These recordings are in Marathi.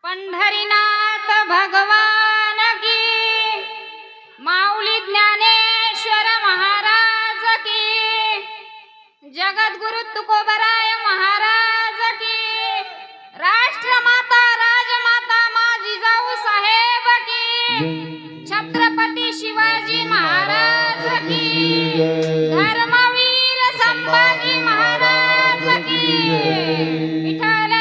पंढरीनाथ भगवान की, माऊली ज्ञानेश्वर महाराज की, जगद्गुरु तुकोबराय महाराज की, राष्ट्रमाता राजमाता माझी जाऊ साहेब की, छत्रपती शिवाजी महाराज की, धर्मवीर संभाजी महाराज की। विठ्ठल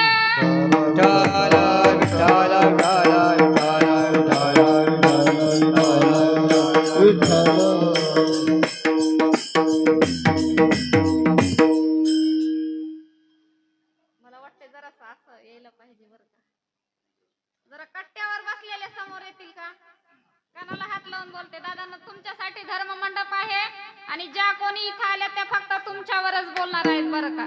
मला वाटते जरा असं यायला पाहिजे बरं का. जरा कट्ट्यावर बसलेले समोर येतील का? कानाला हात लावून बोलते. दादांना तुमच्यासाठी धर्म मंडप आहे आणि ज्या कोणी इथं आल्या त्या फक्त तुमच्यावरच बोलणार आहेत बरं का.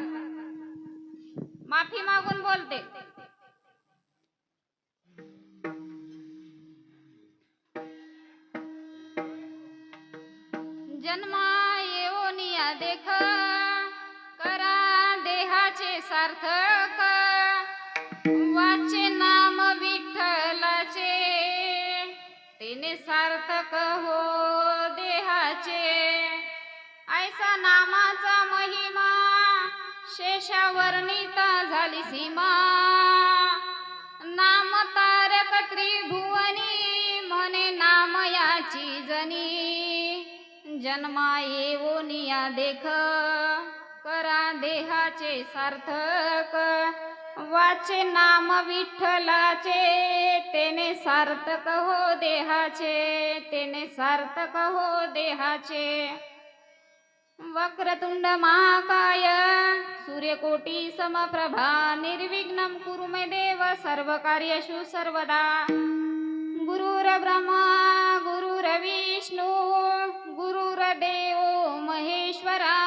माफी मागून बोलते. जन्मा येऊनिया देख, करा देहाचे सार्थक, वाचे नाम विठ्ठलाचे, तेने सार्थक हो देहाचे. ऐसा नामाचा महिमा, शेषावर्णिता झाली सीमा. नाम तारक त्रिभुवनी, म्हणे नाम याची जनी. जन्मा येऊनिया देख, करा देहाचे सार्थक, वाचे नाम विठ्ठलाचे, तेने सार्थक हो देहाचे, तेने सार्थक हो देहाचे. वक्रतुंड महाकाय, सूर्यकोटी समप्रभा, निर्विघ्नं कुरु मे देव, सर्वकार्येषु सर्वदा. गुरुर्ब्रह्मा गुरुर्विष्णु, गुरुर्देवो महेश्वरा,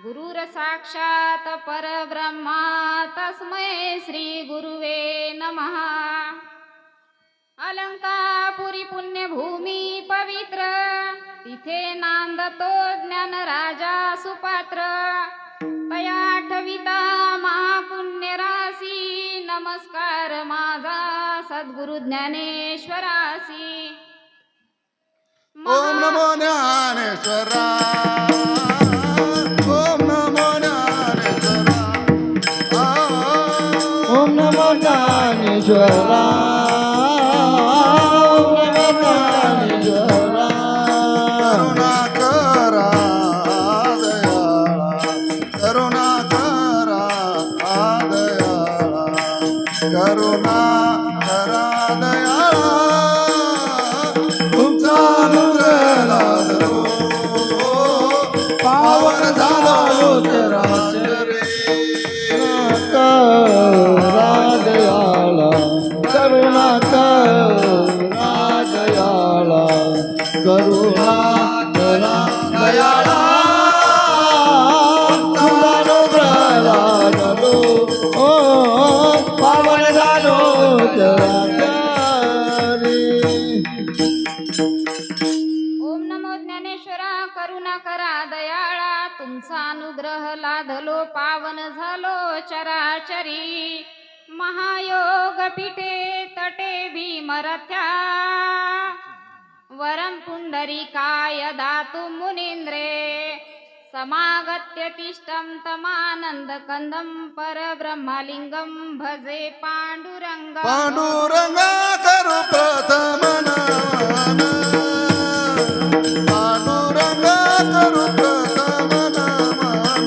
गुरुर्साक्षात् परब्रह्मा, तस्मै श्री गुरुवे नमः. अलंकापुरी पुण्यभूमी पवित्र, तिथे नांदतो ज्ञान राजा सुपात्र. तया आठविता महापुण्य राशी, नमस्कार माझा सद्गुरु ज्ञानेश्वरासी. ओम नमो ज्ञानेश्वरा, ओम नमो ज्ञानेश्वरा, ओम नमो ज्ञानेश्वरा, ओम नमो ज्ञानेश्वरा. करुणा करा दयाळा, करुणा करा दयाळा, करुणा करा दयाळा. तुमचा अनुग्रह लादलो, पावन झालो चराचरे. करा दयाळा, करुणा करा दयाळा, करुणा करा दयाळा. तुझा अनुग्रह लादलो, ओ पावन झालो चराचरे. ओम नमो ज्ञानेश्वरा, करुणा करा दयाळा, तुमचा अनुग्रह लाधलो, पावन झालो चराचरी. महायोग पीठे तटे भीमरथ्या, वरं पुंडरीकाय दातु मुनींद्रे. समागत्य तिष्ठं तमानंद कंदं, परब्रह्मलिंगं भजे पांडुरंग. पांडुरंगा करू प्रथम नमन, पांडुरंगा करू प्रथम नमन.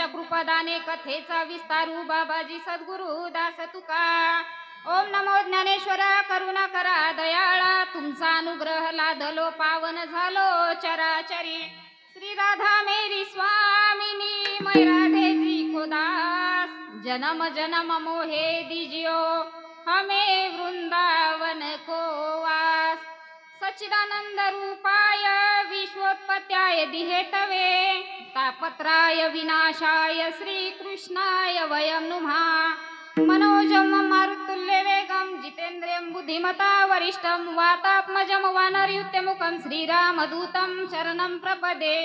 विठ्ठलाच्या कृपादाने कथेचा विस्तारू बाबाजी सद्गुरु दास तुका. ओम नमो ज्ञानेश्वरा करुणा करा दयाळा, तुमचा अनुग्रह लादलो पावन झालो चराचरी. श्री राधा मेरी स्वामिनी मै राधे जी को दास, जन्म जन्म मोहे दीजियो हमें वृंदावन को वास. सच्चिदानंद रूपाय विश्वोत्पत्त्याय दिहेतवे, तापत्राय विनाशाय श्रीकृष्णाय वयं नुमः. मनोजं मारुतुल्य वेगं जितेन्द्रियं बुद्धिमता वरिष्ठं, वातात्मजं वानरयुक्तमुखं श्रीरामदूतं शरणं प्रपदे.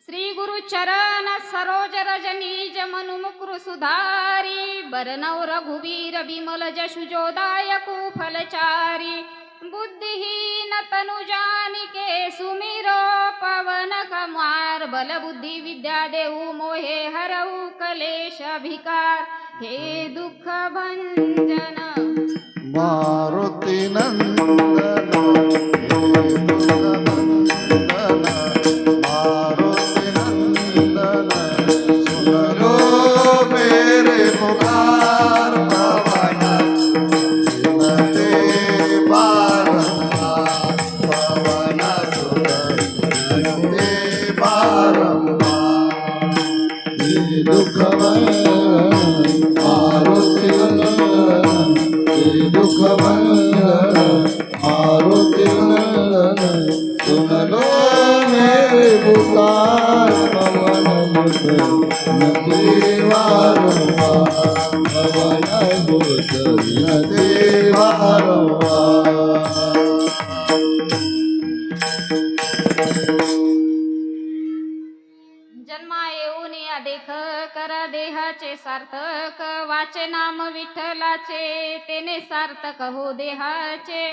श्री गुरु चरण सरोज रज निज मनु मुकुर सुधारी, बरनौ रघुवीर बिमल जशु जोदायक फलचारी. बुद्धिहीन तनु जानिके सुमिरो पवन कुमार, बल बुद्धि विद्या देहु मोहे हरऊ कलेश भिकार. हे दुःख भंजन मारुती नंदन मारुती नंदन, सुन लो मेरे पुकार पवन, विनते बारंबार पवन सुत विनते बारंबार. दुःख मारुती नंदन, दुःख मारुती नंदन, सुन लो मेरे पुकार पवन विनती बारंबार, पवन विनती बारंबार. जन्मा येऊन या देख करा देहाचे सार्थक, वाचे नाम विठ्ठलाचे तेने सार्थक हो देहाचे.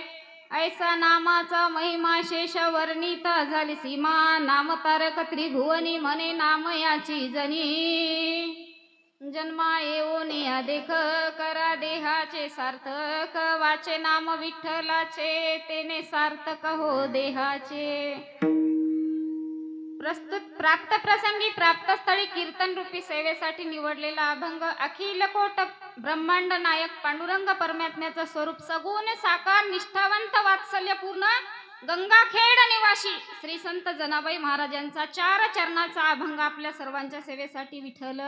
ऐसा नामाचा महिमा शेष वर्णिता झाली सीमा, नाम तारक त्रिभुवनी म्हणे नाम याची जनी. जन्मा येऊन या देख करा देहाचे सार्थक, वाचे नाम विठ्ठलाचे तेने सार्थक हो देहाचे. प्रस्तुत प्राप्त प्रसंगी प्राप्त स्थळी कीर्तन रूपी सेवेसाठी निवडलेला अभंग अखिल कोट ब्रह्मांड नायक पांडुरंग परमात्म्याचं स्वरूप सगुण साकार निष्ठावंत वात्सल्यपूर्ण गंगाखेड निवासी श्री संत जनाबाई महाराजांचा 4 चरणाचा अभंग आपल्या सर्वांच्या सेवेसाठी विठ्ठल.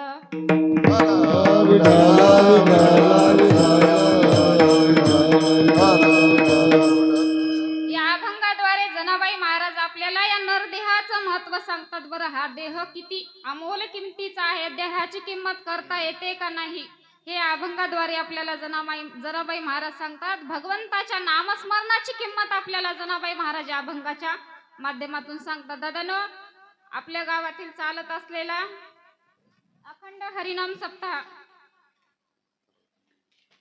या अभंगाद्वारे जनाबाई महाराज आपल्याला या नरदेहाचं महत्व सांगतात. बरं, हा देह किती अमोल किमतीचा आहे, देहाची किंमत करता येते का नाही हे अभंगाद्वारे आपल्याला जनाबाई महाराज सांगतात. भगवंताच्या नामस्मरणाची किंमत आपल्याला जनाबाई महाराज या अभंगाच्या माध्यमातून सांगतात. दादानो, आपल्या गावातील चालत असलेला अखंड हरिनाम सप्ताह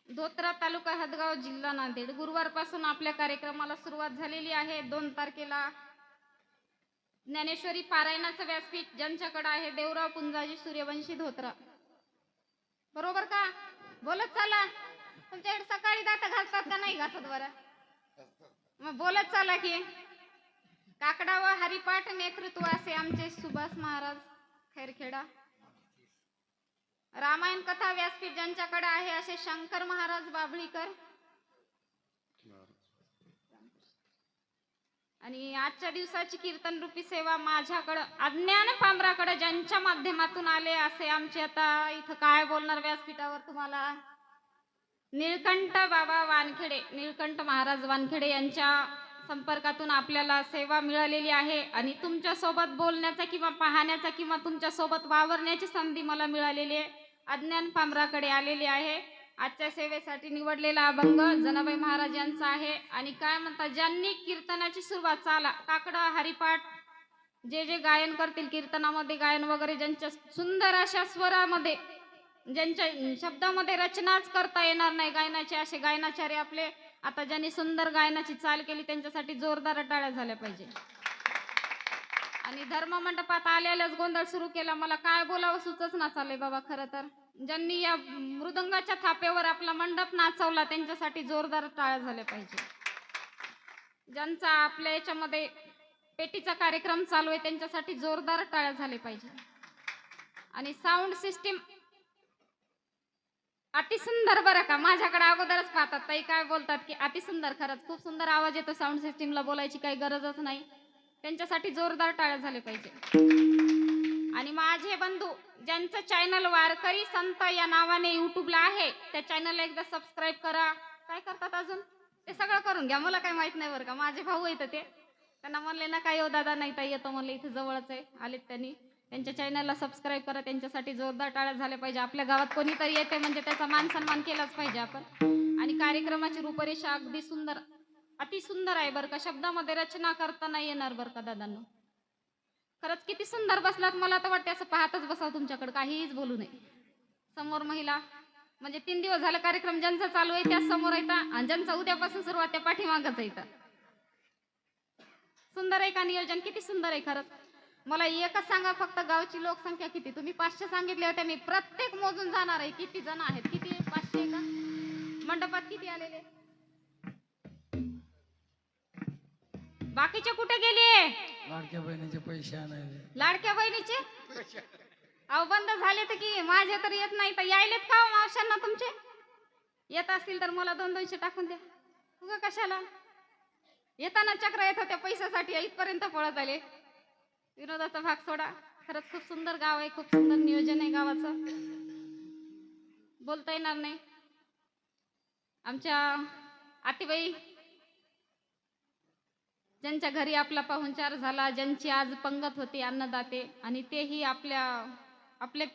धोत्रा तालुका हदगाव जिल्हा नांदेड गुरुवारपासून आपल्या कार्यक्रमाला सुरुवात झालेली आहे. 2 तारखेला ज्ञानेश्वरी पारायणाचं व्यासपीठ ज्यांच्याकडे आहे देवराव पुंजाजी सूर्यवंशी धोत्रा. बरोबर का? बोलत चला. तुमच्याकडे सकाळी दात घासतात का नाही घासत? बरं, मग बोलत चला की. काकडा व हरिपाठ नेतृत्व असे आमचे सुभाष महाराज खैरखेडा. रामायण कथा व्यासपीठ ज्यांच्याकडे आहे असे शंकर महाराज बाभळीकर. आणि आजच्या दिवसाची कीर्तन रूपी सेवा माझ्याकडं अज्ञान पामराकडे ज्यांच्या माध्यमातून आले असे आमचे, आता इथं काय बोलणार व्यासपीठावर तुम्हाला, निळकंठ बाबा वानखेडे, निळकंठ महाराज वानखेडे यांच्या संपर्कातून आपल्याला सेवा मिळालेली आहे. आणि तुमच्या सोबत बोलण्याचा किंवा पाहण्याचा किंवा तुमच्या सोबत वावरण्याची संधी मला मिळालेली आहे. अज्ञान पामराकडे आलेली आहे. आजच्या सेवेसाठी निवडलेला अभंग जनाबाई महाराज यांचा आहे. आणि काय म्हणतात, ज्यांनी कीर्तनाची सुरुवात चाला काकडा हरिपाठ जे जे गायन करतील कीर्तनामध्ये गायन वगैरे, ज्यांच्या सुंदर अशा स्वरामध्ये ज्यांच्या शब्दामध्ये रचनाच करता येणार नाही गायनाचे असे गायनाचार्य आपले, आता ज्यांनी सुंदर गायनाची चाल केली त्यांच्यासाठी जोरदार टाळ्या झाल्या पाहिजे. आणि धर्म मंडपात आलेलाच गोंधळ सुरू केला, मला काय बोलावं सुचच ना चाललंय बाबा. खरं तर ज्यांनी या मृदंगाच्या थाप्यावर आपला मंडप नाचवला त्यांच्यासाठी जोरदार टाळ्या झाल्या पाहिजे. ज्यांचा आपल्या याच्यामध्ये पेटीचा कार्यक्रम चालू आहे त्यांच्यासाठी जोरदार टाळ्या झाले पाहिजे. आणि साऊंड सिस्टीम अतिसुंदर बरं का. माझ्याकडे अगोदरच पाहतात ताई काय बोलतात की अतिसुंदर. खरंच खूप सुंदर आवाज येतो. साऊंड सिस्टीमला बोलायची काही गरजच नाही. त्यांच्यासाठी जोरदार टाळ्या झाल्या पाहिजे. आणि माझे बंधू ज्यांचं चॅनल वारकरी संत या नावाने युट्यूबला आहे त्या चॅनलला एकदा सबस्क्राईब करा. काय करतात अजून ते सगळं करून घ्या. मला काही माहित नाही बरं का. माझे भाऊ येतं ते त्यांना म्हणले ना काय हो दादा नाही ताई येतो म्हणले इथे जवळच आहे. आलेत त्यांनी. त्यांच्या चॅनलला सबस्क्राईब करा. त्यांच्यासाठी जोरदार टाळ्या झाल्या पाहिजे. आपल्या गावात कोणीतरी येते म्हणजे त्याचा मान सन्मान केलाच पाहिजे आपण. आणि कार्यक्रमाची रूपरेषा अगदी सुंदर अतिसुंदर आहे बरं का. शब्दामध्ये रचना करता नाही येणार बरं का दादांनो. खरंच किती सुंदर बसलात. मला तर वाटते असं पाहतच बसावं तुमच्याकडे काहीच बोलू नये. समोर महिला म्हणजे 3 दिवस झाला कार्यक्रम ज्यांचा चालू आहे त्याच समोर येतात आणि ज्यांचा उद्यापासून सुरुवात त्या पाठीमागच येतात. सुंदर आहे का नियोजन. किती सुंदर आहे खरंच. मला एकच सांगा फक्त गावची लोकसंख्या किती. तुम्ही 500 सांगितले होते. मी प्रत्येक मोजून जाणार आहे किती जण आहेत. किती 500 का. मंडपात किती आलेले बाकीचे कुठे गेले. लाडक्या बहिणीचे पैसे आणायचे. लाडक्या बहिणीचे अहो बंद झाले तर की माझे तर येत नाही तर यायलेत का मावशांना तुमचे. येत असतील तर मला 200 टाकून द्या. तुझं कशाला येताना चक्र येत होत्या पैशासाठी इथपर्यंत पळत आले. विनोदाचा भाग सोडा. खरंच खूप सुंदर गाव आहे. खूप सुंदर नियोजन आहे गावाचं. बोलता येणार नाही. आमच्या आतीबाई ज्यांच्या घरी आपला पाहुणचार झाला ज्यांची आज पंगत होती अन्नदाते आणि तेही आपल्या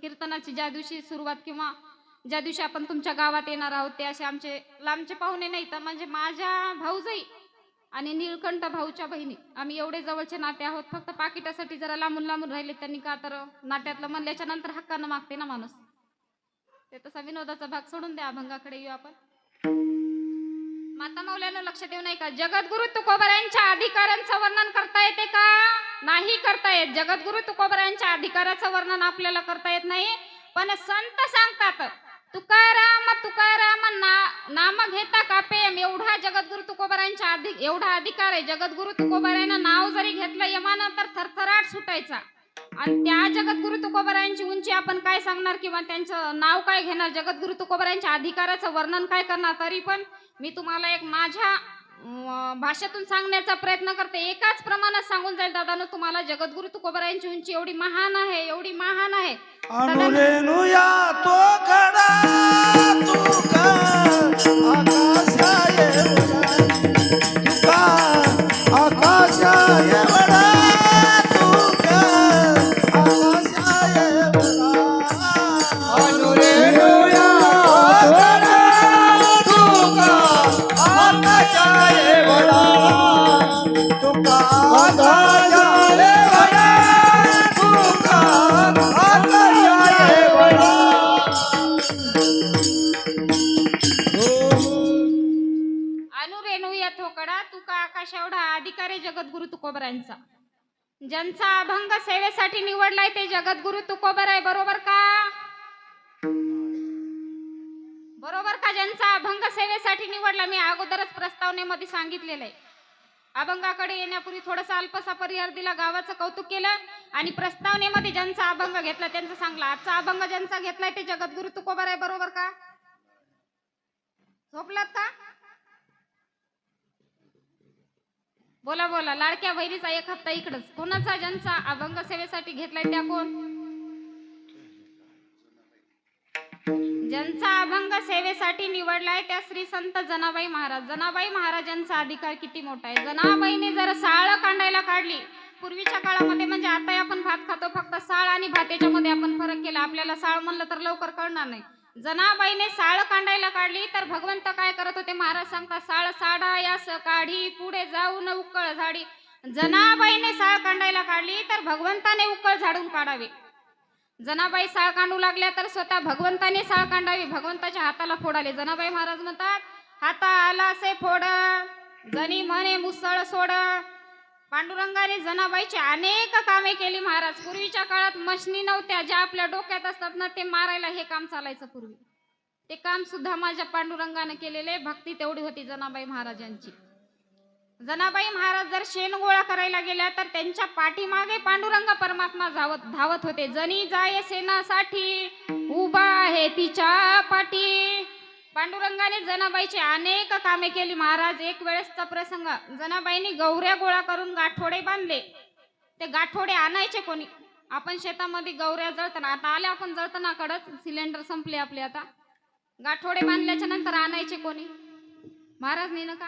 कीर्तनाची ज्या दिवशी सुरुवात किंवा ज्या दिवशी आपण तुमच्या गावात येणार आहोत ते असे आमचे लांबचे पाहुणे नाही तर म्हणजे माझ्या भाऊजाई आणि निळकंठ भाऊच्या बहिणी आम्ही एवढे जवळचे नाते आहोत. फक्त पाकिटासाठी जरा लांबून लांबून राहिले त्यांनी का तर नाट्यातलं म्हणल्याच्या नंतर हक्कानं मागते ना माणूस. ते तसा विनोदाचा भाग सोडून द्या. अभंगाकडे येऊ आपण. माता मौल्यानं लक्ष देऊ नाही का. जगद्गुरु तुकोबारायांच्या अधिकारांचं वर्णन करता येते का. नाही करता येत. जगद्गुरु तुकोबारायांच्या अधिकाराचं वर्णन आपल्याला करता येत नाही. पण संत सांगतात तुकाराम तुकाराम नाम घेता का प्रेम. एवढा जगद्गुरु तुकोबारायांच्या एवढा अधिकार आहे. जगद्गुरु तुकोबारायांना नाव जरी घेतलं यमानं तर थरथराट सुटायचा. आणि त्या जगद्गुरु तुकोबारायांची उंची आपण काय सांगणार किंवा त्यांचं नाव काय घेणार. जगद्गुरु तुकोबारायांच्या अधिकाराचं वर्णन काय करणार. तरी पण मी तुम्हाला एक माझ्या भाषेतून सांगण्याचा प्रयत्न करते. एकाच प्रमाणात सांगून जाईल दादानो तुम्हाला. जगद्गुरु तुकोबारायांची उंची एवढी महान आहे एवढी महान आहे. अनुरेनुया तो कडा तुका आकाशा तुका आकाशा एवढा तुका आकाशा एवढा. अनुरेनुया तो कडा तुका आकाशा एवढा तुका आकाशा एवढा तुका आकाशा एवढा. अनुरेणू या थोकडा तुका आकाश एवढा अधिकार आहे जगद्गुरु तुकोबारायांचा. ज्यांचा अभंग सेवेसाठी निवडलाय ते जगद्गुरु तुकोबार आहे. बरोबर का. बरोबर का. ज्यांचा अभंग सेवेसाठी निवडला मी अगोदरच प्रस्तावनेमध्ये सांगितलेलं आहे. अभंगाकडे येण्यापूर्वी थोडासा अल्पसा परिहार दिला. गावाचं कौतुक केलं आणि प्रस्तावनेमध्ये ज्यांचा अभंग घेतला त्यांचं सांगला. आजचा अभंग ज्यांचा घेतलाय ते जगद्गुरु तुकोबार आहे. बरोबर का. झोपलात का. बोला बोला. लाडक्या बहिणीचा एक हप्ता इकडच. कोणाचा ज्यांचा अभंग सेवेसाठी घेतलाय त्या कोण. ज्यांचा अभंग सेवेसाठी निवडलाय त्या श्री संत जनाबाई महाराज. जनाबाई महाराजांचा अधिकार किती मोठा आहे. जनाबाईने जर साळ कांडायला काढली पूर्वीच्या काळामध्ये म्हणजे आता आपण भात खातो फक्त साळ आणि भात याच्यामध्ये आपण फरक केला. आपल्याला साळ म्हणलं तर लवकर कळणार नाही. जनाबाईने साळ कांडायला काढली तर भगवंत काय करत होते महाराज सांगतात. साळ साडा यास काढी पुढे जाऊन उकळ झाडी. जनाबाईने साळ कांडायला काढली तर भगवंताने उकळ झाडून काढावे. जनाबाई साळ कांडू लागल्या तर स्वतः भगवंताने साळ कांडावी. भगवंताच्या हाताला फोड आले. जनाबाई महाराज म्हणतात हाता आला से फोड जनी म्हणे मुसळ सोड. पांडुरंगाने जनाबाईची अनेक कामे केली महाराज. पूर्वीच्या काळात मशनी नव्हत्या ज्या आपल्या डोक्यात असतात ना ते मारायला हे काम चालायचं पूर्वी. ते काम सुद्धा माझ्या पांडुरंगाने केलेले. भक्ती तेवढी होती जनाबाई महाराजांची. जनाबाई महाराज जर शेण गोळा करायला गेल्या तर त्यांच्या पाठीमागे पांडुरंग परमात्मा धावत होते. जनी जाय सेनासाठी उभा आहे तिच्या पाठी. पांडुरंगाने जनाबाईची अनेक कामे केली महाराज. एक वेळेसचा प्रसंग, जनाबाईंनी गौऱ्या गोळा करून गाठोडे बांधले. ते गाठोडे आणायचे कोणी? आपण शेतामध्ये गौऱ्या जळताना, आता आले आपण जळताना कडच, सिलेंडर संपले आपले. आता गाठोडे बांधल्याच्या नंतर आणायचे कोणी? महाराज नाही ना का?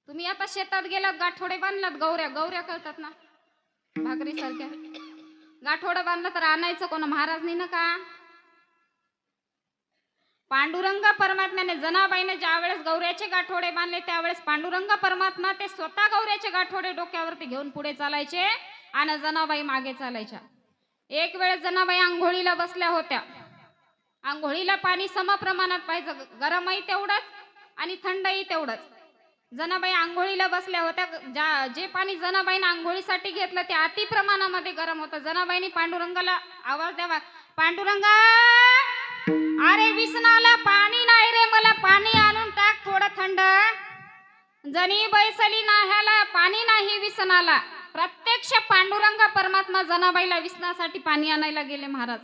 तुम्ही आता शेतात गेलात, गाठोडे बांधलात, गौऱ्या कळतात ना भाकरी सारख्या, गाठोडे बांधलं तर आणायचं कोण? महाराज नाही ना का? पांडुरंग परमात्म्याने जनाबाईने ज्या वेळेस गौऱ्याचे गाठोडे बांधले त्यावेळेस पांडुरंग परमात्मा ते स्वतः गौऱ्याचे गाठोडे डोक्यावरती घेऊन पुढे चालायचे आणि जनाबाई मागे चालायच्या. एक वेळेस जनाबाई आंघोळीला बसल्या होत्या. आंघोळीला पाणी समप्रमाणात पाहिजे, गरमही तेवढंच आणि थंडही तेवढंच. जनाबाई आंघोळीला बसल्या होत्या. जे पाणी जनाबाईने आंघोळीसाठी घेतलं ते अति प्रमाणामध्ये गरम होतं. जनाबाईंनी पांडुरंगाला आवाज द्यावा, पांडुरंगा अरे विसनाला पाणी नाही रे, मला पाणी आणून टाक थोडं थंड. जनी बैसली नाह्याला पाणी नाही विसनाला. प्रत्यक्ष पांडुरंग परमात्मा जनाबाईला विसनासाठी पाणी आणायला गेले महाराज.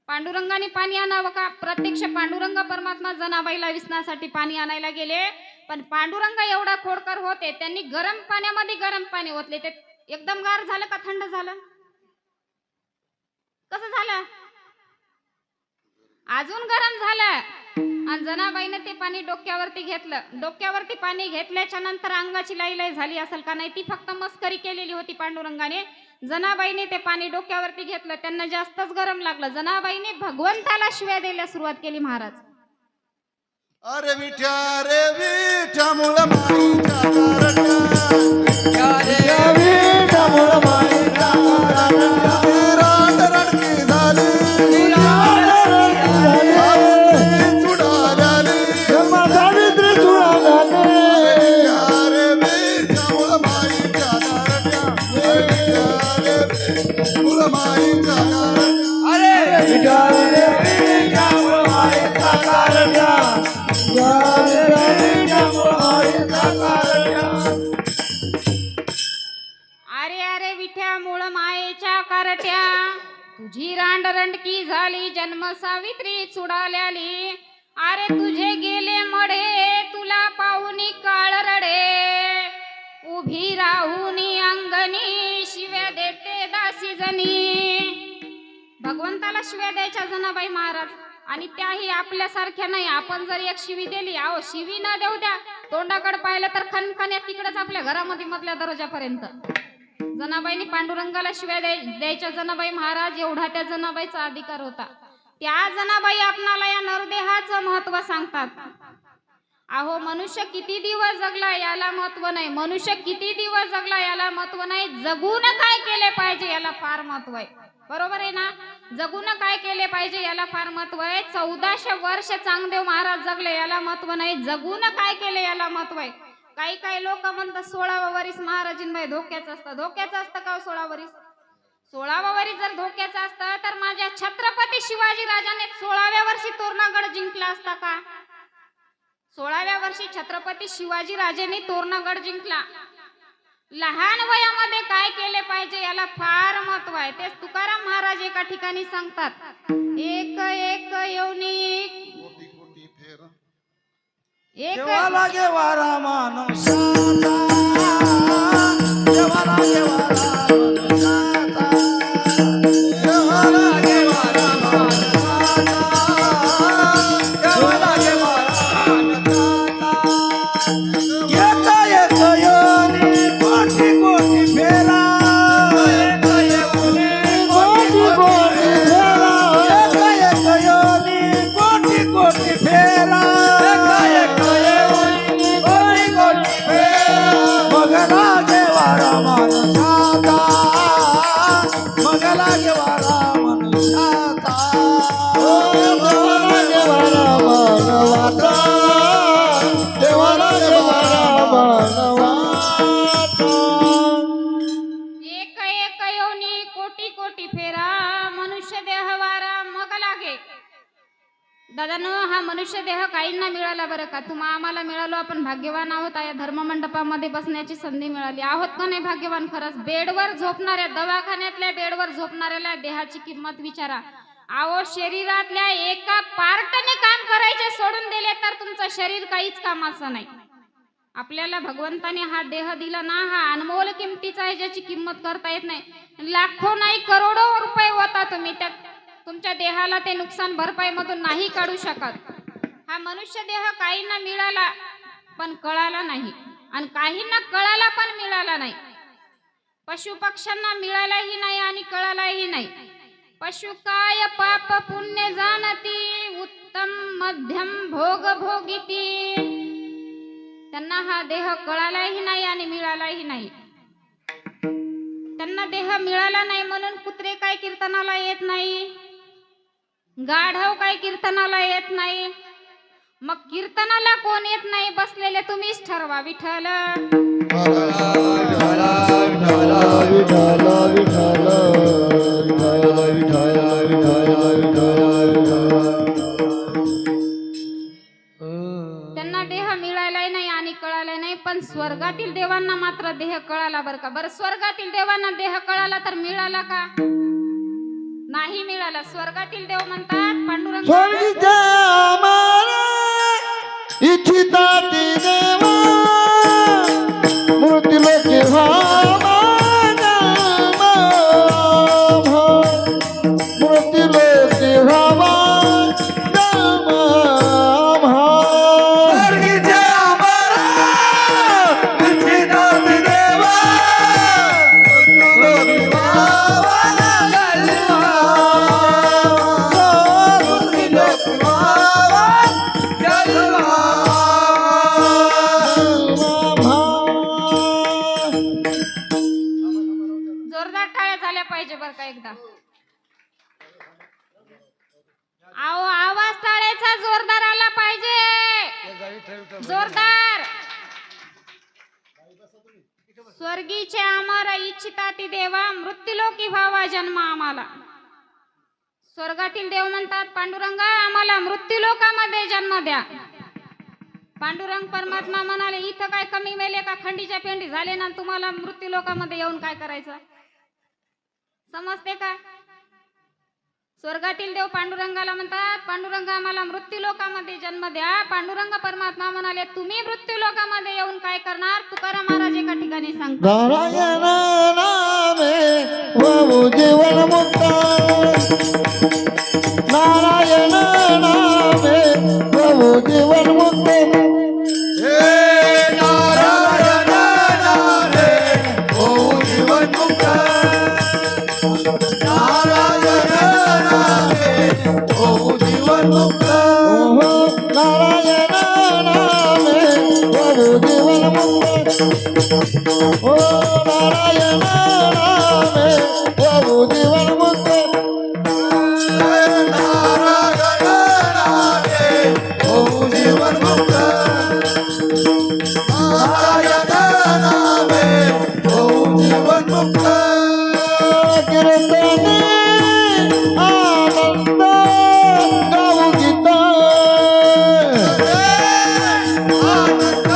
पांडुरंगाने पाणी आणावं का? प्रत्यक्ष पांडुरंग परमात्मा जनाबाईला विसनासाठी पाणी आणायला गेले. पण पांडुरंग एवढा खोडकर होते, त्यांनी गरम पाण्यामध्ये गरम पाणी ओतले. ते एकदम गार झालं का थंड झालं? कसं झालं? अजून गरम झालं. आणि जनाबाईने ते पाणी डोक्यावरती घेतलं. डोक्यावरती पाणी घेतल्याच्या नंतर अंगाची लाईलाई झाली असेल का नाही, ती फक्त मस्करी केलेली होती पांडुरंगाने. जनाबाईने ते पाणी डोक्यावरती घेतलं, त्यांना जास्तच गरम लागलं. जनाबाईने भगवंताला शिव्या द्यायला सुरुवात केली महाराज. अरे विठ्या मुळ माईच्या रडकी झाली अरे विठ्या मूळ मायेच्या कारट्या, तुझी रांडरंडकी झाली जन्म सावित्री चुडाल्याली. अरे तुझे गेले मढे तुला पाहुनी काळ रडे, उभी राहुनी अंगणी शिव्या देते दासी जनी. भगवंताला शिव्या द्यायच्या जनाबाई महाराज, आणि त्याही आपल्यासारख्या नाही. आपण जर एक शिवी दिली, अहो शिवी न देऊ द्या, तोंडाकडे पाहिलं तर खनखन्या तिकडच आपल्या घरामध्ये मधल्या दर्जापर्यंत. जनाबाईंनी पांडुरंगाला शिव्या द्यायच्या जनाबाई महाराज, एवढा त्या जनाबाईचा अधिकार होता. त्या जनाबाई आपणाला या नरदेहाचं महत्व सांगतात. अहो मनुष्य किती दिवस जगला याला महत्व नाही, मनुष्य किती दिवस जगला याला महत्व नाही, जगून काय केले पाहिजे याला फार महत्व आहे. बरोबर आहे ना? जगून काय केले पाहिजे याला फार महत्व आहे. 1400 वर्ष चांगदेव महाराज जगले याला महत्व नाही, जगून काय केले याला महत्व आहे. काही लोक म्हणतात 16वा वरीस महाराजींबाई धोक्याचं असतं. धोक्याचं असतं का 16 वरीस? 16वा वरीस जर धोक्याचं असतं तर माझ्या छत्रपती शिवाजी राजाने 16व्या वर्षी तोरणागड जिंकला असता का? 16व्या वर्षी छत्रपती शिवाजी राजांनी तोरणागड जिंकला. लहान वयामध्ये काय केले पाहिजे याला फार महत्व आहे. तेच तुकाराम महाराज एका ठिकाणी सांगतात, एक एक योनी कोटी फेर एक देवा लागे वारा माणसाचा, देवा लागे वारा माणसाचा, देवा लागे वारा माणसाचा, देवा लागे वारा माणसाचा. एक एक योनी कोटी कोटी फेरा, एक एक योनी कोटी कोटी फेरा, एक एक योनी कोटी कोटी फेरा, बघ लागे वारा माणसाचा. दादानो, हा मनुष्य देह काहींना मिळाला बरं का. आम्हाला मिळालो, आपण भाग्यवान आहोत. या धर्ममंडपामध्ये बसण्याची संधी मिळाली. आहोत का नाही भाग्यवान? खरंच. बेडवर झोपणाऱ्या, दवाखान्यातल्या बेडवर झोपणाऱ्याला देहाची किंमत विचारा. अहो, शरीरातल्या एका पार्टने काम करायचे सोडून दिले तर तुमचं शरीर काहीच कामाचं नाही. आपल्याला भगवंताने हा देह दिला ना, हा अनमोल किमतीचा आहे, ज्याची किंमत करता येत नाही. लाखो नाही करोडो रुपये होता, तुम्ही त्या तुमच्या देहाला ते नुकसान भरपाई मधून नाही काढू शकत. हा मनुष्य देह काहींना मिळाला पण कळाला नाही, आणि काहींना कळाला पण मिळाला नाही. पशु पक्ष्यांना मिळालाही नाही आणि कळालाही नाही. पशु काय पाप पुण्य जाणती, उत्तम मध्यम भोग भोगिती. त्यांना हा देह कळालाही नाही आणि मिळालाही नाही. त्यांना देह मिळाला नाही म्हणून कुत्रे काय कीर्तनाला येत नाही, गाढव काय कीर्तनाला येत नाही. मग कीर्तनाला कोण येत नाही? बसलेले तुम्हीच ठरवा. विठ्ठल त्यांना देह मिळालाय नाही आणि कळालाय नाही, पण स्वर्गातील देवांना मात्र देह कळाला बरं का. बरं, स्वर्गातील देवांना देह कळाला तर मिळाला का? नाही मिळाला. स्वर्गातील देव म्हणतात पांडुरंग स्वर्गीच्या आम्हाला इच्छिता ती देवा, मूर्तीलोकी व्हावा नाम, मूर्तीलोकी व्हावा नाम. स्वर्गीच्या आम्हाला इच्छिता ती देवा, मूर्तीलोकी व्हावा जन्म, मूर्तीलोकी व्हावा जन्म. जोरदार टाळ्या झाल्या पाहिजे बरं का एकदा. आओ, आवाज टाळ्याचा जोरदार आला पाहिजे, जोरदार. स्वर्गीचे आम्हाला इच्छिता ती देवा, मृत्यूलोकी व्हावा जन्म आम्हाला. स्वर्गातील देव म्हणतात पांडुरंगा, आम्हाला मृत्यूलोकामध्ये जन्म द्या. पांडुरंग परमात्मा म्हणाले, इथं काय कमी मेले का, खंडीच्या पेंडी झाले ना, तुम्हाला मृत्यूलोकामध्ये येऊन काय करायचं? समजते का? स्वर्गातील देव पांडुरंगाला म्हणतात, पांडुरंग आम्हाला मृत्यूलोकामध्ये जन्म द्या. पांडुरंग परमात्मा म्हणाले, तुम्ही मृत्यूलोकामध्ये येऊन काय करणार? तुकाराम महाराज एका ठिकाणी सांगतात, नारायण नामे वाहू जीवन मुक्त, नारायण नामे वाहू जीवन मुक्त. हे नारायण नामे होऊ जीवनमुक्त, नारायण नामे होऊ जीवनमुक्त. नारायण नामे वाहू जीवन मुक्त, ओ नारायण नामे वाहू जीवन मुक्त. नारायण नामे होऊ जीवनमुक्त, नारायण नामे होऊ जीवनमुक्त. कीर्तने आनंद गाऊ गीता, आनंद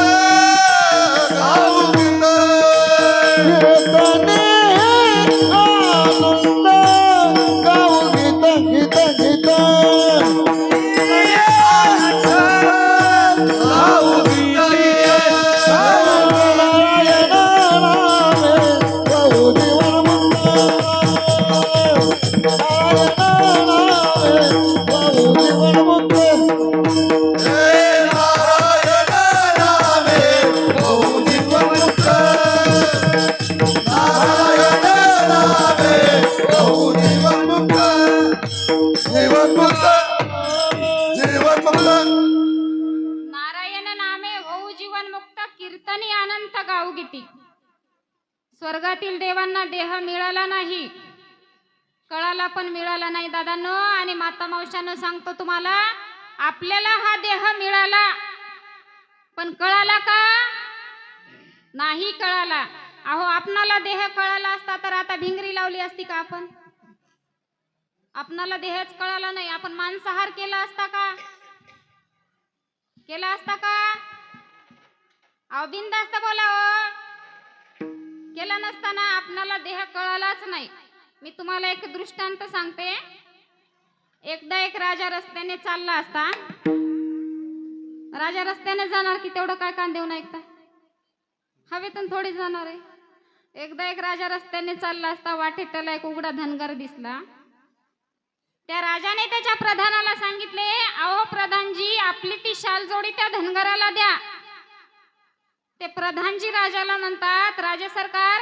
गाऊ गीत, कीर्तने आनंद गाऊ गीता, गीता गीता. गाऊ गीत. नारायण नामे वाहू जीवन मुक्त, नारायण नामे वाहू जीवन मुक्त. हे नारायण नामे होऊ जीवनमुक्त, नारायण नामे होऊ जीवनमुक्त, जीवनमुक्त, जीवनमुक्त. नारायण नामे होऊ जीवन मुक्त, कीर्तनी अनंत गाऊ गीती. स्वर्गातील देवांना देह मिळाला नाही, कळाला पण मिळाला नाही दादांनो आणि माता मावशांनो सांगतो तुम्हाला, आपल्याला हा देह मिळाला पण कळाला का? नाही कळाला. अहो, आपणाला देह कळाला असता तर आता भिंगरी लावली असती का आपण? आपणाला देहच कळाला नाही, आपण मांसाहार केला असता का? केला असता का? अहो बिनधास्त बोला हो. केला नसताना आपणाला देह कळालाच नाही. मी तुम्हाला एक दृष्टांत सांगते. एकदा एक राजा रस्त्याने चालला असता. राजा रस्त्याने जाणार की तेवढं काय कान देऊन ऐकता? हवेतून थोडी जाणार आहे. एकदा एक राजा रस्त्याने चालला असता. वाटेत त्याला एक उघडा धनगर दिसला. त्या राजाने त्याच्या प्रधानाला सांगितले, अहो प्रधानजी, आपली ती शाल जोडी त्या धनगराला द्या. ते प्रधानजी राजाला म्हणतात, राजा सरकार,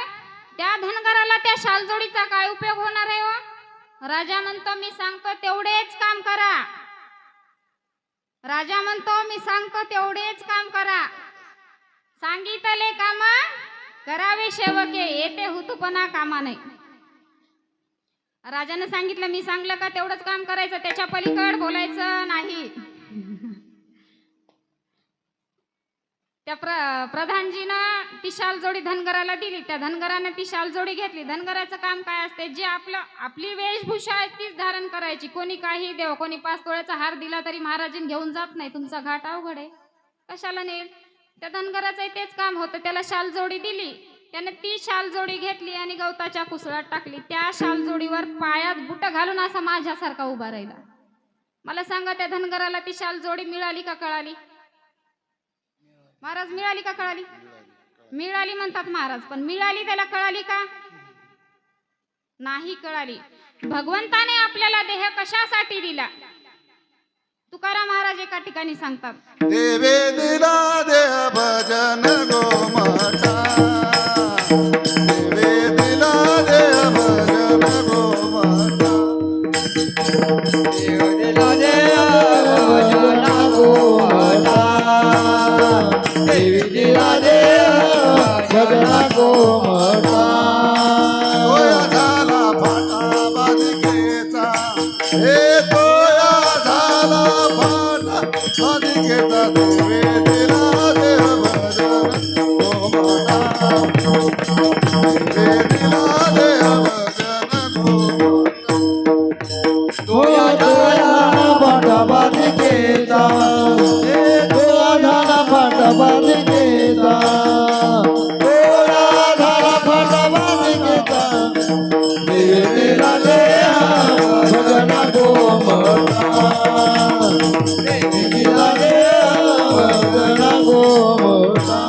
त्या धनगराला त्या शाल जोडीचा काय उपयोग होणार आहे हो? राजा म्हणतो, मी सांगतो तेवढेच काम करा. राजा म्हणतो, मी सांगतो तेवढेच काम करा. सांगितले काम करावे सेवके, येते हुतूपणा कामा नाही. राजाने सांगितलं, मी सांगलं का तेवढंच काम करायचं, त्याच्या पलीकड बोलायचं नाही. त्या प्रधानजीनं ती शाल जोडी धनगराला दिली. त्या धनगराने ती शाल जोडी घेतली. धनगराचं काम काय असते? जे आपली वेशभूषा आहे तीच धारण करायची. कोणी काही देव, कोणी 5 तोळ्याचा हार दिला तरी महाराजीन घेऊन जात नाही. तुमचा घाट अवघड आहे, कशाला नेल? त्या धनगराचं तेच काम होतं. त्याला शाल जोडी दिली. त्याने ती शाल जोडी घेतली आणि गवताच्या कुसळात टाकली. त्या शाल जोडीवर पायात बुट घालून असा माझ्यासारखा उभा राहिला. मला सांगा, त्या धनगराला ती शाल जोडी मिळाली का कळाली? महाराज, मिळाली का कळाली? मिळाली म्हणतात महाराज, पण मिळाली त्याला कळाली का? नाही कळाली. भगवंताने आपल्याला देह कशासाठी दिला? तुकाराम महाराज एका ठिकाणी सांगतात, देवे दिला देह भजन गोमाता, देवे दिला देह भजन गोमाता, देव दिला देह भजन गोमाता, देवी दिला देह भजन गोमाता. तोया झाला फाटा बालिकेचा, हे तोया झाला फाटा बालिकेचा, देवे दिला देह भजन गोमाता, देवे दिला देह भजन गोमाता. तोया झाला फाटा बालिकेचा, हे तोया झाला फाटा बालिकेचा, तोया झाला फाटा बालिकेचा, देवी दिला देह भजन गोमाता, देवी दिला देह भजन गोमाता.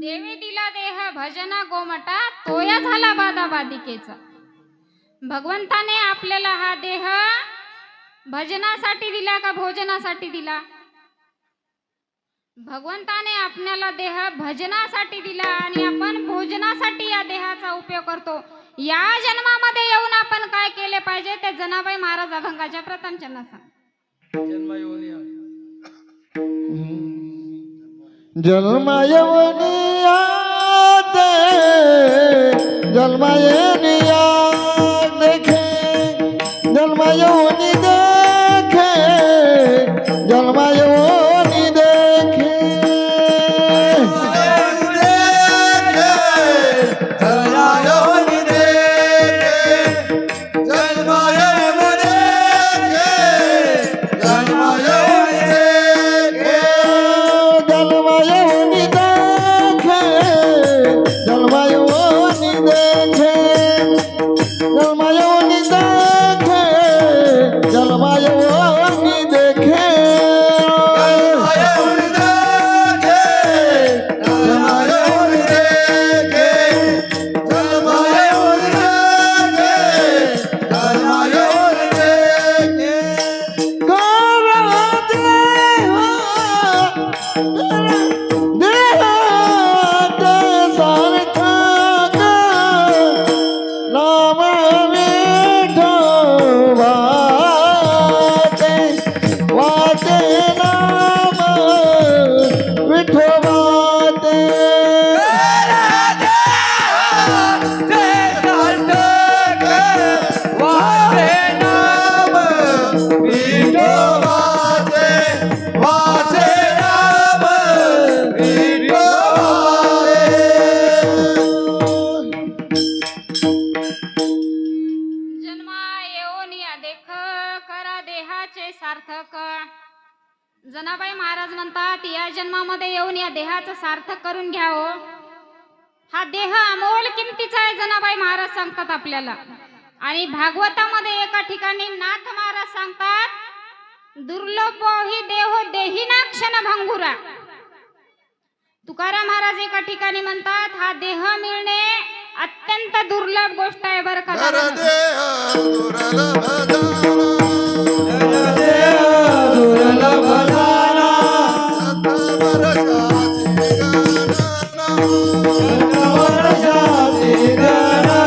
देवी दिला देह भजना गोमटा, तोया झाला बाधा बाधिकेचा. भगवंताने आपल्याला हा देह भजनासाठी दिला का भोजनासाठी दिला? भगवंताने आपल्याला देह भजनासाठी दिला आणि आपण भोजनासाठी या देहाचा उपयोग करतो. या जन्मामध्ये येऊन आपण काय केले पाहिजे ते जनाबाई महाराज अभंगाच्या प्रथमच्यांना सांग. जन्मायवनी आते, जन्मायवनी देखे, जन्मायवनी देखे, जन्मायवनी देखे. जन्मायवनी देखे, जन्मायवनी देखे. जनाबाई महाराज म्हणतात या जन्मामध्ये येऊन या देहाचं सार्थक करून घ्यावं. हा देह अमोल किमतीचा आहे जनाबाई महाराज सांगतात आपल्याला. आणि भागवतामध्ये एका ठिकाणी नाथ महाराज सांगतात दुर्लभ ही देहो देहिना क्षण भंगुरा. तुकाराम महाराज एका ठिकाणी म्हणतात हा देह मिळणे अत्यंत दुर्लभ गोष्ट आहे बरं का. नर देह दुर्लभ जाना, दुर्लभ जाना, शतवर्षाची गणना, वर्षाची गणना,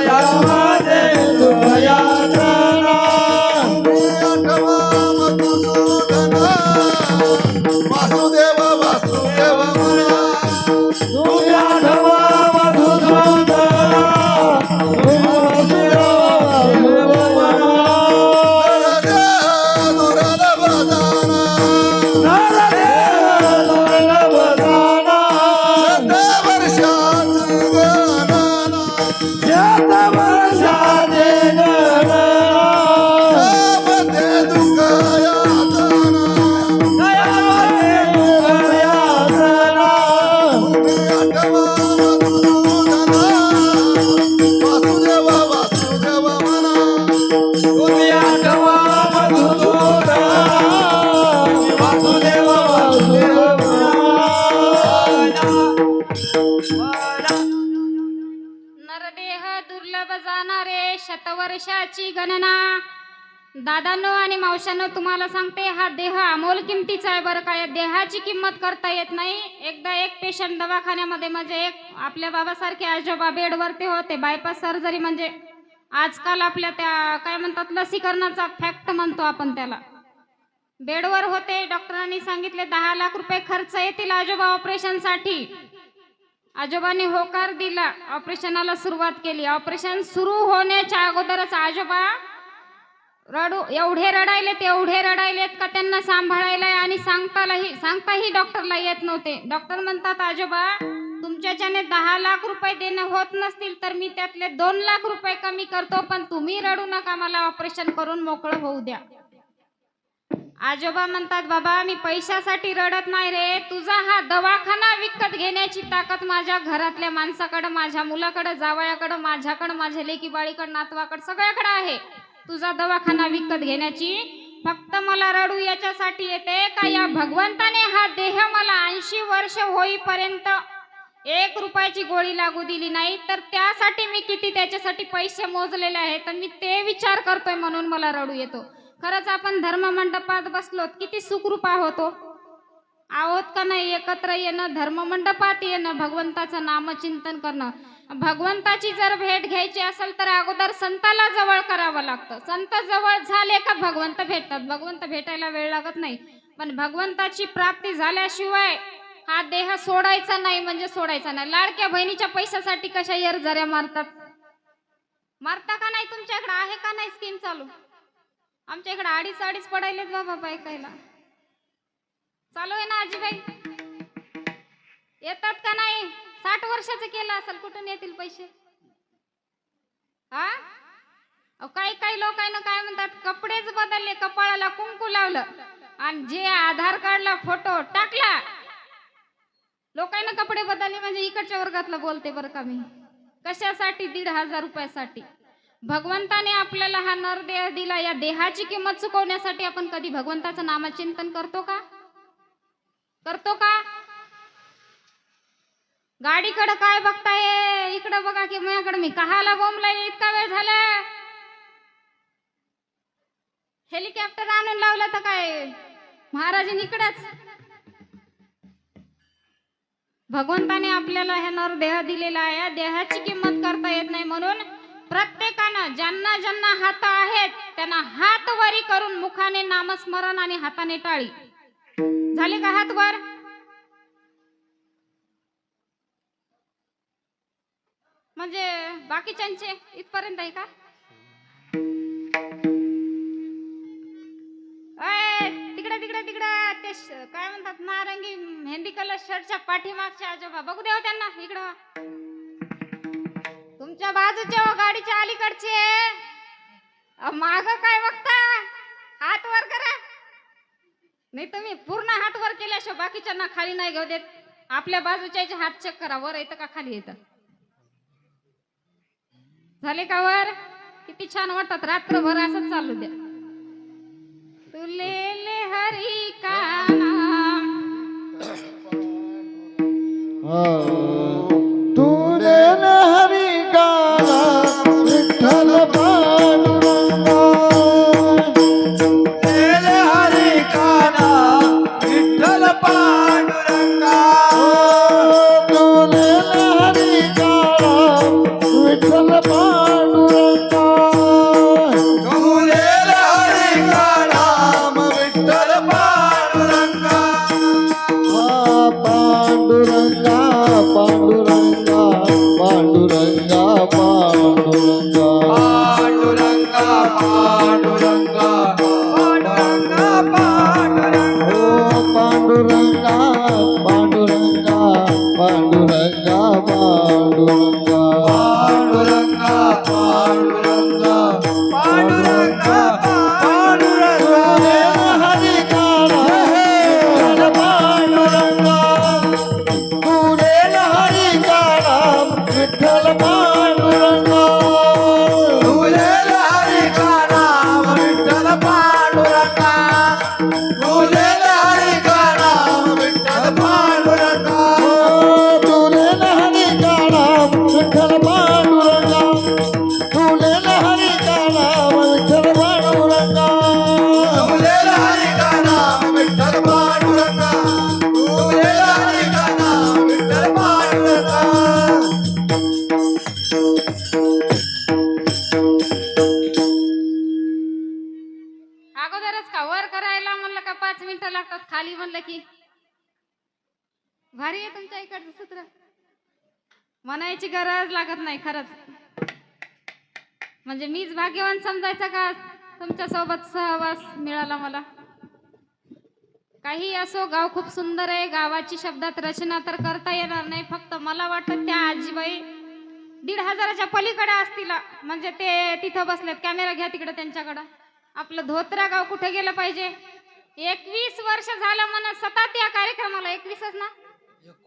यामध्ये दुःख यातना, यामध्ये दुःख यातना, आठवा मधुसूदना, वासुदेव वासुदेव म्हणा, तुम्ही आठवा मधुसूदना, तुम्ही वासुदेव म्हणा. नर देह दुर्लभ जाना, नरदेह दुर्लभ जाना, शतवर्षाची गणना, शतवर्षाची गणना, यामध्ये दुःख यातना, यामध्ये दुःख यातना, आठवा मधुसूदना, वासुदेव वासुदेव म्हणा, तुम्ही आठवा मधुसूदना, वासुदेव वासुदेव म्हणा. नरदेह दुर्लभ जाणारे शतवर्षाची गणना. दादांनो आणि मावशांनो तुम्हाला सांगते हा देह अमोल किमतीचा आहे बरं का. या देहाची किंमत करता येत नाही. एकदा एक पेशंट दवाखान्यामध्ये म्हणजे एक आपल्या बाबासारखे आजोबा बेडवरती होते. बायपास सर्जरी म्हणजे आजकाल आपल्या त्या काय म्हणतात लसीकरणाचा फॅक्ट म्हणतो आपण त्याला. बेडवर होते. डॉक्टरांनी सांगितले 10 लाख रुपये खर्च येतील आजोबा ऑपरेशनसाठी. आजोबांनी होकार दिला. ऑपरेशनाला सुरुवात केली. ऑपरेशन सुरू होण्याच्या अगोदरच आजोबा एवढे रडायलेत का त्यांना सांभाळायला आणि सांगताही डॉक्टरला येत नव्हते. डॉक्टर म्हणतात आजोबा तुमच्याच्याने 10 लाख रुपये देणं होत नसतील तर मी त्यातले 2 लाख रुपये कमी करतो, पण तुम्ही रडू नका, मला ऑपरेशन करून मोकळं होऊ द्या. आजोबा म्हणतात बाबा मी पैशासाठी रडत नाही रे, तुझा हा दवाखाना विकत घेण्याची ताकद माझ्या घरातल्या माणसाकडे, माझ्या मुलाकडे, जावयाकडे, माझ्याकडे, माझ्या लेकी बाळीकडे, नातवाकडे सगळ्याकडे आहे. तुझा दवाखाना विकत घेण्याची फक्त मला रडू याच्यासाठी येते का या भगवंताने हा देह मला 80 वर्ष होईपर्यंत 1 रुपयाची गोळी लागू दिली नाही, तर त्यासाठी मी किती त्याच्यासाठी पैसे मोजलेले आहेत, तर मी ते विचार करतोय म्हणून मला रडू येतो. खरंच आपण धर्म मंडपात बसलोत किती सुखरूप आहोत का नाही. एकत्र येणं, धर्म मंडपात येणं, भगवंताचं नामचिंतन करणं. भगवंताची जर भेट घ्यायची असेल तर अगोदर संताला जवळ करावं लागतं. संत जवळ झाले का भगवंत भेटतात. भगवंत भेटायला वेळ लागत नाही, पण भगवंताची प्राप्ती झाल्याशिवाय हा देह सोडायचा नाही म्हणजे सोडायचा नाही. लाडक्या बहिणीच्या पैशासाठी कशा येरझाऱ्या मारता का नाही. तुमच्याकडे आहे का नाही स्कीम चालू. आमच्या इकडे 2.5 पडायलेत बाबा बायकायला. चालू आहे ना आजीबाई. येतात का नाही. 60 वर्षाचं केलं असेल कुठून येतील पैसे. हा काही लोकांना काय म्हणतात कपडेच बदलले, कपाळाला कुंकू लावलं आणि जे आधार कार्डला फोटो टाकला. लोकांना कपडे बदलले म्हणजे इकडच्या वर्गातलं बोलते बरं का मी. कशासाठी 1,500 रुपयासाठी. भगवंताने आपल्याला हा नरदेह दिला. या देहाची किंमत चुकवण्यासाठी आपण कधी भगवंताचं नामचिंतन करतो का. गाडीकडे काय बघताय, इकडे बघा की माझ्याकडे मी कहाला बोंबलाय. इतका वेळ झाला. हेलिकॉप्टर आणून लावलं तर काय महाराजांनी इकडेच. भगवंताने आपल्याला हे नरदेह दिलेला आहे. या देहाची किंमत करता येत नाही म्हणून प्रत्येकानं ज्यांना ज्यांना हात आहेत त्यांना हात वरी करून मुखाने नामस्मरण आणि हाताने टाळी. झाले का हात वर. म्हणजे बाकीच्यांचे इथपर्यंत आहे का. तिकडे ते काय म्हणतात नारंगी मेहंदी कलर शर्टच्या पाठीमागच्या आजोबा बघू देव त्यांना. इकडं तुमच्या बाजूच्या गाडीच्या अलीकडचे माग काय बघता? हात वर करा. नाही तुम्ही पूर्ण हात वर केल्याशिवाय बाकीच्यांना खाली नाही घेऊ देत. आपल्या बाजूच्या हात चेक करा, वर येतं का खाली येतं. झाले का वर? किती छान वाटतात. रात्रभर असंच चालू द्या. तुले ले हरी का नाम. तुले हरी गाला विठ्ठल पांडुरंगा. तुले हरी काना विठ्ठल पांडुरंगा. तुले हरी गाला विठ्ठल पांडुरंगा. तुले हरी काना विठ्ठल पांडुरंगा. पांडुरंगा पांडुरंगा पांडुरंगा पांडुरंगा. पांडुरंगा पांडुरंगा पांडुरंगा पांडुरंगा. ओ पांडुरंगा पांडुरंगा पांडुरंगा पांडुरंगा. पांडुरंगा पांडुरंगा पांडुरंगा पांडुरंगा. हरी काला विठ्ठल पांडुरंगा. तुले हरी काला विठ्ठल पांडुरंगा. तुले हरी काना विठ्ठल पांडुरंगा. तुले हरी काना विठ्ठल पांडुरंगा. तुले हरी काला विठ्ठल पांडुरंगा. तुले हरी काला विठ्ठल पांडुरंगा. तुले हरी काना विठ्ठल पांडुरंगा. तुले हरी काना विठ्ठल पांडुरंगा. अगोदरच का वर करायला म्हणलं का 5 मिनिटं लागतात. खाली म्हणलं की भारी आहे तुमच्या इकडचं सूत्र. म्हणायची गरज लागत नाही खरंच. म्हणजे मीच भाग्यवान समजायचं का तुमच्या सोबत सहवास मिळाला मला. काही असो, गाव खूप सुंदर आहे. गावाची शब्दात रचना तर करता येणार नाही. फक्त मला वाटतं त्या आजीबाई 1,500च्या पलीकडे असतील. म्हणजे ते तिथं बसलेत. कॅमेरा घ्या तिकडे त्यांच्याकडं. आपलं धोत्रा गाव कुठे गेलं पाहिजे. 21 वर्ष झालं म्हणा सतत या कार्यक्रमाला. 21च ना,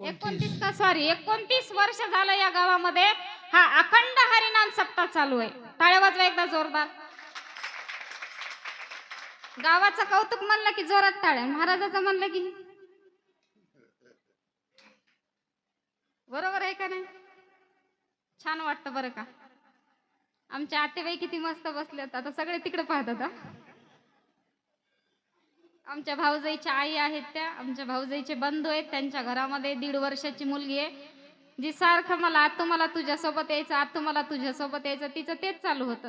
29 का सॉरी 29 वर्ष झालं या गावामध्ये हा अखंड हरिनाम सप्ताह चालू आहे. टाळ्या वाजवा एकदा जोरदार. गावाचं कौतुक म्हणलं की जोरात टाळ्या. महाराजाचं म्हणलं की बरोबर आहे का नाही. छान वाटतं बरं का. आमच्या आतेबाई किती मस्त बसल्यात. आता सगळे तिकडे पाहतात. आमच्या भाऊजाईच्या आई आहेत त्या. आमच्या भाऊजाईचे बंधू आहेत. त्यांच्या घरामध्ये 1.5 वर्षाची मुलगी आहे जी सारखं मला आत्तू मला तुझ्यासोबत यायचं, आत्तू मला तुझ्यासोबत यायचं. तिचं तेच चालू होतं.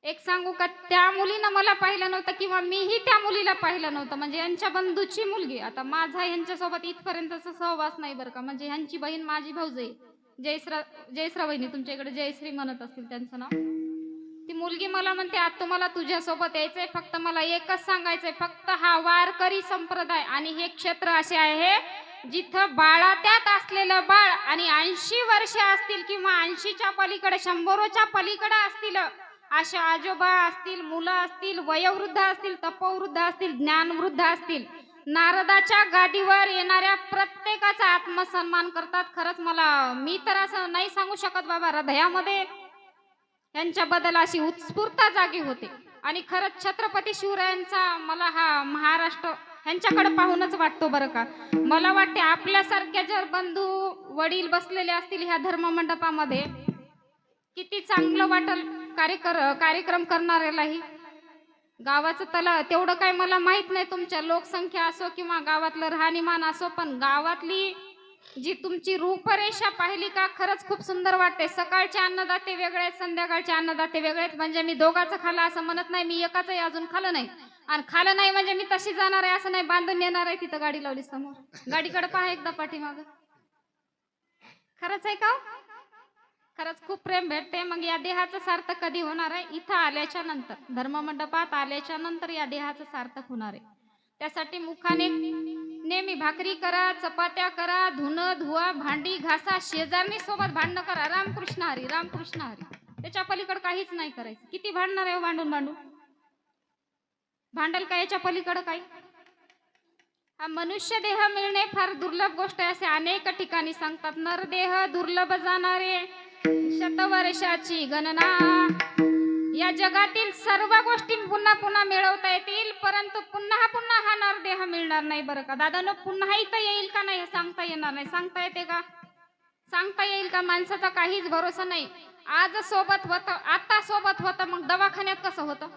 एक सांगू का, त्या मुलीनं मला पाहिलं नव्हतं किंवा मीही त्या मुलीला पाहिलं नव्हतं. म्हणजे यांच्या बंधूची मुलगी. आता माझा यांच्यासोबत इथपर्यंतचा सहवास नाही बरं का. म्हणजे ह्यांची बहीण माझी भाऊजाई जयश्रा वहिनी, तुमच्या इकडे जयश्री म्हणत असतील त्यांचं नाव. ती मुलगी मला म्हणते आत्तू मला तुझ्यासोबत यायचंय. फक्त मला एकच सांगायचंय. फक्त हा वारकरी संप्रदाय आणि हे क्षेत्र असे आहे जिथं बाळात्यात असलेलं बाळ आणि 80 वर्ष असतील किंवा 80च्या पलीकडे 100च्या पलीकडे असतील अशा आजोबा असतील, मुलं असतील, वयोवृद्ध असतील, तपोवृद्ध असतील, ज्ञानवृद्ध असतील, नारदाच्या गादीवर येणाऱ्या प्रत्येकाचा आत्मसन्मान करतात. खरंच मी तर असं नाही सांगू शकत बाबा. हृदयामध्ये यांच्याबद्दल अशी उत्स्फूर्तता जागी होते. आणि खरंच छत्रपती शिवरायांचा मला हा महाराष्ट्र ह्यांच्याकडे पाहूनच वाटतो बरं का. मला वाटते आपल्यासारख्या जर बंधू वडील बसलेले असतील ह्या धर्म मंडपामध्ये, किती चांगलं वाटल कार्यक्रम करणाऱ्यालाही. गावाचं तला तेवढं काय मला माहित नाही. तुमच्या लोकसंख्या असो किंवा गावातलं राहणीमान असो, पण गावातली जी तुमची रूपरेषा पाहिली का खरंच खूप सुंदर वाटते. सकाळचे अन्नदाते वेगळे आहेत, संध्याकाळचे अन्नदाते वेगळे आहेत. म्हणजे मी दोघाचं खाल्लं असं म्हणत नाही. मी एकाचंही अजून खाल्लं नाही. आणि खाल्लं नाही म्हणजे मी तशी जाणार आहे असं नाही. बांधून येणार आहे. तिथं गाडी लावली समोर. गाडीकडे पहा एकदा पाठीमागं. खरंच आहे का. खरंच खूप प्रेम भेटते. मग या देहाचं सार्थक कधी होणार आहे. इथं आल्याच्या नंतर, धर्ममंडपात आल्याच्या नंतर या देहाचं सार्थक होणार आहे. त्यासाठी मुखाने नेहमी भाकरी करा, चपात्या करा, धुणं धुवा, भांडी घासा, शेजारणी सोबत भांडणं करा. रामकृष्ण हरी, रामकृष्ण हरी. त्याच्या पलीकडे काहीच नाही करायचं. किती भांडणार आहे हो, भांडून भांडून भांडल का याच्या पलीकडे काही. हा मनुष्य देह मिळणे फार दुर्लभ गोष्ट आहे असे अनेक ठिकाणी सांगतात. नरदेह दुर्लभ जाणारे शतवर्षाची गणना. या जगातील सर्व गोष्टी पुन्हा पुन्हा मिळवता येतील, परंतु पुन्हा पुन्हा हा नरदेह मिळणार नाही बरं का दादानो. पुन्हा इथं येईल का नाही हे सांगता येणार नाही. सांगता येते का? सांगता येईल का? माणसाचा काहीच भरोसा नाही. आज सोबत होतं, आता सोबत होतं, मग दवाखान्यात कसं होतं?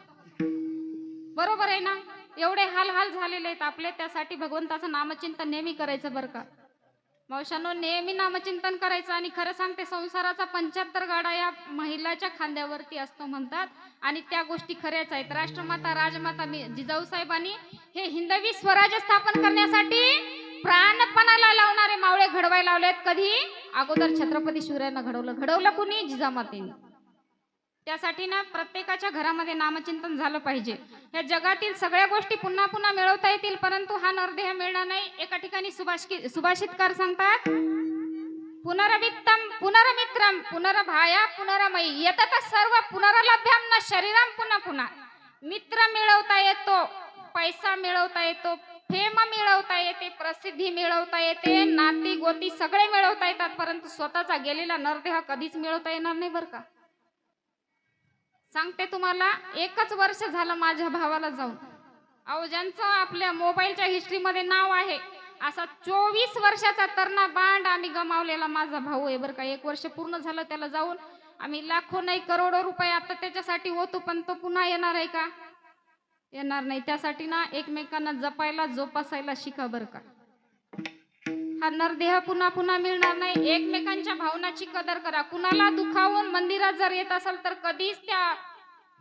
बरोबर आहे ना. एवढे हाल हाल झालेले आहेत आपले. त्यासाठी भगवंताचं नामचिंतन नेहमी करायचं बरं का मावशांनो. नेहमी नामचिंतन करायचं. आणि खरं सांगते, संसाराचा 75 गाडा या महिलाच्या खांद्यावरती असतो म्हणतात, आणि त्या गोष्टी खऱ्याच आहेत. राष्ट्रमाता राजमाता जिजाऊसाहेबांनी हे हिंदवी स्वराज्य स्थापन करण्यासाठी प्राणपणाला लावणारे मावळे घडवायला लावलेत. कधी? अगोदर छत्रपती शिवरायांना घडवलं कुणी? जिजामातेने. त्यासाठी ना प्रत्येकाच्या घरामध्ये नामचिंतन झालं पाहिजे. या जगातील सगळ्या गोष्टी पुन्हा पुन्हा मिळवता येतील, परंतु हा नरदेह मिळणार नाही. एका ठिकाणी सुभाषितकार सांगतात, पुनरवित्तम पुनरमित्रम पुनरभाया पुनरमयी यतत सर्व पुनरलभ्यम न शरीरम पुन्हा पुन्हा. मित्र मिळवता येतो, पैसा मिळवता येतो, फेम मिळवता येते, प्रसिद्धी मिळवता येते, नाती गोती सगळे मिळवता येतात, परंतु स्वतःचा गेलेला नरदेह कधीच मिळवता येणार नाही बरं का. सांगते तुम्हाला, 1च वर्ष झालं माझ्या भावाला जाऊन. अहो, ज्यांचं आपल्या मोबाईलच्या हिस्ट्रीमध्ये नाव आहे असा 24 वर्षाचा तरणा बांड आम्ही गमावलेला माझा भाऊ आहे बरं का. 1 वर्ष पूर्ण झालं त्याला जाऊन. आम्ही लाखो नाही करोडो रुपये आता त्याच्यासाठी होतो, पण तो पुन्हा येणार आहे का? येणार नाही. त्यासाठी ना एकमेकांना जपायला जोपासायला शिका बरं का. हा नरदेह पुन्हा पुन्हा मिळणार नाही. एकमेकांच्या भावनाची कदर करा. कुणाला दुखावून मंदिरात जर येत असाल तर कधीच त्या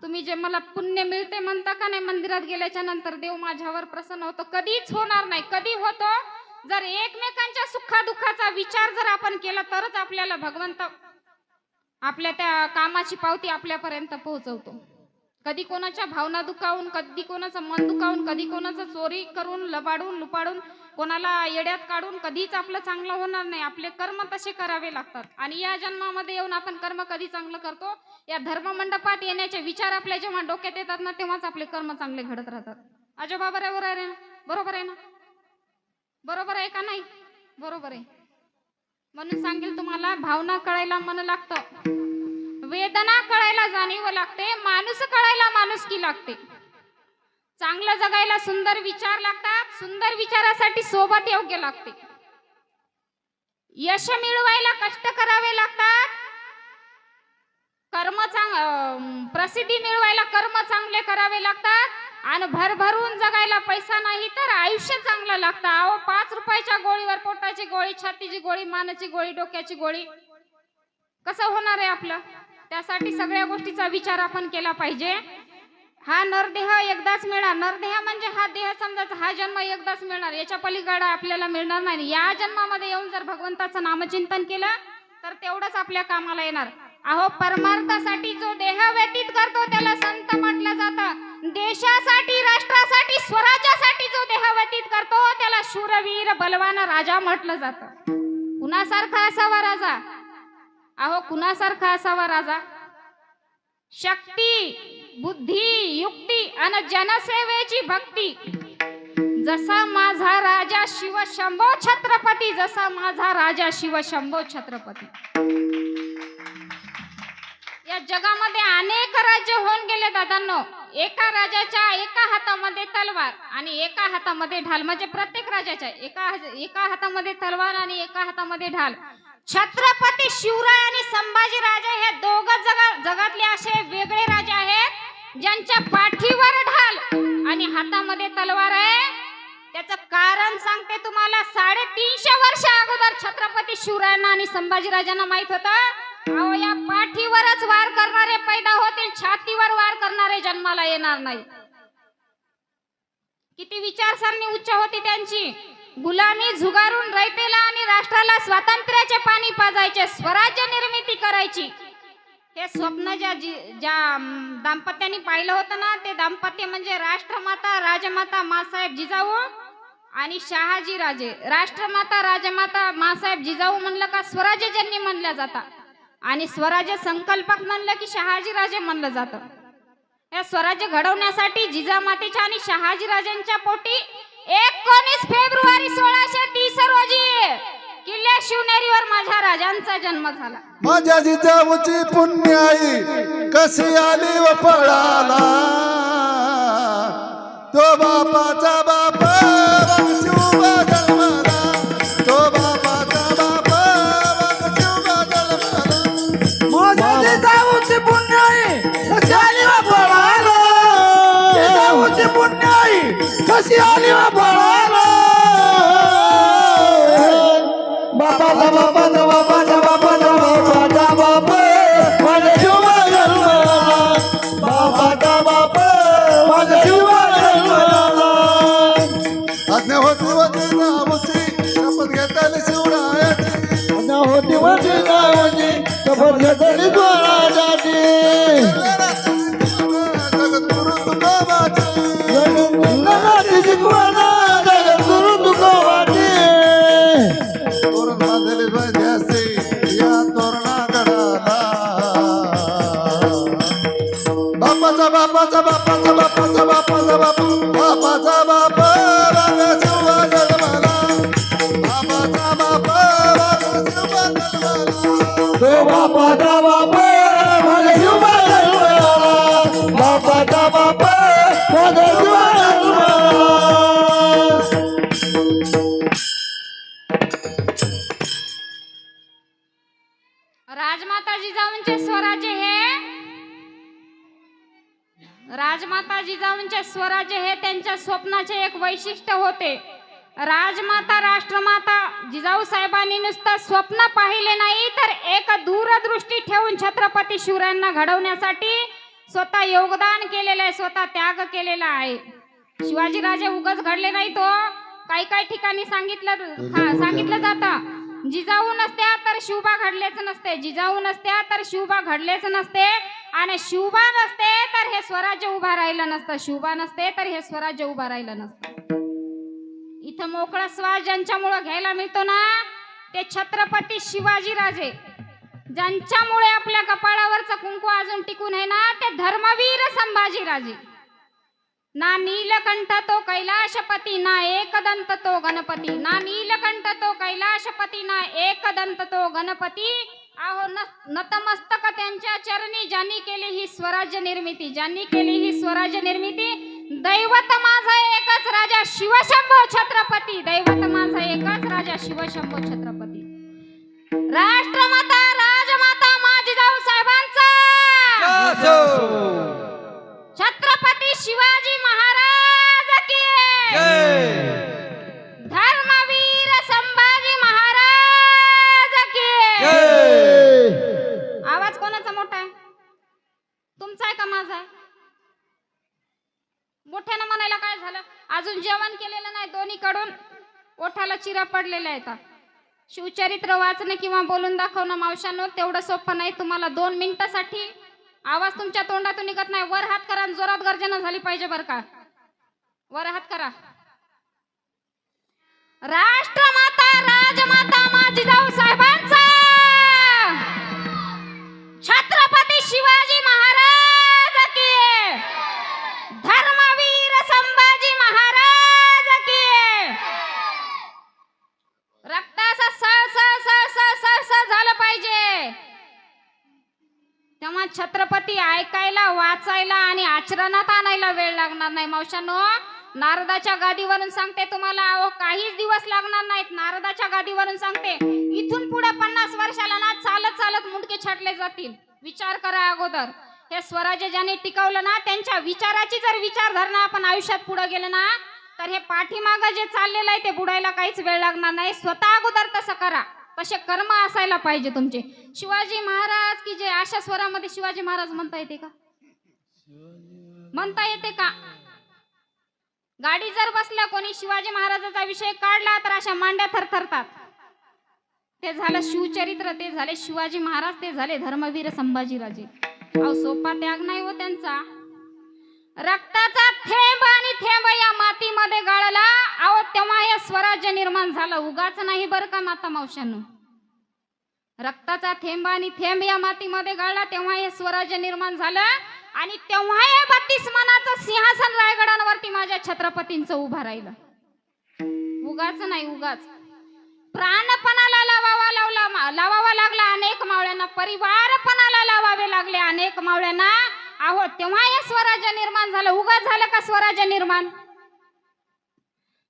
तुम्ही जे मला पुण्य मिळते म्हणता का नाही, मंदिरात गेल्याच्या नंतर देव माझ्यावर प्रसन्न होतो, कधीच होणार नाही. कधी होतो? जर एकमेकांच्या सुखादुःखाचा विचार जर आपण केला तरच आपल्याला भगवंत आपल्या त्या कामाची पावती आपल्यापर्यंत पोहोचवतो. कधी कोणाच्या भावना दुखावून, कधी कोणाचं मन दुखावून, कधी कोणाचं चोरी करून, लबाडून लुपाडून, कोणाला येड्यात काढून कधीच आपलं चांगलं होणार नाही. आपले कर्म तसे करावे लागतात. आणि या जन्मामध्ये येऊन आपण कर्म कधी चांगलं करतो? या धर्ममंडपात येण्याचे विचार आपल्या जेव्हा डोक्यात येतात ना, तेव्हाच आपले कर्म चांगले घडत राहतात. आजोबा बरोबर आहे ना? बरोबर आहे ना? बरोबर आहे का नाही? बरोबर आहे. म्हणून सांगेल तुम्हाला, भावना कळायला मन लागतं, वेदना कळायला जाणीव लागते, माणूस कळायला माणुसकी लागते. चांगलं जगायला सुंदर विचार लागतात, सुंदर विचारासाठी सोबत योग्य लागते. यश मिळवायला कष्ट करावे लागतात, प्रसिद्धी मिळवायला कर्म चांगले करावे लागतात, आणि भरभरून जगायला पैसा नाही तर आयुष्य चांगलं लागतं. अहो, 5 रुपयाच्या गोळीवर पोटाची गोळी, छातीची गोळी, मानाची गोळी, डोक्याची गोळी कसं होणार आहे आपलं? त्यासाठी सगळ्या गोष्टीचा विचार आपण केला पाहिजे. हा नरदेह एकदाच मिळणार. नरदेह म्हणजे हा देह समजायचा, हा जन्म एकदाच मिळणार, याच्या पलीकडे आपल्याला मिळणार नाही. या जन्मामध्ये येऊन जर भगवंताचं नामचिंतन केलं तर तेवढंच आपल्या कामाला येणार. अहो, परमार्थासाठी जो देह व्यतीत करतो त्याला संत म्हटलं जातं. देशासाठी, राष्ट्रासाठी, स्वराज्यासाठी जो देह व्यतीत करतो त्याला शूरवीर बलवान राजा म्हटलं जातं. कुणासारखा असावा राजा? अहो, कुणासारखा असावा राजा? शक्ती, बुद्धी, युक्ती आणि जनसेवेची भक्ती. जसा माझा राजा शिव शंभो छत्रपती, जसा माझा राजा शिव शंभो छत्रपती. या जगामध्ये अनेक राज्य होऊन गेले दादांनो. एका राजाच्या एका हातामध्ये तलवार आणि एका हातामध्ये ढाल, म्हणजे प्रत्येक राजाच्या एका हातामध्ये तलवार आणि एका हातामध्ये ढाल. छत्रपती शिवराय आणि संभाजी राजा हे दोघं जगातले असे वेगळे राजे आहेत ज्यांच्या पाठीवर ढाल आणि हातामध्ये तलवार आहे. त्याचं कारण सांगते तुम्हाला. 350 वर्ष अगोदर छत्रपती शिवरायांना आणि संभाजी राजांना माहित होतं, अहो, या पाठीवरच वार करणारे पैदा होतील, छातीवर वार करणारे जन्माला येणार नाही. किती विचारसरणी उच्च होती त्यांची. गुलामी झुगारून रयतेला आणि राष्ट्राला स्वातंत्र्याचे पाणी पाजायचे, स्वराज्य निर्मिती करायची. हे स्वप्न ज्या दाम्पत्याने पाहिलं होतं ना, ते दाम्पत्य म्हणजे राष्ट्रमाता राजमाता मासाहेब जिजाऊ आणि शहाजी राजे. राष्ट्रमाता राजमाता मासाहेब जिजाऊ म्हणलं का स्वराज्यजन्य म्हणल्या जातात, आणि स्वराज्य संकल्पक म्हणलं की शहाजीराजे म्हणलं जातं. या स्वराज्य घडवण्यासाठी जिजामातेच्या आणि शहाजीराजांच्या पोटी 19 फेब्रुवारी 1630 रोजी किल्ले शिवनेरीवर माझ्या राजांचा जन्म झाला. माझ्या जिजाऊची पुण्याई कशी आली व पळाला तो बापाचा बाप मग शिवबा जन्माला तो बापाचा बाप मग शिवबा जन्माला माझ्या जिजाऊची पुण्याई कशी आली व पळाला जिजाऊची पुण्याई कशी आली व पळाला बापाचा बापाचा बापाचा बापाचा बापाचा बाप माझ्या शिवा जन्माला बापाचा बाप माझ्या शिवा जन्माला आज्ञा होती व जिजाऊची शपथ घेतली शिवरायाची होती माझी गावाची शपथ घेतली स्वराजाची जगद्गुरु तुकोबाची जगन्नाथी शिकवणा जगद्गुरु तुकोबाची तोरण बांधले ध्वजासे या तोरणागडाला बापाचा बापाचा बापाचा बापाचा बापाचा बाप बापाचा बाप राजा शिवा जन्माला बापाचा बाप राजा शिवा जन्माला तो बापाचा बाप माझ्या शिवा जन्माला बापाचा बाप माझ्या शिवा जन्माला राजमाता जिजाऊंचे स्वराज्य राजमाता जिजाऊंचे स्वराज्य हे त्यांच्या स्वप्नाचे एक वैशिष्ट्य होते. राजमाता राष्ट्रमाता जिजाऊ साहेबांनी नुसतं स्वप्न पाहिले नाही तर एक दूरदृष्टी ठेवून छत्रपती शिवरायांना घडवण्यासाठी स्वतः योगदान केलेलं आहे, स्वतः त्याग केलेला आहे. शिवाजीराजे उगाच घडले नाही. तो काही ठिकाणी सांगितलं जातं जिजाऊ नसत्या तर शिवबा घडलेच नसते, जिजाऊ नसत्या तर शिवबा घडलेच नसते, आणि शिवबा नसते तर हे स्वराज्य उभा राहिलं नसतं, शिवबा नसते तर हे स्वराज्य उभा राहिलं नसतं. इथं मोकळा श्वास ज्यांच्यामुळे घ्यायला मिळतो ना ते छत्रपती शिवाजीराजे. ज्यांच्यामुळे आपल्या कपाळावरचं कुंकू अजून टिकून आहे ना ते धर्मवीर संभाजीराजे. ना नीलकंठ तो कैलाशपती ना एकदंत तो गणपती, ना नीलकंठ तो कैलाशपती ना एकदंत तो गणपती. आहो नतमस्तक त्यांच्या चरणी ज्यांनी केली ही स्वराज्य निर्मिती, ज्यांनी केली ही स्वराज्य निर्मिती. दैवत माझा एकच राजा शिवशंभो छत्रपती, दैवत माझा एकच राजा शिवशंभो छत्रपती. राष्ट्रमाता राजमाता मा जिजाऊ साहेबांचा छत्रपती शिवाजी महाराज की धर्मवीर संभाजी महाराज की. आवाज कोणाचा मोठा आहे, तुमचा आहे का माझा आहे? मोठ्यानं म्हणायला काय झालं? अजून जेवण केलेलं नाही, दोन्हीकडून ओठाला चिरा पडलेला आहे. शिवचरित्र वाचणं किंवा बोलून दाखवणं मावशांनो तेवढं सोपं नाही. तुम्हाला 2 मिनिटासाठी आवाज तुमच्या तोंडातून निघत नाही. वर हात करा, जोरात गर्जना झाली पाहिजे बरं का. वर हात करा. राष्ट्रमाता राजमाता मा जिजाऊ साहेबांचा छत्रपती शिवाजी महाराज की धर्मवीर संभाजी महाराज की. रक्ताचा स झालं पाहिजे तेव्हा छत्रपती ऐकायला, वाचायला आणि आचरणात आणायला वेळ लागणार नाही. मावशांनो नारदाच्या गादीवरून सांगते तुम्हाला, अहो काहीच दिवस लागणार नाहीत. नारदाच्या गादीवरून सांगते इथून पुढे 50 वर्षाला ना चालत चालत मुंडके छाटले जातील. विचार करा अगोदर. हे स्वराज्य ज्याने टिकवलं ना त्यांच्या विचाराची जर विचारधारणा आपण आयुष्यात पुढे गेले ना तर हे पाठीमागं जे चाललेलं आहे ते बुडायला काहीच वेळ लागणार नाही. स्वतः अगोदर तसं करा, तसे कर्म असायला पाहिजे तुमचे. शिवाजी महाराज की जे अशा स्वरामध्ये शिवाजी महाराज म्हणता येते का? म्हणता येते का? गाडी जर बसला कोणी शिवाजी महाराजाचा विषय काढला तर अशा मांड्या थरथरतात. ते झालं शिवचरित्र, ते झाले शिवाजी महाराज, ते झाले धर्मवीर संभाजीराजे. अहो सोपा त्याग नाही हो त्यांचा. रक्ताचा थेंब आणि थेंब या मातीमध्ये गाळला, अहो तेव्हा हे स्वराज्य निर्माण झालं. उगाच नाही बरं का माता मावशांनो. रक्ताचा थेंब आणि थेंब या मातीमध्ये गाळला तेव्हा हे स्वराज्य निर्माण झालं आणि तेव्हा हे 32 मानाचं सिंहासन रायगडावरती माझ्या छत्रपतींचं उभं राहिलं. उगाच नाही, उगाच प्राणपणाला लावावा लागला अनेक मावळ्यांना, परिवारपणाला लावावे लागले अनेक मावळ्यांना. आहो तेव्हा हे स्वराज्य निर्माण झालं. उगाच झालं का स्वराज्य निर्माण?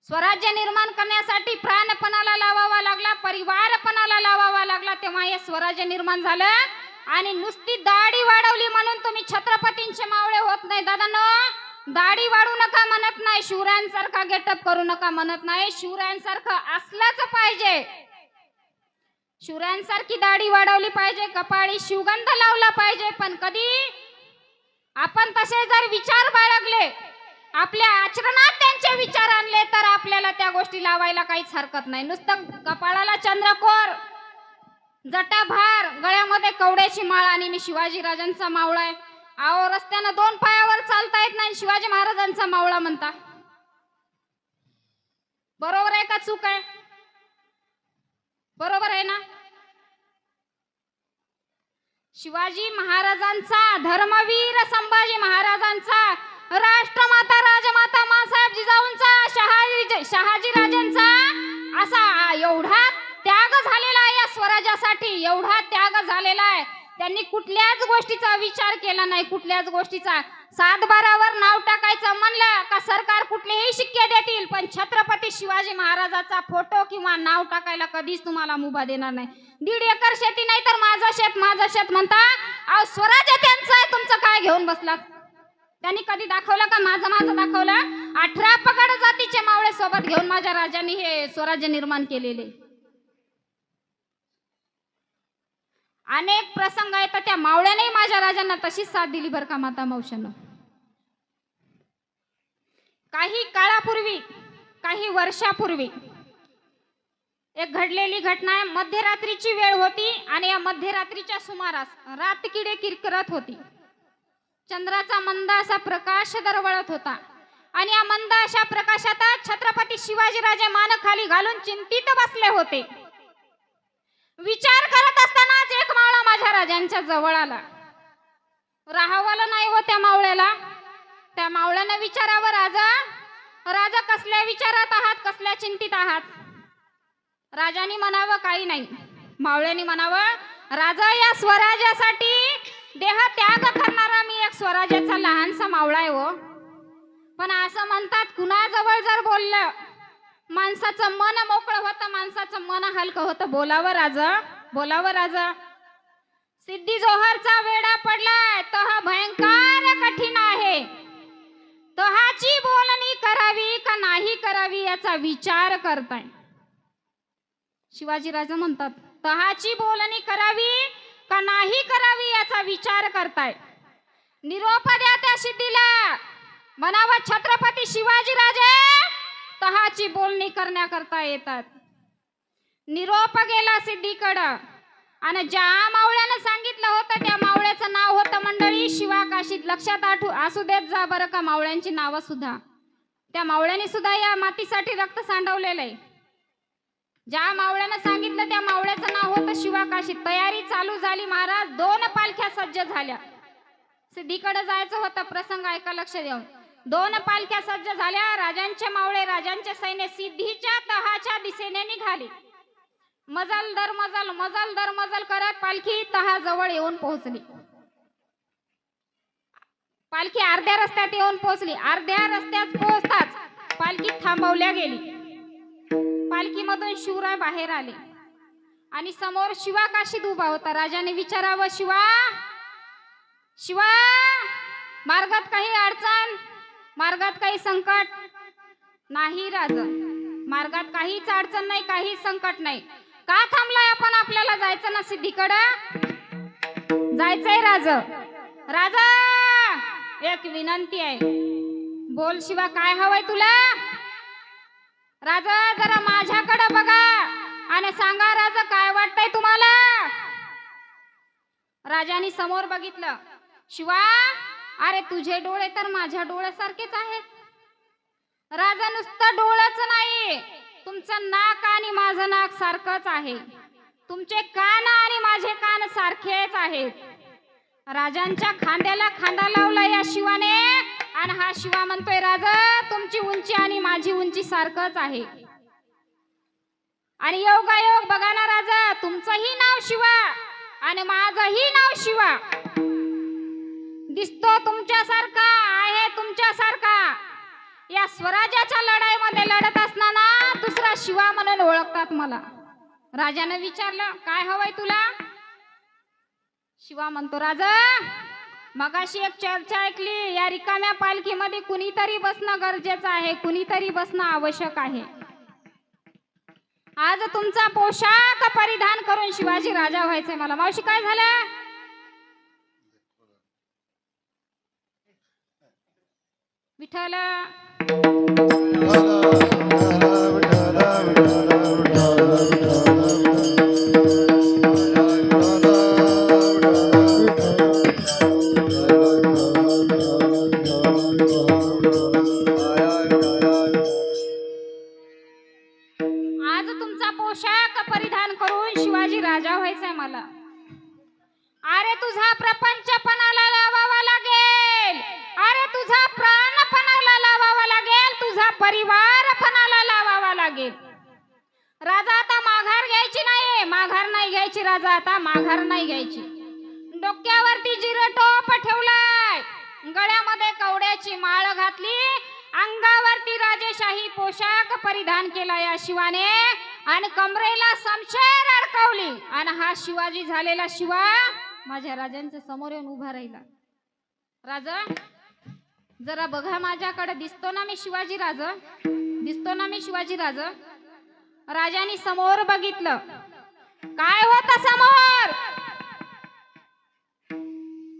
स्वराज्य निर्माण करण्यासाठी प्राणपणाला लावावा लागला, परिवारपणाला लावावा लागला, तेव्हा हे स्वराज्य निर्माण झालं. आणि नुसती दाढी वाढवली म्हणून तुम्ही छत्रपतींचे मावळे होत नाही. दादांनो, दाढी वाढू नका म्हणत नाही, शिवरायांसारखा गेटअप करू नका म्हणत नाही. शिवरायांसारखं असलंच पाहिजे. शिवरायांसारखी दाढी वाढवली पाहिजे, कपाळी शिवगंध लावला पाहिजे. पण कधी आपण तसे जर विचार बाळगले, आपल्या आचरणात त्यांचे विचार आणले, तर आपल्याला त्या गोष्टी लावायला काहीच हरकत नाही. नुसतं कपाळाला चंद्रकोर, जटाभार, गळ्यामध्ये कवड्याची माळ आणि मी शिवाजी राजांचा मावळा आहे. आहो रस्त्यानं 2 पायावर चालता येत नाही, शिवाजी महाराजांचा मावळा म्हणता. बरोबर आहे का चूक आहे? बरोबर आहे ना? शिवाजी महाराजांचा, धर्मवीर संभाजी महाराजांचा, राष्ट्रमाता राजमाता मासाहेब जिजाऊंचा, शहाजी राजांचा असा एवढा त्याग झालेला आहे या स्वराज्यासाठी, एवढा त्याग झालेला आहे. त्यांनी कुठल्याच गोष्टीचा विचार केला नाही, कुठल्याच गोष्टीचा. 7-12वर नाव टाकायचं म्हणलं का सरकार कुठलेही शिक्के देतील, पण छत्रपती शिवाजी महाराजाचा फोटो किंवा नाव टाकायला कधीच तुम्हाला मुभा देणार नाही. 1.5 एकर शेती नाही तर माझं शेत म्हणता. अहो स्वराज्य त्यांचं आहे, तुमचं काय घेऊन बसलात? त्यांनी कधी दाखवलं का माझं दाखवलं? 18 पगड जातीचे मावळे सोबत घेऊन माझ्या राजांनी हे स्वराज्य निर्माण केलेले. अनेक प्रसंग आहेत, त्या मावळ्याने माझ्या राजांना तशीच साथ दिली बरं का माता मावशांना. काही काळापूर्वी, काही वर्षापूर्वी एक घडलेली घटना आहे. मध्यरात्रीची वेळ होती आणि या मध्यरात्रीच्या सुमारास रातकिडे किरकिरत होती. चंद्राचा मंद असा प्रकाश दरवळत होता आणि या मंद अशा प्रकाशात छत्रपती शिवाजीराजे मान खाली घालून चिंतित बसले होते. विचार करत असतानाच एक मावळा माझ्या राजांच्या जवळ आला. राहावलं नाही हो त्या मावळ्याला. त्या मावळ्यानं विचारावं, राजा कसल्या विचारात आहात, कसल्या चिंतित आहात? राजानी म्हणावं काही नाही. मावळ्यानी म्हणावं, राजा या स्वराज्यासाठी देह त्याग करणारा मी एक स्वराज्याचा लहानसा मावळा आहे हो. पण असं म्हणतात कुणाजवळ जर बोललं माणसाचं मन मोकळं होतं, माणसाचं मन हलकं होतं. बोलावं राजा. सिद्धी जोहरचा वेडा पडलाय, तो हा भयंकर कठीण आहे. तहाची बोलणी करावी का नाही करावी याचा विचार करताय. शिवाजी राजा म्हणतात, तहाची बोलणी करावी का नाही करावी याचा विचार करताय. निरोप द्या त्या सिद्धीला, म्हणावं छत्रपती शिवाजीराजे तहाची बोलणी करण्याकरता येतात. निरोप गेला सिद्धीकडं आणि ज्या मावळ्यानं सांगितलं होतं त्या मावळ्याचं नाव होतं मंडळी शिवाकाशीत. लक्षात असू देत जा बरं का मावळ्यांची नावं सुद्धा. त्या मावळ्याने सुद्धा या मातीसाठी रक्त सांडवलेलं आहे. ज्या मावळ्यानं सांगितलं त्या मावळ्याचं नाव होतं शिवाकाशीत. तयारी चालू झाली महाराज. 2 पालख्या सज्ज झाल्या. सिद्धीकडे जायचं होतं. प्रसंग ऐका लक्ष देऊन. 2 पालख्या सज्ज झाल्या. राजांचे मावळे, राजांचे सैन्य सिद्धीच्या तहाच्या दिशेने निघाली. मजल दर मजल करत पालखी तहा जवळ येऊन पोहोचली. पालखी अर्ध्या रस्त्यात येऊन पोहोचली. अर्ध्या रस्त्यात पोहोचताच पालखी थांबवल्या गेली. पालखीमधून शिवराय बाहेर आले आणि समोर शिवाकाशीत उभा होता. राजाने विचारावं, शिवा मार्गात काही अडचण, मार्गात काही संकट? नाही राजा, मार्गात काहीच अडचण नाही, काहीच संकट नाही. का थांबलाय आपण? आपल्याला जायचं ना सिद्धीकडं? जायचंय राजा. एक विनंती आहे. बोल शिवा, काय हवंय तुला? राजा जरा माझ्याकडे बघा आणि सांगा राजा काय वाटतंय तुम्हाला? राजाने समोर बघितलं. शिवा, अरे तुझे डोळे तर माझ्या डोळ्यासारखेच आहेत. राजा नुसतं डोळ्याच नाही, तुमचं नाक आणि माझं नाक सारखंच आहे. तुमचे कान आणि माझे कान सारखेच आहेत. राजांच्या खांद्याला खांदा लावला या शिवाने आणि हा शिवा म्हणतोय राजा तुमची उंची आणि माझी उंची सारखंच आहे. आणि योगायोग बघा ना राजा, तुमचंही नाव शिवा आणि माझंही नाव शिवा. दिसतो तुमच्यासारखा, आहे तुमच्यासारखा. या स्वराज्याच्या लढाईमध्ये लढत असताना दुसरा शिवा म्हणून ओळखतात मला. राजाने विचारलं काय हवंय तुला? शिवा म्हणतो राजा मगाशी एक चर्चा ऐकली, या रिकाम्या पालखीमध्ये कुणीतरी बसणं गरजेचं आहे, कुणीतरी बसणं आवश्यक आहे. आज तुमचा पोशाख परिधान करून शिवाजी राजा व्हायचंय मला. मावशी काय झालं? विठ्ठल आज तुमचा पोशाख परिधान करून शिवाजी राजा व्हायचंय मला. अरे तुझा प्रपंच पणाला लावावा लागेल, अरे तुझा प्राण पणाला लावावा लागेल, तुझा परिवार पणाला लावावा लागेल. राजा आता माघार घ्यायची नाही, माघार नाही घ्यायची राजा, आता माघार नाही घ्यायची. डोक्यावरती जिरटोप ठेवलाय, गळ्यामध्ये कवड्याची माळ घातली, अंगावरती राजेशाही पोशाख परिधान केला या शिवाने आणि कमरेला समशेर अडकवली. आणि हा शिवाजी झालेला शिवा माझ्या राजांच्या समोर येऊन उभा राहिला. राजा जरा बघा माझ्याकडे, दिसतो ना मी शिवाजी राजा, दिसतो ना मी शिवाजी राजा. राजांनी समोर बघितलं, काय होतं समोर?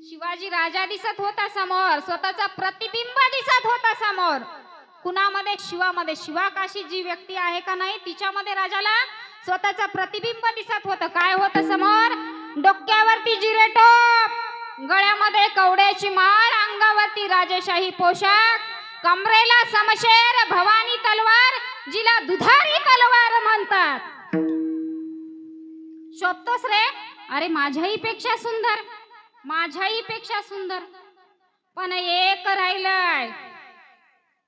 शिवाजी राजा दिसत होता समोर, स्वतःचा प्रतिबिंब दिसत होता समोर. कुणामध्ये? शिवामध्ये. शिवा काशी जी व्यक्ती आहे का नाही तिच्यामध्ये राजाला स्वतःचा प्रतिबिंब दिसत होतं. काय होतं समोर? डोक्यावरती जिरेटोप, गळ्यामध्ये कवड्याची माळ, अंगावरती राजेशाही पोशाख, कमरेला समशेर भवानी तलवार, जिला दुधारी तलवार म्हणतात. शोभतोस रे? अरे माझ्याही पेक्षा सुंदर, माझ्याही पेक्षा सुंदर. पण एक राहिलंय.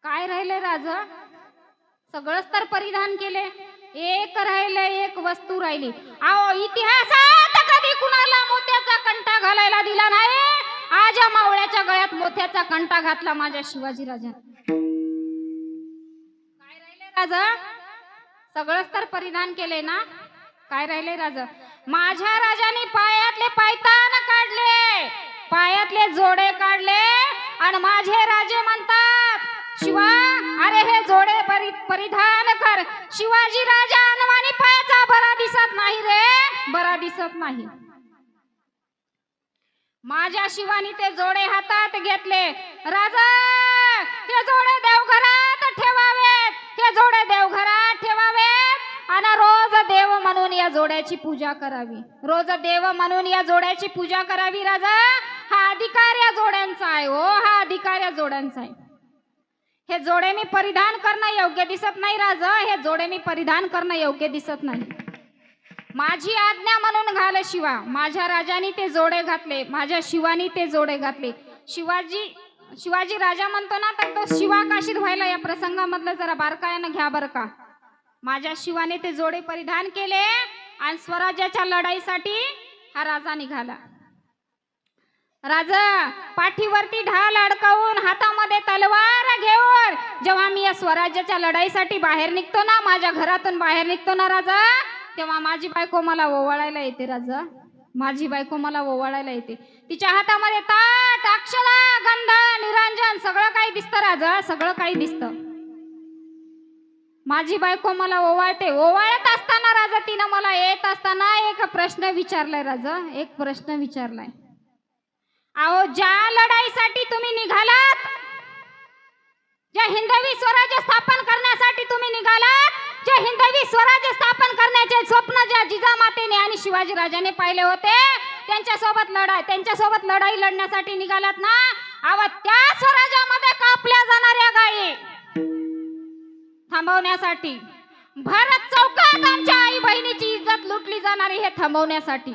काय राहिलंय राजा? सगळंच तर परिधान केले, एक राहिलंय, एक वस्तू राहिली. अहो इतिहासात कधी कुणाला मोत्याचा कंठा घालायला दिला नाही, आज या मावळ्याच्या गळ्यात मोत्याचा कंठा घातला माझ्या शिवाजी राजा. काय राहिलंय राजा? सगळंच तर परिधान केले ना, काय राहिलंय राजा? माझ्या राजाने पायातले पायतान काढले, पायातले जोडे काढले आणि माझे राजे म्हणतात शिवा अरे हे जोडे परिधान कर. शिवाजी राजा अनवाणी पायाचा बरा दिसत नाही रे, बरा दिसत नाही. माझ्या शिवानी ते जोडे हातात घेतले. राजा हे जोडे देवघरात ठेवावेत, हे जोडे देवघरात ठेवावेत आणि रोज देव म्हणून या जोड्याची पूजा करावी, रोज देव म्हणून या जोड्याची पूजा करावी. राजा हा अधिकार या जोड्यांचा आहे, हो हा अधिकार या जोड्यांचा आहे. हे जोडे मी परिधान करणं योग्य दिसत नाही राजा, हे जोडे मी परिधान करणं योग्य दिसत नाही. माझी आज्ञा म्हणून घाल शिवा. माझ्या राजाने ते जोडे घातले, माझ्या शिवानी ते जोडे घातले. शिवाजी राजा म्हणतो ना, तर तो शिवा काशीद व्हायला या प्रसंगामधलं जरा बारकायानं घ्या बरं का. माझ्या शिवाने ते जोडे परिधान केले आणि स्वराज्याच्या लढाईसाठी हा राजा निघाला. राजा पाठीवरती ढाल अडकवून हातामध्ये तलवार घेऊन जेव्हा मी या स्वराज्याच्या लढाईसाठी बाहेर निघतो ना, माझ्या घरातून बाहेर निघतो ना राजा, तेव्हा माझी बायको मला ओवाळायला येते. राजा माझी बायको मला ओवाळायला येते. तिच्या हातामध्ये ताट, अक्षदा, गंध, निरंजन सगळं काही दिसतं राजा, सगळं काही दिसतं. माझी बायको मला ओवाळते. ओवाळत असताना राजा तिनं मला येत असताना एक प्रश्न विचारलाय राजा, एक प्रश्न विचारलाय. अहो ज्या लढाईसाठी तुम्ही निघालात, ज्या हिंदवी स्वराज्य स्थापन करण्यासाठी तुम्ही निघालात, जे हिंदवी स्वराज्य स्थापन करण्याचे स्वप्न ज्या जिजामातेने आणि शिवाजी राजाने पाहिले होते, त्यांच्यासोबत लढाई लढण्यासाठी निघालात ना, अहो त्या स्वराज्यामध्ये कापल्या जाणाऱ्या गायी थांबवण्यासाठी, भारत चौकात आमच्या आई बहिणीची इज्जत लुटली जाणारी हे थांबवण्यासाठी,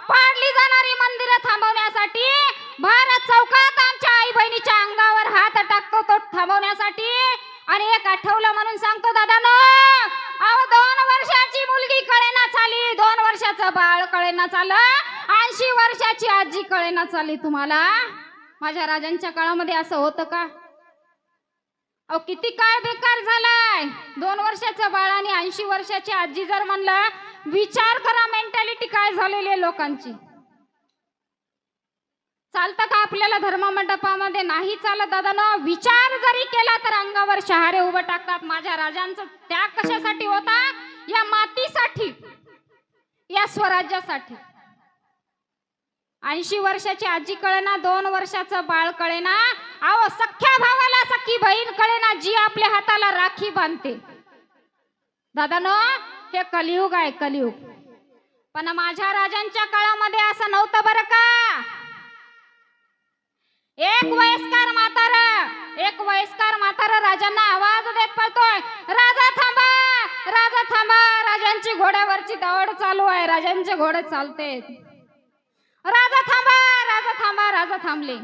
पाडली जाणारी मंदिरं थांबवण्यासाठी, भारत चौकात आमच्या आई बहिणीच्या अंगावर हात टाकतो तो थांबवण्यासाठी. आणि एक आठवलं म्हणून सांगतो दादानो, 2 वर्षाची मुलगी कळेना चाली, 2 वर्षाचं बाळ कळेना चालं, 80 वर्षाची आजी कळेना चाली. तुम्हाला माझ्या राजांच्या काळामध्ये असं होतं का? अहो किती काळ बेकार झालाय. 2 वर्षाचं बाळ आणि 80 वर्षाची आजी जर म्हणलं, विचार करा मेंटॅलिटी काय झालेली आहे लोकांची. चालतं का आपल्याला धर्म मंडपामध्ये? नाही चालत दादानो. विचार जरी केला तर अंगावर शहारे उभं टाकतात. माझ्या राजांचा त्याग कशासाठी होता? या मातीसाठी, या स्वराज्यासाठी. 80 वर्षाची आजी कळेना, 2 वर्षाचं बाळ कळेना, अहो सख्या भावाला सखी बहीण कळेना जी आपल्या हाताला राखी बांधते. दादानो हे कलियुग आहे, कलियुग. पण माझ्या राजांच्या काळामध्ये असं नव्हतं बरं का. एक वयस्कर म्हातारा राजांना आवाज देत पळतोय, राजा थांबा, राजा थांबा. राजांची घोड्यावरची दौड चालू आहे, राजांचे घोडे चालते. राजा थांबा, राजा थांबा. राजा थांबले.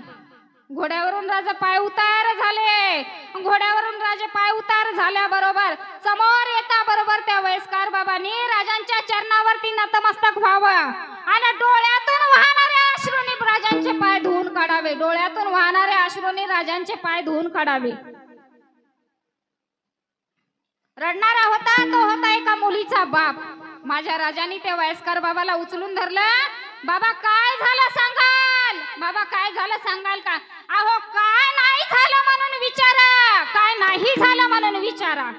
घोड्यावरून राजा पाय उतार झाले. घोड्यावरून राजे पाय उतार झाल्याबरोबर समोर येता बरोबर त्या वयस्कर बाबांनी राजांच्या चरणावरती नतमस्तक व्हावं आणि डोळ्यातून वाहणाऱ्या अश्रूंनी राजांचे पाय धुवून काढावे. डोळ्यातून वाहणाऱ्या अश्रूंनी राजांचे पाय धुवून काढावे. रडणारा होता तो होता एका मुलीचा बाप. माझ्या राजांनी त्या वयस्कर बाबाला उचलून धरलं. बाबा काय झालं सांगाल? बाबा काय झालं सांगाल का? अहो काय नाही झालं म्हणून विचारा, काय नाही झालं म्हणून विचारा.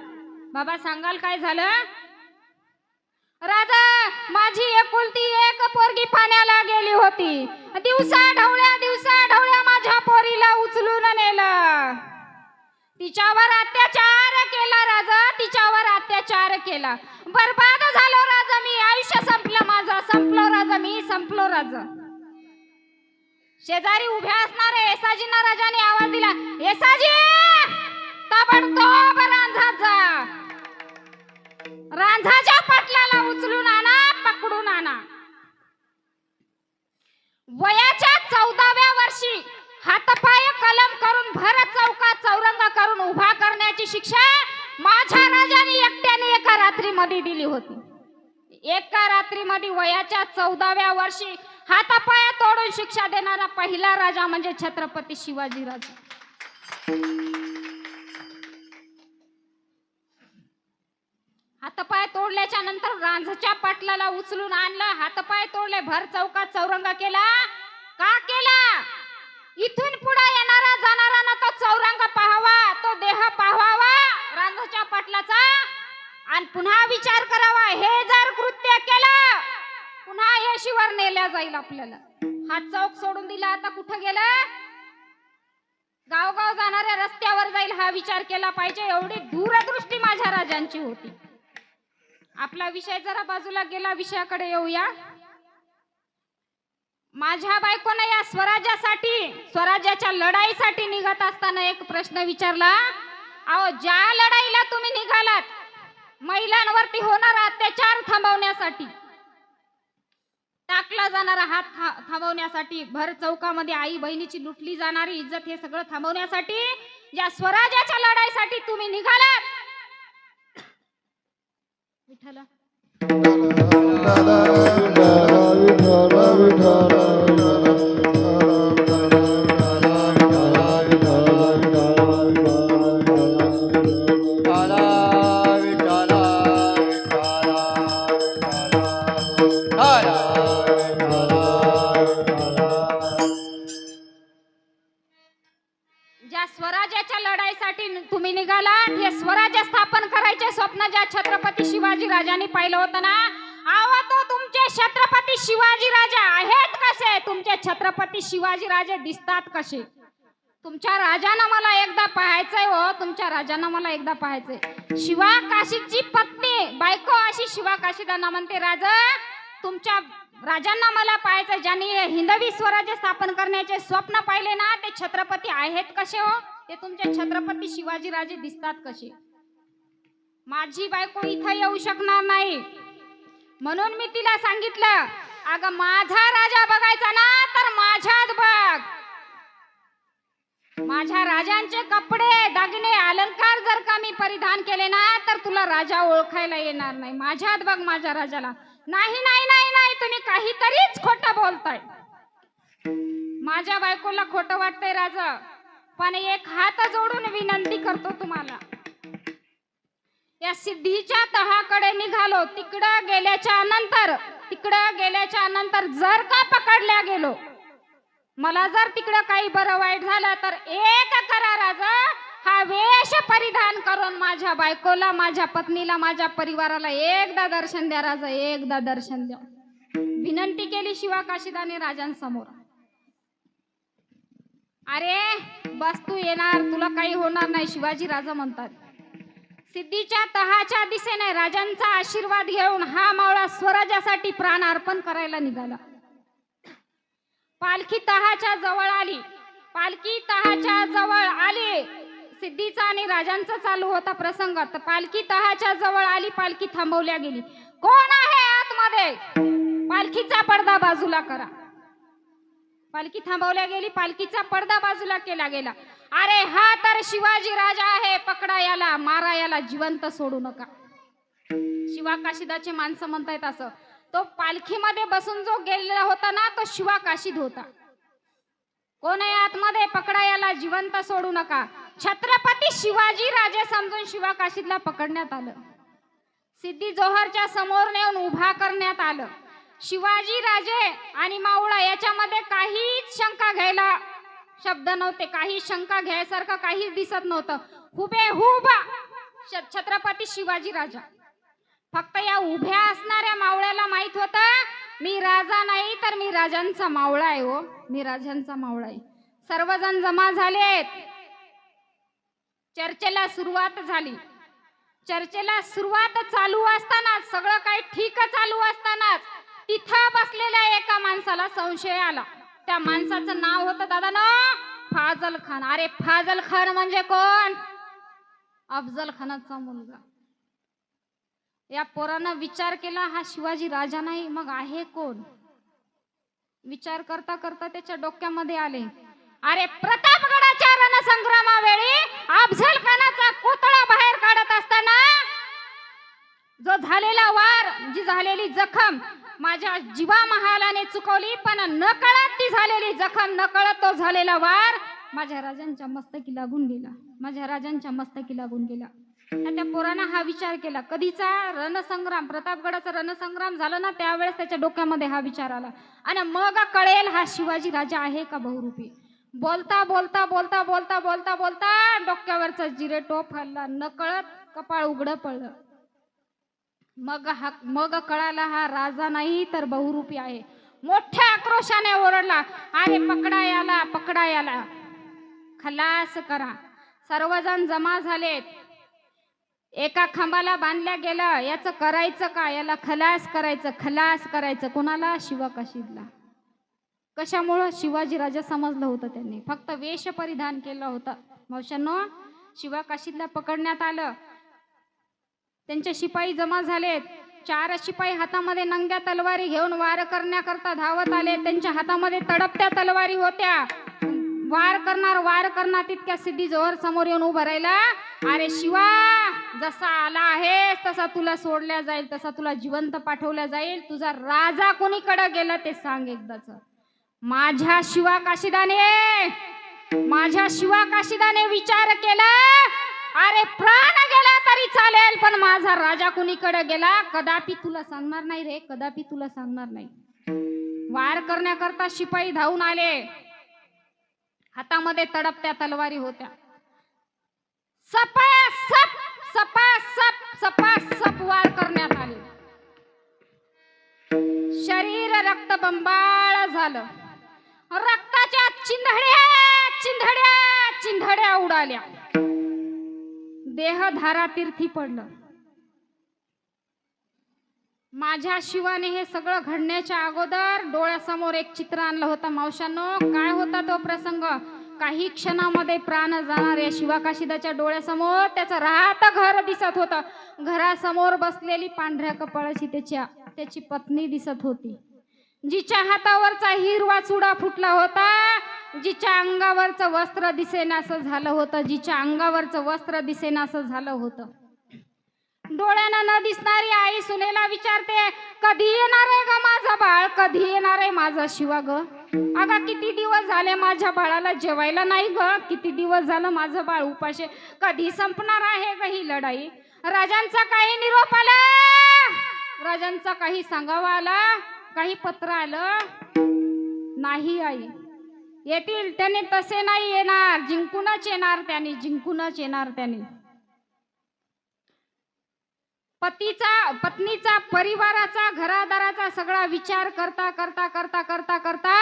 बाबा सांगाल काय झालं? राजा माझी एकुलती एक पोरगी पाण्याला गेली होती. दिवसा ढवळ्या माझ्या पोरीला उचलून नेलं. तिच्यावर अत्याचार केला राजा, तिच्यावर अत्याचार केला. बर्बाद झालो राजा मी, आयुष्य संपलं माझं, संपलो राजा मी, संपलो राजा. शेजारी उभ्या असणाऱ्या येसाजींना राजाने आवाज दिला, येसाजी ताबडतोब रांझात जा, रांझाच्या पाटलाला उचलून आणा, पकडून आणा. वयाच्या 14व्या वर्षी हातपाय कलम करून भरत चौकात चौरंग करून उभा करण्याची शिक्षा माझ्या राजाने एकट्याने एका रात्रीमध्ये दिली होती. एका रात्रीमध्ये वयाच्या 14व्या वर्षी हातापाय तोडून शिक्षा देणारा पहिला राजा म्हणजे छत्रपती शिवाजी राजा. हातपाय तोडल्याच्या नंतर रांझच्या पाटलाला उचलून आणलं, हातपाय तोडले, भर चौकात चौरंग केला. का केला? इथून पुढे येणारा जाणारा तो चौरंग पाहावा, तो देह पाहावा रांझच्या पाटलाचा आणि पुन्हा विचार करावा, हे जर कृत्य केलं पुन्हा हे शिवर नेल्या जाईल आपल्याला. हा चौक सोडून दिला, आता कुठं गेलं? गावगाव जाणाऱ्या रस्त्यावर जाईल हा विचार केला पाहिजे. एवढी दूरदृष्टी माझ्या राजांची होती. आपला विषय जरा बाजूला गेला, विषयाकडे येऊया. माझ्या बायकोने या स्वराज्यासाठी, स्वराज्याच्या लढाईसाठी निघत असताना एक प्रश्न विचारला, अहो ज्या लढाईला तुम्ही निघालात महिलांवरती होणारा अत्याचार थांबवण्यासाठी, टाकला जाणारा हात थांबवण्यासाठी, भर चौकामध्ये आई बहिणीची लुटली जाणारी इज्जत हे सगळं थांबवण्यासाठी, ज्या स्वराज्याच्या लढाईसाठी तुम्ही निघालात विठ्ठल ज्या स्वराज्याच्या लढाईसाठी तुम्ही निघालात, हे स्वराज्य स्थापन करायचे स्वप्न ज्या छत्रपती शिवाजी राजांनी पाहिलं होतं ना, आवा तो तुमचे छत्रपती शिवाजी राजा आहेत कसे? तुमचे छत्रपती शिवाजी राजे दिसतात कसे? तुमच्या राजांना मला एकदा पाहायचंय हो, तुमच्या राजांना मला एकदा पाहायचंय. शिवा काशीची पत्नी बायको अशी शिवा काशीदांना म्हणते, राजा तुमच्या राजांना मला पाहायचंय. ज्यांनी हिंदवी स्वराज्य स्थापन करण्याचे स्वप्न पाहिले ना, ते छत्रपती आहेत कसे हो? ते तुमचे छत्रपती शिवाजी राजे दिसतात कसे? माझी बायको इथं येऊ शकणार नाही. म्हणून मी तिला सांगितलं, अगं माझा राजा बघायचा ना तर माझ्यात बघ. माझ्या राजांचे कपडे दागिने अलंकार जर का मी परिधान केले ना तर तुला राजा ओळखायला येणार नाही. माझ्यात बघ माझ्या राजाला. नाही नाही नाही नाही, तुम्ही काहीतरीच खोटं बोलताय. माझ्या बायकोला खोटं वाटतंय राजा, पण एक हात जोडून विनंती करतो तुम्हाला. या सिद्धीच्या तहाकडे निघालो. तिकडं गेल्याच्या नंतर जर का पकडल्या गेलो, मला जर तिकडं काही बरं वाईट झालं तर एक करा राजा, हा वेश परिधान करून माझ्या बायकोला, माझ्या पत्नीला, माझ्या परिवाराला एकदा दर्शन द्या राजा, एकदा दर्शन द्या. विनंती केली शिवा काशीदाने राजांसमोर. अरे बस तू येणार, तुला काही होणार नाही, शिवाजी राजा म्हणतात. सिद्धीच्या तहाच्या दिशेने राजांचा आशीर्वाद घेऊन हा मावळा स्वराज्यासाठी प्राण अर्पण करायला निघाला. पालखी तहाच्या जवळ आली. सिद्धीचा आणि राजांचा चालू होता प्रसंग. तर पालखी तहाच्या जवळ आली. पालखी थांबवल्या गेली. कोण आहे आतमध्ये? पालखीचा पडदा बाजूला करा. पालखी थांबवल्या गेली. पालखीचा पडदा बाजूला केला गेला. अरे हा तर शिवाजी राजा आहे, पकडा याला, मारा याला, जिवंत सोडू नका. शिवा काशीदाचे माणसं म्हणतायत असं. तो पालखीमध्ये बसून जो गेलेला होता ना तो शिवा काशीद होता. कोण आहे आतमध्ये? पकडा याला, जिवंत सोडू नका. छत्रपती शिवाजी राजे समजून शिवा काशीदला पकडण्यात आलं. सिद्धी जोहरच्या समोर नेऊन उभा करण्यात आलं. शिवाजी राजे आणि मावळा याच्यामध्ये काहीच शंका घ्यायला शब्द नव्हते. काही शंका घ्यायसारखं काहीच दिसत नव्हतं. हुबेहूब छत्रपती शिवाजी राजा. फक्त या उभ्या असणाऱ्या मावळ्याला माहित होतं, मी राजा नाही तर मी राजांचा मावळा आहे. हो, मी राजांचा मावळा आहे. सर्वजण जमा झालेत. चर्चेला सुरुवात झाली. चर्चेला सुरुवात चालू असताना, सगळं काही ठीक चालू असतानाच तिथं बसलेल्या एका माणसाला संशय आला. त्या माणसाचं नाव होतं दादा फाजल खान. अरे फाजल खान म्हणजे कोण? अफजल खानाचा मुलगा. या पोरानं विचार केला, हा शिवाजी राजा नाही मग आहे कोण? विचार करता करता त्याच्या डोक्यामध्ये आले, अरे प्रतापगडाच्या रणसंग्रामावेळी अफजल खानाचा कोतळा बाहेर काढत असताना जो झालेला वार, जी झालेली जखम माझ्या जीवा महालाने चुकवली, पण नकळत ती झालेली जखम, नकळत तो झालेला वार माझ्या राजांच्या मस्तकी लागून गेला. माझ्या राजांच्या मस्तकी लागून गेला. त्या पोरानं हा विचार केला. कधीचा रणसंग्राम, प्रतापगडाचा रणसंग्राम झाला ना त्यावेळेस त्याच्या डोक्यामध्ये हा विचार आला. आणि मग कळेल हा शिवाजी राजा आहे का बहुरूपी. बोलता बोलता बोलता बोलता बोलता बोलता डोक्यावरचा जिरेटोप हल्ला. नकळत कपाळ उघडं पडलं. मग कळाला हा राजा नाही तर बहुरूपी आहे. मोठ्या आक्रोशाने ओरडला, अरे पकडा याला, पकडा याला, खलास करा. सर्वजण जमा झालेत. एका खांबाला बांधल्या गेलं. याचं करायचं काय? याला खलास करायचं. खलास करायचं कोणाला? शिवा काशीदला. कशामुळं? शिवाजी राजा समजलं होतं त्यांनी. फक्त वेश परिधान केलं होतं. मावशांनो, शिवा काशीदला पकडण्यात आलं. त्यांचे शिपाई जमा झालेत. 4 शिपाई हातामध्ये नंग्या तलवारी घेऊन वार करण्याकरता धावत आले. त्यांच्या हातामध्ये तडपत्या तलवारी होत्या. वार करणार तितक्या सिद्धी जोहर समोर येऊन उभं राहिला. अरे शिवा, जसा आला आहेस तसा तुला सोडल्या जाईल, तसा तुला जिवंत पाठवल्या जाईल. तुझा राजा कोणीकडे गेला ते सांग एकदाच. माझ्या शिवा काशीदाने विचार केला, अरे प्राण गेला तरी चालेल, पण माझा राजा कुणीकडे गेला कदापि तुला सांगणार नाही रे, कदापि तुला सांगणार नाही. वार करण्याकरता शिपाई धावून आले. हातामध्ये तडपत्या तलवारी होत्या. सपासप सपासप सपासप वार करण्यात आले. शरीर रक्तबंबाळ झालं. रक्ताच्या चिंधड्या चिंधड्या चिंधड्या उडाल्या. देह धारातीर्थी पडलं. माझ्या शिवाने हे सगळं घडण्याच्या अगोदर डोळ्यासमोर एक चित्र आणलं होतं. मावशांनो, काय होता तो प्रसंग? काही क्षणामध्ये प्राण जाणार या शिवाकाशीदाच्या डोळ्यासमोर त्याचं राहतं घर दिसत होतं. घरासमोर बसलेली पांढऱ्या कपाळाची त्याची पत्नी दिसत होती, जिच्या हातावरचा हिरवा चुडा फुटला होता, जिच्या अंगावरचं वस्त्र दिसेनासं झालं होतं, जिच्या अंगावरचं वस्त्र दिसेनासं झालं होतं. डोळ्यानं न दिसणारी आई सुनेला विचारते, कधी येणार आहे ग माझं बाळ, कधी येणार आहे माझा शिवा ग. अगं किती दिवस झाले माझ्या बाळाला जेवायला नाही ग, किती दिवस झालं माझं बाळ उपाशी, कधी संपणार आहे ग ही लढाई. राजांचा काही निरोप आला, राजांचा काही सांगावा आला, काही पत्र आलं नाही. आई येतील, त्याने तसे नाही येणार, जिंकूनच येणार त्यांनी, जिंकूनच येणार त्यांनी. पत्नीचा, परिवाराचा, घरादाराचा सगळा विचार करता करता करता करता करता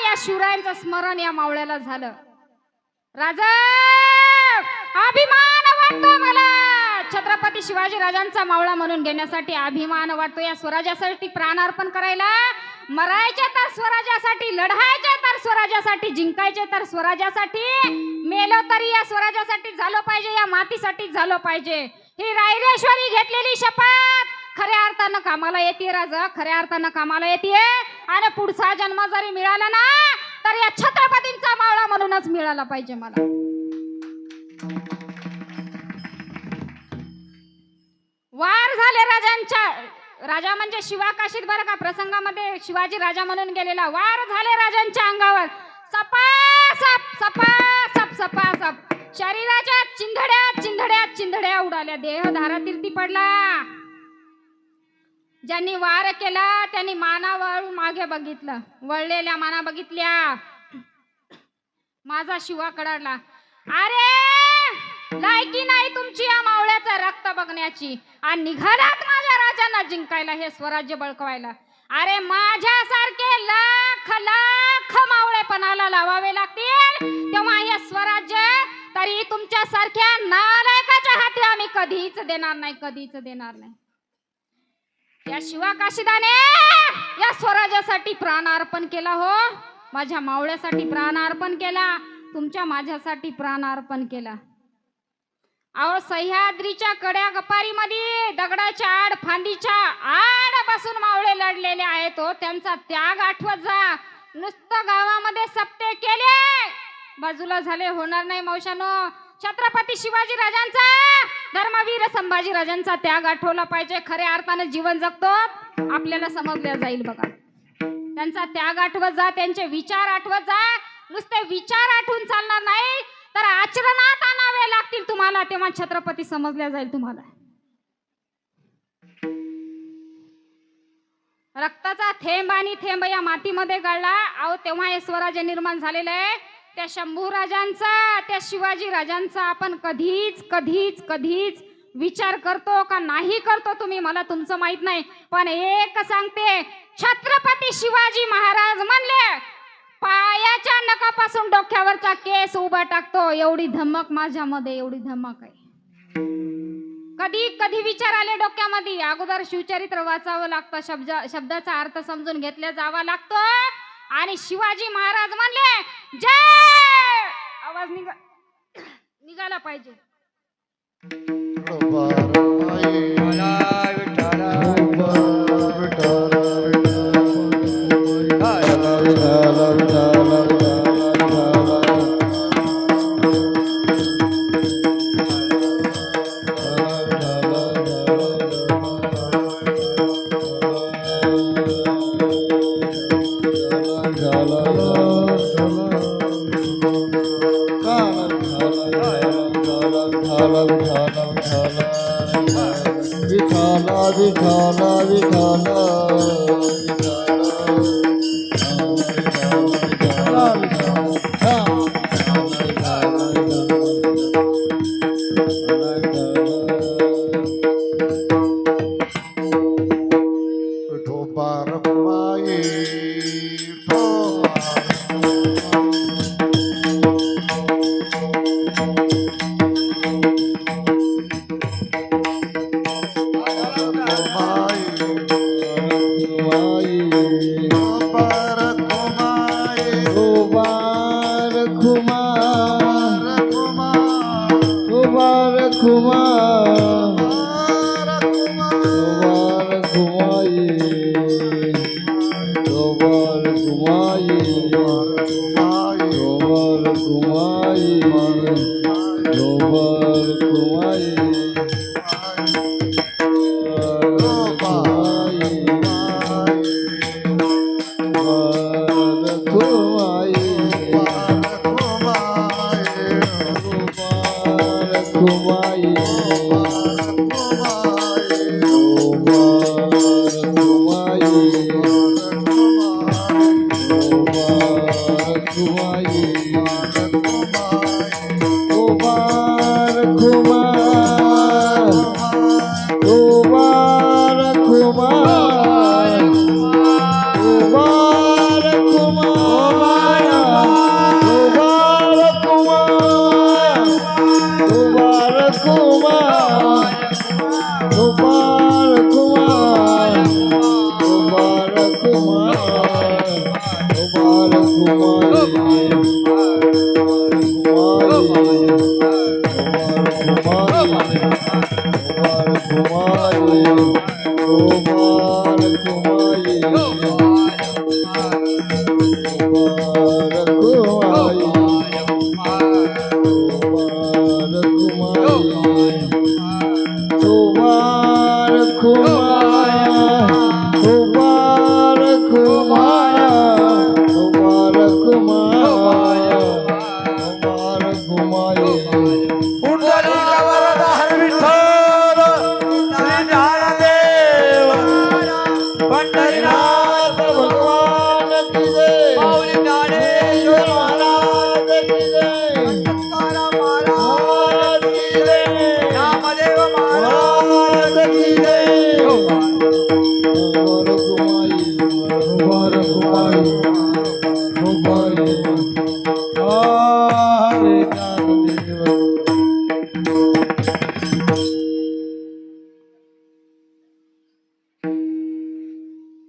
या शिवरायांचं स्मरण या मावळ्याला झालं. राजा, अभिमान वाटतो मला, छत्रपती शिवाजी राजांचा मावळा म्हणून घेण्यासाठी अभिमान वाटतो. या स्वराज्यासाठी प्राणार्पण करायला, मरायचे तर स्वराज्यासाठी, लढायचे तर स्वराज्यासाठी, जिंकायचे तर स्वराज्यासाठी, मेलो तरी या स्वराज्यासाठी झालं पाहिजे, या मातीसाठी झालं पाहिजे. ही रायरेश्वरी घेतलेली शपथ खऱ्या अर्थानं कामाला येते राजा, खऱ्या अर्थानं कामाला येते. आणि पुढचा जन्म जरी मिळाला ना तर या छत्रपतींचा मावळा म्हणूनच मिळाला पाहिजे मला. वार झाले राजांच्या, राजा म्हणजे शिवाकाशीत बरं का, प्रसंगामध्ये शिवाजी राजा म्हणून गेलेला. वार झाले राजांच्या अंगावर, सपासप सपासप सपासप शरीराच्या चिंधड्या चिंधड्या चिंधड्या उडाल्या, देह धारातीर्थी पडला. ज्यांनी वार केला त्यांनी माना वळून मागे बघितलं, वळलेल्या माना बघितल्या. माझा शिवा कडाडला, अरे लायकी नाही तुमची या मावळ्याचं रक्त बघण्याची, आणि निघालात माझ्या राजांना जिंकायला, हे स्वराज्य बळकवायला. अरे माझ्यासारखे लाख लाख मावळेपणाला लावावे लागतील तेव्हा हे स्वराज्य, तरी तुमच्या सारख्या नालायकाच्या हाती आम्ही कधीच देणार नाही, कधीच देणार नाही. या शिवाकाशीदाने या स्वराज्यासाठी प्राण अर्पण केला हो, माझ्या मावळ्यासाठी प्राण अर्पण केला, तुमच्या माझ्यासाठी प्राण अर्पण केला. अहो सह्याद्रीच्या कड्या गपारीमध्ये दगडाच्या आड, फांदीच्या आड बसून मावळे लढलेले आहेत हो, त्यांचा त्याग आठवत जा. नुसतं गावामध्ये सप्ते केले बाजूला झाले होणार नाही मावशानो. छत्रपती शिवाजी राजांचा, धर्मवीर संभाजी राजांचा त्याग आठवला पाहिजे. खऱ्या अर्थाने जीवन जगतो आपल्याला समजल्या जाईल बघा. त्यांचा त्याग आठवत जा, त्यांचे विचार आठवत जा. नुसते विचार आठवून चालणार नाही तर आचरणात आणावे लागतील तुम्हाला, तेव्हा छत्रपती समजल्या जाईल तुम्हाला. रक्ताचा थेंब आणि थेंब या मातीमध्ये गळला, अहो तेव्हा हे स्वराज्य निर्माण झालेलं आहे. त्या शंभू राजांचा, त्या शिवाजी राजांचा आपण कधीच कधीच कधीच विचार करतो का नाही करतो तुम्ही, मला तुमचं माहित नाही. पण एक सांगते, छत्रपती शिवाजी महाराज म्हणले पायाच्या नखापासून डोक्यावरचा केस उभा टाकतो, एवढी धमक माझ्यामध्ये, एवढी धमक आहे. कधी कधी विचार आले डोक्यामध्ये, अगोदर शिवचरित्र वाचावं लागतं, शब्दाचा अर्थ समजून घेतला जावा लागतो. आणि शिवाजी महाराज म्हणले जय, आवाज निघाला पाहिजे. कुमार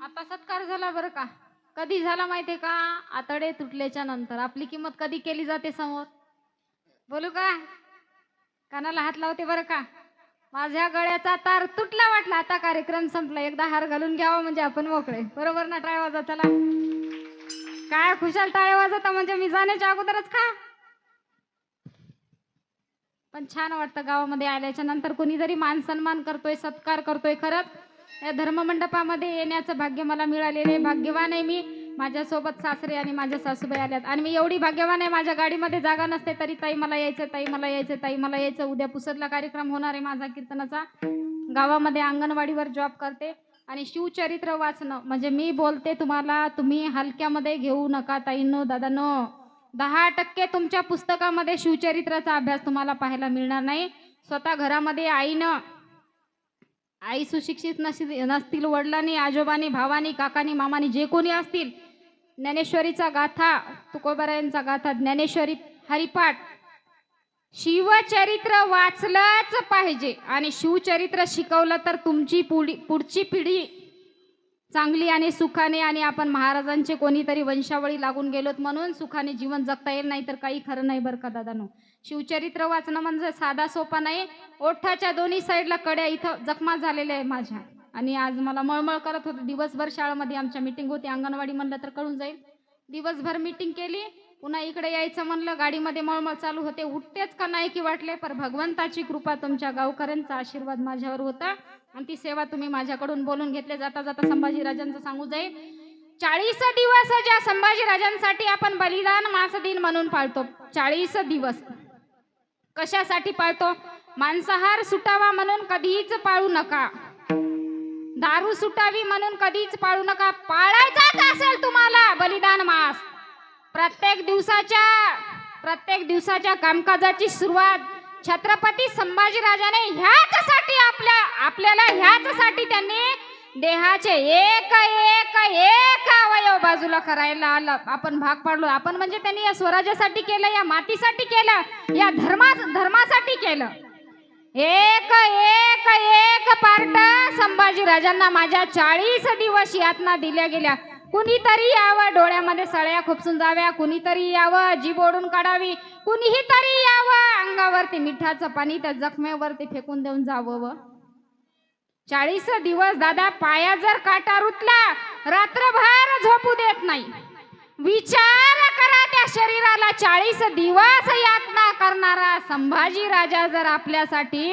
आता सत्कार झाला बरं का. कधी झाला माहितीये का? आतडे तुटल्याच्या नंतर. आपली किंमत कधी केली जाते समोर? बोलू का? कानाला हात लावते बरं का. माझ्या गळ्याचा तार तुटला वाटला, आता कार्यक्रम संपला, एकदा हार घालून घ्यावा म्हणजे आपण मोकळे. बरोबर ना? टाळ्या वाजवा चला. काय खुशाल टाळ्या वाजवता म्हणजे मी जाण्याच्या अगोदरच का. पण छान वाटतं गावामध्ये आल्याच्या नंतर. कोणीतरी मान सन्मान करतोय, सत्कार करतोय. खरंच या धर्ममंडपामध्ये येण्याचं भाग्य मला मिळालेले. भाग्यवान आहे मी. माझ्यासोबत सासरे आणि माझ्या सासूबाई आल्यात आणि मी एवढी भाग्यवान आहे, माझ्या गाडीमध्ये जागा नसते तरी ताई मला यायचं, ताई मला यायचं, ताई मला यायचं. उद्या पुसदला कार्यक्रम होणार आहे माझा कीर्तनाचा. गावामध्ये अंगणवाडीवर जॉब करते आणि शिवचरित्र वाचणं म्हणजे मी बोलते तुम्हाला, तुम्ही हलक्यामध्ये घेऊ नका ताईंनो, दादांनो. 10% तुमच्या पुस्तकामध्ये शिवचरित्राचा अभ्यास तुम्हाला पाहायला मिळणार नाही. स्वतः घरामध्ये आई सुशिक्षित नसतील, वडिलांनी, आजोबांनी, भावानी, काकानी, मामानी जे कोणी असतील, ज्ञानेश्वरीचा गाथा, तुकोबारायांचा गाथा, ज्ञानेश्वरी, हरिपाठ, शिवचरित्र वाचलंच पाहिजे. आणि शिवचरित्र शिकवलं तर तुमची पुढची पिढी चांगली आणि सुखाने, आणि आपण महाराजांचे कोणीतरी वंशावळी लागून गेलोत म्हणून सुखाने जीवन जगता येईल, नाही तर काही खरं नाही बरं का दादांनो. शिवचरित्र वाचणं म्हणजे साधा सोपा नाही. ओठाच्या दोन्ही साईडला कड्या इथं जखमा झालेल्या आहे माझ्या, आणि आज मला मळमळ करत होते. दिवसभर शाळेमध्ये आमच्या मीटिंग होती, अंगणवाडी म्हणलं तर कळून जाईल. दिवसभर मीटिंग केली, पुन्हा इकडे यायचं म्हणलं, गाडीमध्ये मळमळ चालू होते. उठतेच का नाही की वाटले, पर भगवंताची कृपा, तुमच्या गावकऱ्यांचा आशीर्वाद माझ्यावर होता आणि ती सेवा तुम्ही माझ्याकडून बोलून घेतले. जाता जाता संभाजीराजांचं सांगू जाईल. 40 दिवस ज्या संभाजीराजांसाठी आपण बलिदान मास दिन म्हणून पाळतो. 40 दिवस कशासाठी पाळतो? मांसाहार सुटावा म्हणून कधीच पाळू नका, दारू सुटावी म्हणून कधीच पाळू नका. पाळायचाच असेल तुम्हाला बलिदान मास, प्रत्येक दिवसाच्या कामकाजाची सुरुवात छत्रपती संभाजीराजाने ह्याचसाठी आपल्याला ह्याचसाठी त्यांनी देहाचे एक अवयव बाजूला करायला आलं. आपण भाग पाडलो. आपण म्हणजे त्यांनी या स्वराज्यासाठी केलं, या मातीसाठी केलं, या धर्मासाठी केलं. एक पार्ट संभाजीराजांना माझ्या 40 दिवस यातना दिल्या गेल्या. कुणीतरी यावं, डोळ्यामध्ये सळ्या खुपसून जाव्या, कुणीतरी यावं, जीभ ओढून काढावी, कुणीही तरी यावं, अंगावरती मिठाचं पाणी त्या जखमेवरती फेकून देऊन जावं. 40 दिवस दादा, पाया जर काटा रुतला, रात्रभर झोपू दे, करत नाही. विचार करा, त्या शरीराला 40 दिवस यातना करणारा संभाजी राजा जर आपल्यासाठी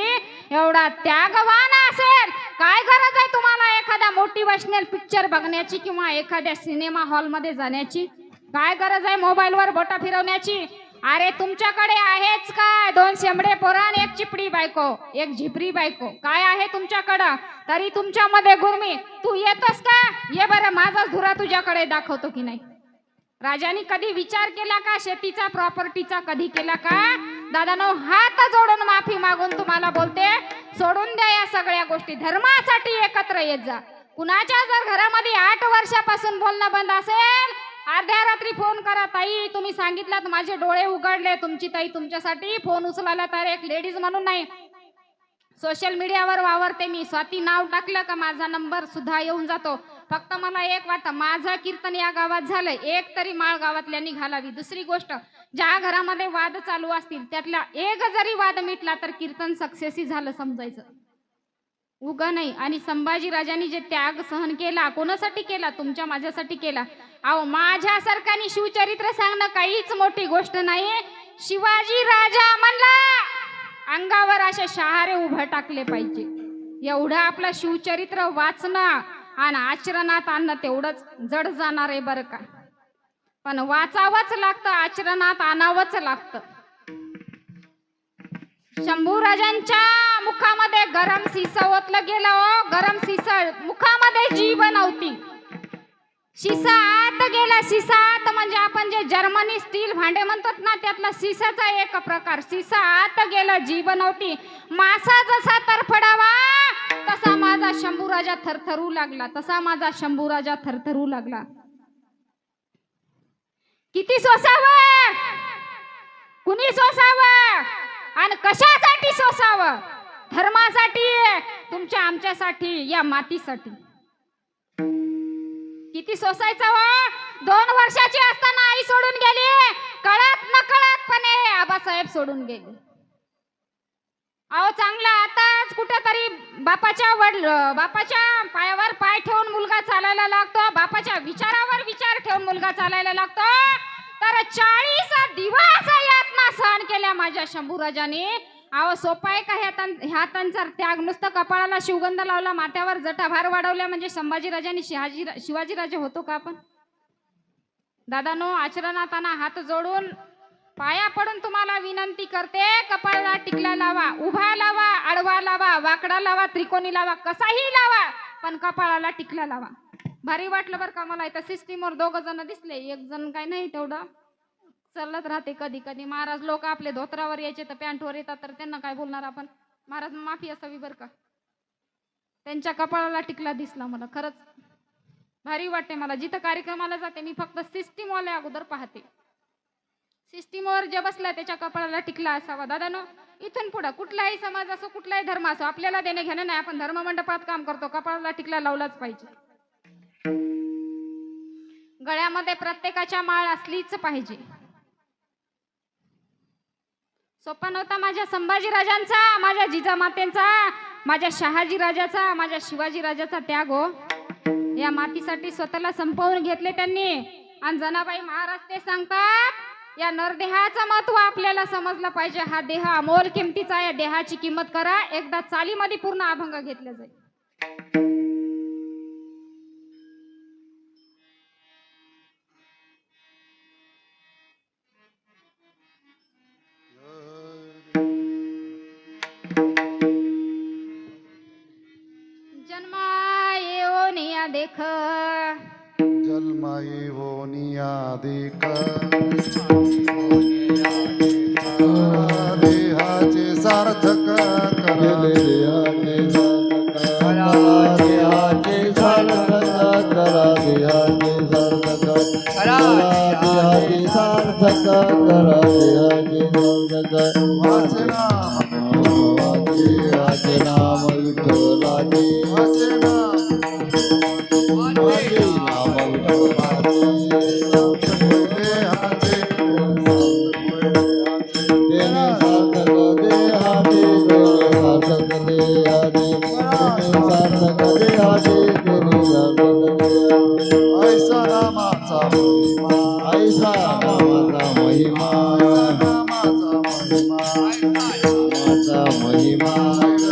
एवढा त्यागवान असेल, काय गरज आहे तुम्हाला एखादा मोटिवेशनल पिक्चर बघण्याची किंवा एखाद्या सिनेमा हॉल मध्ये जाण्याची? काय गरज आहे मोबाईलवर बोटा फिरवण्याची? अरे तुमच्याकडे आहेच काय? 2 शेंबडे पोरान, 1 चिपडी बायको, 1 झिपरी बायको. काय आहे तुमच्याकडं? तरी तुमच्यामध्ये गुरमी. तू येतोस का? ये बरं, माझा धुरा तुझ्याकडे दाखवतो की नाही. राजांनी कधी विचार केला का शेतीचा, प्रॉपर्टीचा? कधी केला का? दादानो, हात जोडून माफी मागून तुम्हाला बोलते, सोडून द्या या सगळ्या गोष्टी. धर्मासाठी एकत्र येत जा. कुणाच्या जर घरामध्ये 8 वर्षापासून बोलणं बंद असेल, अर्ध्या रात्री फोन करा, ताई तुम्ही सांगितलात माझे डोळे उघडले. तुमची ताई तुमच्यासाठी फोन उचलायला तर एक लेडीज म्हणून नाही, सोशल मीडियावर वावरते मी. स्वाती नाव टाकलं का माझा नंबर सुद्धा येऊन जातो. फक्त मला एक वाटतं, माझं कीर्तन या गावात झालंय, एक तरी माळ गावातल्यांनी घालावी. दुसरी गोष्ट, ज्या घरामध्ये वाद चालू असतील त्यातला एक जरी वाद मिटला तर कीर्तन सक्सेसही झालं समजायचं, उगा नाही. आणि संभाजी राजांनी जे त्याग सहन केला, कोणासाठी केला? तुमच्या माझ्यासाठी केला. अहो, माझ्यासारख्यानी शिवचरित्र सांगणं काहीच मोठी गोष्ट नाही. शिवाजी राजा म्हणला अंगावर असे शहारे उभे टाकले पाहिजे. एवढं आपलं शिवचरित्र वाचणं आणि आचरणात आणणं तेवढंच जड जाणार आहे बरं का. पण वाचावंच लागतं, आचरणात आणावंच लागतं. शंभू राजांच्या मुखामध्ये गरम शिसा ओतलं गेलं. हो, गरम शिसा मुखामध्ये जीभ नव्हती. शिसा आत गेला. शिसा आत म्हणजे आपण जे जर्मनी स्टील भांडे म्हणतात ना, त्यातला शिसाचा एक प्रकार. शिसा आत गेला, जीभ नव्हती. मासा जसा तरफडावा तसा माझा शंभू राजा थरथरू लागला. तसा माझा शंभू राजा थरथरू लागला. किती सोसावं, कुणी सोसावं आणि कशासाठी सोसावं? धर्मासाठी, तुमच्या आमच्यासाठी, या मातीसाठी. किती सोसायचं हो? 2 वर्षाची असताना आई सोडून गेली, कळत नकळतपणे आबासाहेब सोडून गेले. अहो, चांगला आताच कुठेतरी बापाच्या पायावर पाय ठेवून मुलगा चालायला लागतो, बापाच्या विचारावर विचार ठेवून मुलगा चालायला लागतो. तर 40 दिवस यातना सहन केल्या माझ्या शंभूराजाने. अहो, सोपा आहे का ह्यातांचा त्याग? नुसतं कपाळाला शिवगंध लावला, माथ्यावर जटाभार वाढवल्या म्हणजे संभाजीराजांनी शिवाजी राजा होतो का आपण? दादानो, आचरणात आणा. हात जोडून पाया पडून तुम्हाला विनंती करते, कपाळाला टिकला लावा, उभा लावा, आडवा लावा, वाकडा लावा, त्रिकोणी लावा, कसाही लावा, पण कपाळाला टिकला लावा. भारी वाटलं बरं का मला. इथं सिस्टीमवर 2 जण दिसले, 1 जण काय नाही, तेवढं चालत राहते कधी कधी. महाराज लोक आपले धोत्रावर यायचे तर पॅन्टवर येतात, तर त्यांना काय बोलणार आपण? महाराज माफी असावी बरं का. त्यांच्या कपाळाला टिकला दिसला मला. खरंच भारी वाटते मला. जिथं कार्यक्रमाला जाते मी फक्त सिस्टीमवाले अगोदर पाहते. सिस्टीमवर जे बसला त्याच्या कपाळाला टिकला असावा. दादानो, इथून पुढे कुठलाही समाज असो, कुठलाही धर्म असो, आपल्याला देणे घेणं नाही. आपण धर्म मंडपात काम करतो, कपाळाला टिकला लावलाच पाहिजे. गळ्यामध्ये प्रत्येकाच्या माळ असलीच पाहिजे. सोपा नव्हता माझ्या संभाजी राजांचा, माझ्या जिजामातेंचा, माझ्या शहाजी राजाचा, माझ्या शिवाजी राजाचा त्याग. हो, या मातीसाठी स्वतःला संपवून घेतले त्यांनी. आणि जनाबाई महाराज ते सांगतात, या नरदेहाचं महत्व आपल्याला समजलं पाहिजे. हा देह अमोल किमतीचा, या देहाची किंमत करा. एकदा चालीमध्ये पूर्ण अभंग घेतले जाईल. देख जन्माई वोनिया देख देहाचे सार्थक केले देहाचे सार्थक करा, देहाचे सार्थक करा, देहाचे सार्थक करा, देहाचे सार्थक. वाचे नाम वाचे नाम विठ्ठलाचे, वाचे नाम वाचे नाम विठ्ठलाचे. देहाचे देणे सार्थक देहाचे, देणे सार्थक देहाचे, देणे सार्थक देहाचे, देणे सार्थक देहाचे. ऐसा नामाचा महिमा ऐसा नामाचा महिमा नामाचा महिमा नामाचा महिमा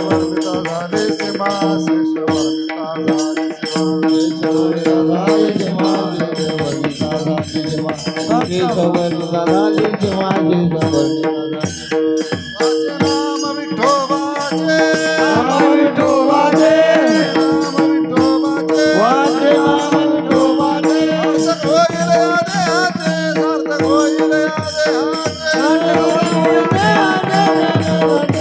वर्मिता झाले सीमा शेषवर्मिता झाले सीमा वाचे नाम विठोबाचे नाम विठोबाचे सार्थक होईल या देहाचे सार्थक होईल या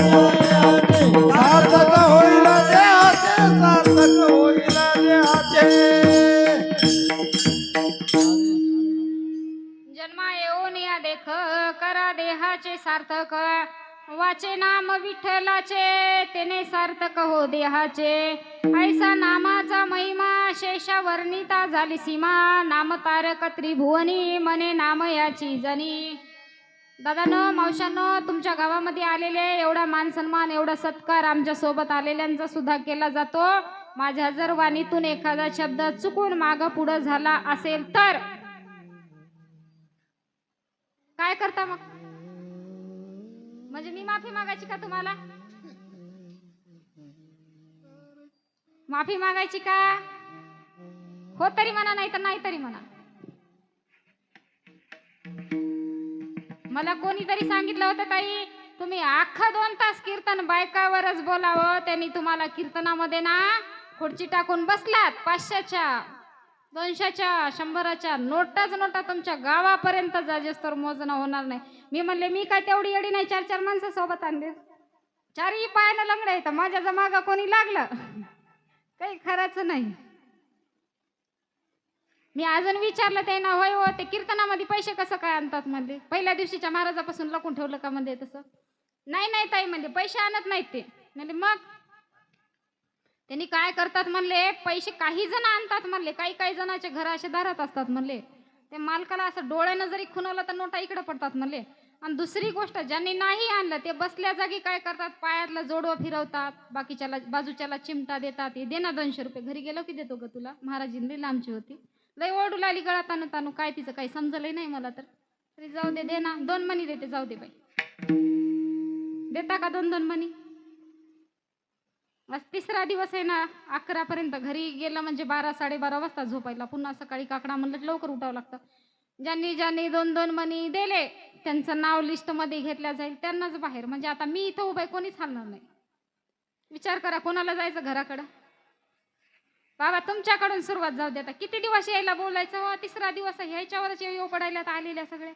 देहाचे सार्थक होईल देहाचे सार्थक होईल देहाचे जन्मा येऊन या देख करा देहाचे सार्थक वाचे नाम विठ्ठलाचे तेने सार्थक हो देहाचे ऐसा नामाचा महिमा शेष वर्णिता झाली सीमा नाम तारक त्रिभुवनी मने नाम याची जनी. दादानो मावशांनो तुमच्या गावामध्ये आलेले एवढा मान सन्मान एवढा सत्कार आमच्या सोबत आलेल्यांचा सुद्धा केला जातो. माझ्या जर वाणीतून एखादा शब्द चुकून माग पुढं झाला असेल तर काय करता मग? म्हणजे मी माफी मागायची का तुम्हाला? माफी मागायची का? हो तरी म्हणा नाही तर नाही तरी म्हणा. मला कोणीतरी सांगितलं होतं ताई तुम्ही अख्खा 2 तास कीर्तन बायकावरच बोलावं. त्यांनी तुम्हाला कीर्तनामध्ये ना खुर्ची टाकून बसलात 500च्या 200च्या 100च्या नोटाच नोटा तुमच्या गावापर्यंत जाजेस्तोर मोजणं होणार नाही. मी म्हणले मी काय तेवढी येडी नाही 4-4 माणसं सोबत आणले 4ही पायानं लंगडे आहे तर माझ्या जमागा कोणी लागलं काही खराचं नाही. मी अजून विचारलं ते ना होय हो ते कीर्तनामध्ये पैसे कसं काय आणतात म्हणले. पहिल्या दिवशीच्या महाराजापासून लपून ठेवलं का म्हणजे तसं नाही नाही ताई म्हणले पैसे आणत नाहीत ते. म्हणले मग त्यांनी काय करतात म्हणले पैसे काही जण आणतात म्हणले काही काही जणांचे घर असे दारात असतात म्हणले. ते मालकाला असं डोळ्यानं जरी खुनवलं तर नोटा इकडे पडतात म्हणले. आणि दुसरी गोष्ट ज्यांनी नाही आणलं ते बसल्या जागी काय करतात पायातला जोडवं फिरवतात बाकीच्याला बाजूच्याला चिमटा देतात. हे दे ना 200 रुपये घरी गेलो की देतो ग तुला. महाराजींनी लांबची होती लय ओढू लागली गळा तानू तानू काय तिचं काही समजलंय नाही मला तर तरी जाऊ दे दे ना 2 मणी देते जाऊ दे बाई. देता का 2-2 मणी? आज 3रा दिवस आहे ना 11 पर्यंत घरी गेलं म्हणजे 12-12:30 वाजता झोपायला. पुन्हा सकाळी काकडा म्हणलं लवकर उठावं लागतं. ज्यांनी ज्यांनी 2-2 मणी दिले त्यांचं नाव लिस्ट मध्ये घेतल्या जाईल त्यांनाच बाहेर. म्हणजे आता मी इथं उभे कोणीच हलणार नाही. विचार करा कोणाला जायचं घराकडं. बाबा तुमच्याकडून सुरुवात जाऊ दे. आता किती दिवस यायला बोलायचं हो 3रा दिवस ह्याच्यावरच येऊ पडायला आलेल्या सगळ्या.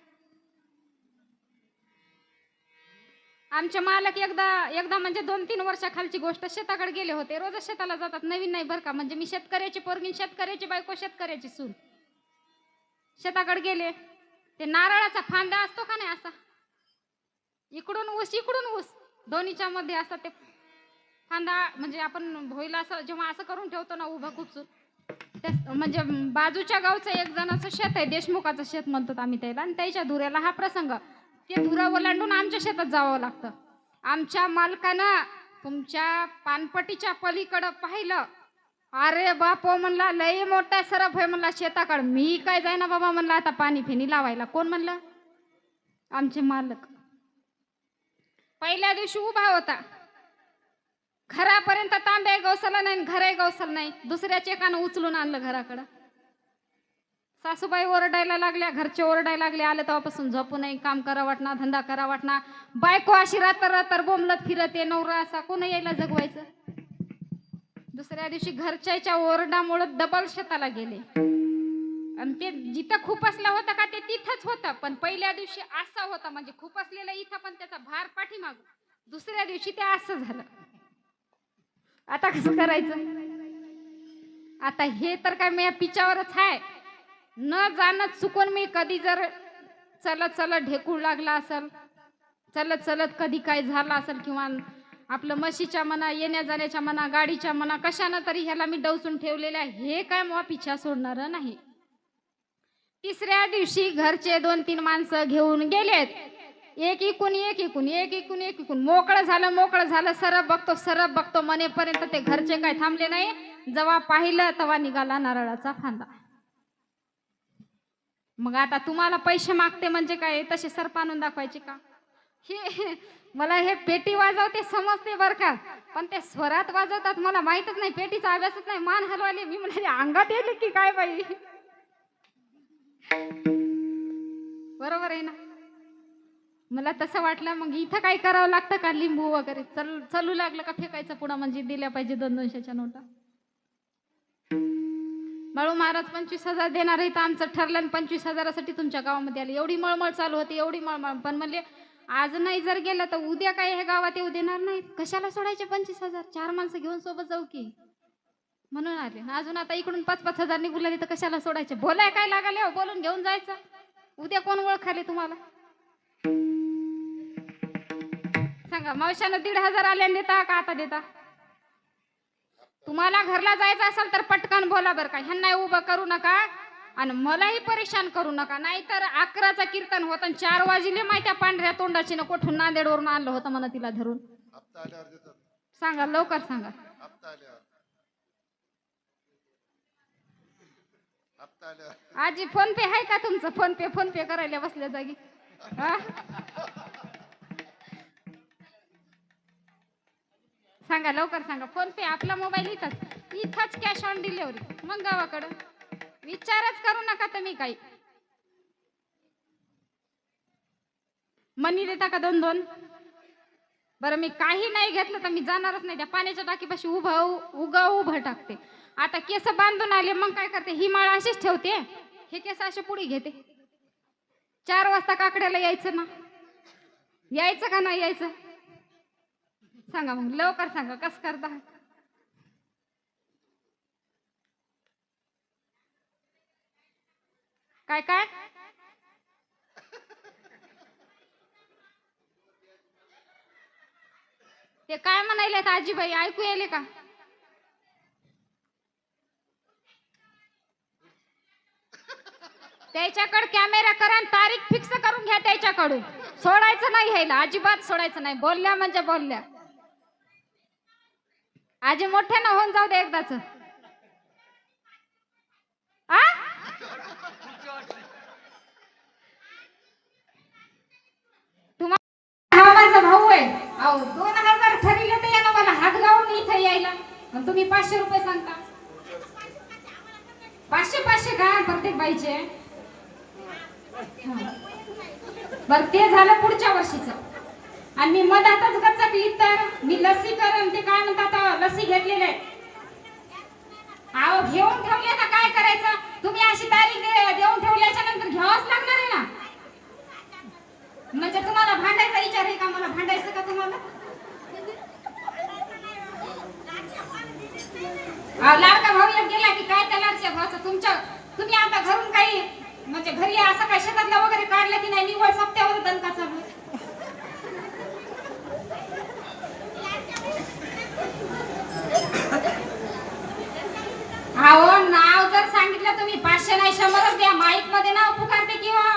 आमचे मालक एकदा म्हणजे 2-3 वर्षाखालची गोष्ट शेताकडे गेले होते. रोजच शेताला जातात नवीन नाही बरं का. म्हणजे मी शेतकऱ्याची पोरगी शेतकऱ्याची बायको शेतकऱ्याची सून. शेताकडे गेले ते नारळाचा फांदा असतो का नाही असा इकडून ऊस दोन्हीच्या मध्ये असतात ते फांदा. म्हणजे आपण भोईला असं जेव्हा असं करून ठेवतो ना उभं कुचून ते म्हणजे बाजूच्या गावचं एक जणाचं शेत आहे देशमुखाचं शेत म्हणतो आम्ही त्याला. आणि त्याच्या धुऱ्याला हा प्रसंग ते धुरा ओलांडून आमच्या शेतात जावं लागतं. आमच्या मालकानं तुमच्या पानपट्टीच्या पलीकडं पाहिलं. अरे बापो म्हणला लई मोठा सरफ आहे म्हणला शेताकडं. मी काय जाईना बाबा म्हणला आता पाणी फिनी लावायला. कोण म्हणलं? आमचे मालक. पहिल्या दिवशी उभा होता घरापर्यंत तांब्या गवसला नाही घरही गवसल नाही. दुसऱ्या चेकानं उचलून आणलं घराकडं. सासूबाई ओरडायला लागल्या घरचे ओरडायला लागले. आले तेव्हापासून झोपू नाही काम करा वाटणार धंदा करा वाटणार. बायको अशी रात्र बोंबलत फिरते नवरा असा कोण यायला जगवायचं. दुसऱ्या दिवशी घरच्याच्या ओरडामुळे डबल शेताला गेले. आणि ते जिथं खूप असला होता का ते तिथंच होतं. पण पहिल्या दिवशी असा होता म्हणजे खूप असलेला इथं पण त्याचा भार पाठीमाग. दुसऱ्या दिवशी ते असं झालं. आता कसं करायचं? आता हे तर काय मी पिच्यावरच आहे. न जाणत चुकून मी कधी जर चलत चलत ढेकूळ लागला असेल चलत चलत कधी काय झालं असेल किंवा आपलं म्हशीच्या मना येण्या जाण्याच्या मना गाडीच्या मना कशानं तरी ह्याला मी डवसून ठेवलेलं आहे. हे काय मग पिछा सोडणार नाही. 3ऱ्या दिवशी घरचे 2-3 माणसं घेऊन गेलेत. एक इकून मोकळं झालं सरप बघतो मनेपर्यंत ते घरचे काय थांबले नाही. जेव्हा पाहिलं तेव्हा निघाला नारळाचा फांदा. मग आता तुम्हाला पैसे मागते म्हणजे काय तसे सर्प आणून दाखवायचे का? हे मला हे पेटी वाजवते समजते बर का, पण ते स्वरात वाजवतात मला माहितच नाही, पेटीचा अभ्यासच नाही. मान हलवाले मी म्हणजे अंगात येते की काय बाई. बरोबर आहे ना. मला तसं वाटलं मग इथं काय करावं लागतं का, लिंबू वगैरे चलू लागलं का फेकायचं पुढं, म्हणजे दिल्या पाहिजे 200-200च्या नोटा. बाळू महाराज 25,000 देणार आहे तर आमचं ठरलं आणि 25,000साठी तुमच्या गावामध्ये आले. एवढी मळमळ चालू होती, एवढी मळमळ. पण म्हणले आज नाही जर गेलं तर उद्या काय हे गावात येऊ देणार नाही. कशाला सोडायचे 25,000, 4 माणसं घेऊन सोबत जाऊ की, म्हणून आले. अजून आता इकडून 5-5 हजार निघून तर कशाला सोडायचे. बोलाय काय लागले हो, बोलून घेऊन जायचं. उद्या कोण ओळखाले तुम्हाला सांगा. मावशानं 1,500 आल्याने देता का आता देता? तुम्हाला घरला जायचं असेल तर पटकन बोला बरं का. ह्यांना उभं करू नका आणि मलाही परेशान करू नका. नाहीतर 11चा कीर्तन होतं आणि 4 वाजले माहित्या पांढऱ्या तोंडाची ना कोठून नांदेडवरून आणलं होतं म्हणा तिला धरून. हप्ता आल्यावर देतात. सांगा लवकर सांगा. हप्ता आल्यावर आजी फोन पे आहे का तुमचं? फोन पे करायला बसल्या जागी. सांगा लवकर सांगा. फोन पे आपला मोबाईल इथंच कॅश ऑन डिलिव्हरी. मग गावाकडं विचारच करू नका तुम्ही काही. मनी देता का 2-2? बरं मी काही नाही घेतलं तर मी जाणारच नाही. त्या पाण्याच्या टाकीपाशी उभं टाकते. आता केस बांधून आले मग काय करते, ही माळ अशीच ठेवते, हे केस असे पुढे घेते. 4 वाजता काकड्याला यायचं ना, यायचं का नाही यायचं सांगा. मग लवकर सांगा कसं करता. काय काय ते काय म्हणायले आजीबाई, ऐकू यायले का? त्याच्याकडे कॅमेरा करा आणि तारीख फिक्स करून घ्या त्याच्याकडून. सोडायचं नाही ह्याला, अजिबात सोडायचं नाही. बोलल्या म्हणजे बोलल्या. आजी मोठे ना होऊन जाऊ दे एकदाच. तुम्हाला माझा भाऊ आहे. अहो 2,000 ठरले तर यानं मला हात लावून इथे यायला, आणि तुम्ही 500 रुपये सांगता. 500 का प्रत्येक बाईचे? बर ते झालं पुढच्या वर्षीच. आणि मी मधातच गचकली तर मी लसीकरण ते काय म्हणतात लसी घेतलेले. अहो घेऊन ठेवले ना, काय करायचं तुम्ही. अशी तारीख देऊन ठेवल्याच्या नंतर घ्यावंच लागणार आहे ना. म्हणजे तुम्हाला भांडायचा विचार आहे का? मला भांडायचं का तुम्हाला? लाडका भाऊ एक गेला की काय त्या लाडक्या भावाचं तुम्ही आता घरून काही म्हणजे घरी असं काय शेतातला वगैरे काढलं की नाही, निवड सप्त्यावर दणका चालू. अहो नाव जर सांगितलं तुम्ही 500 नाही 100च द्या. माईक मध्ये नाव पुकारते किंवा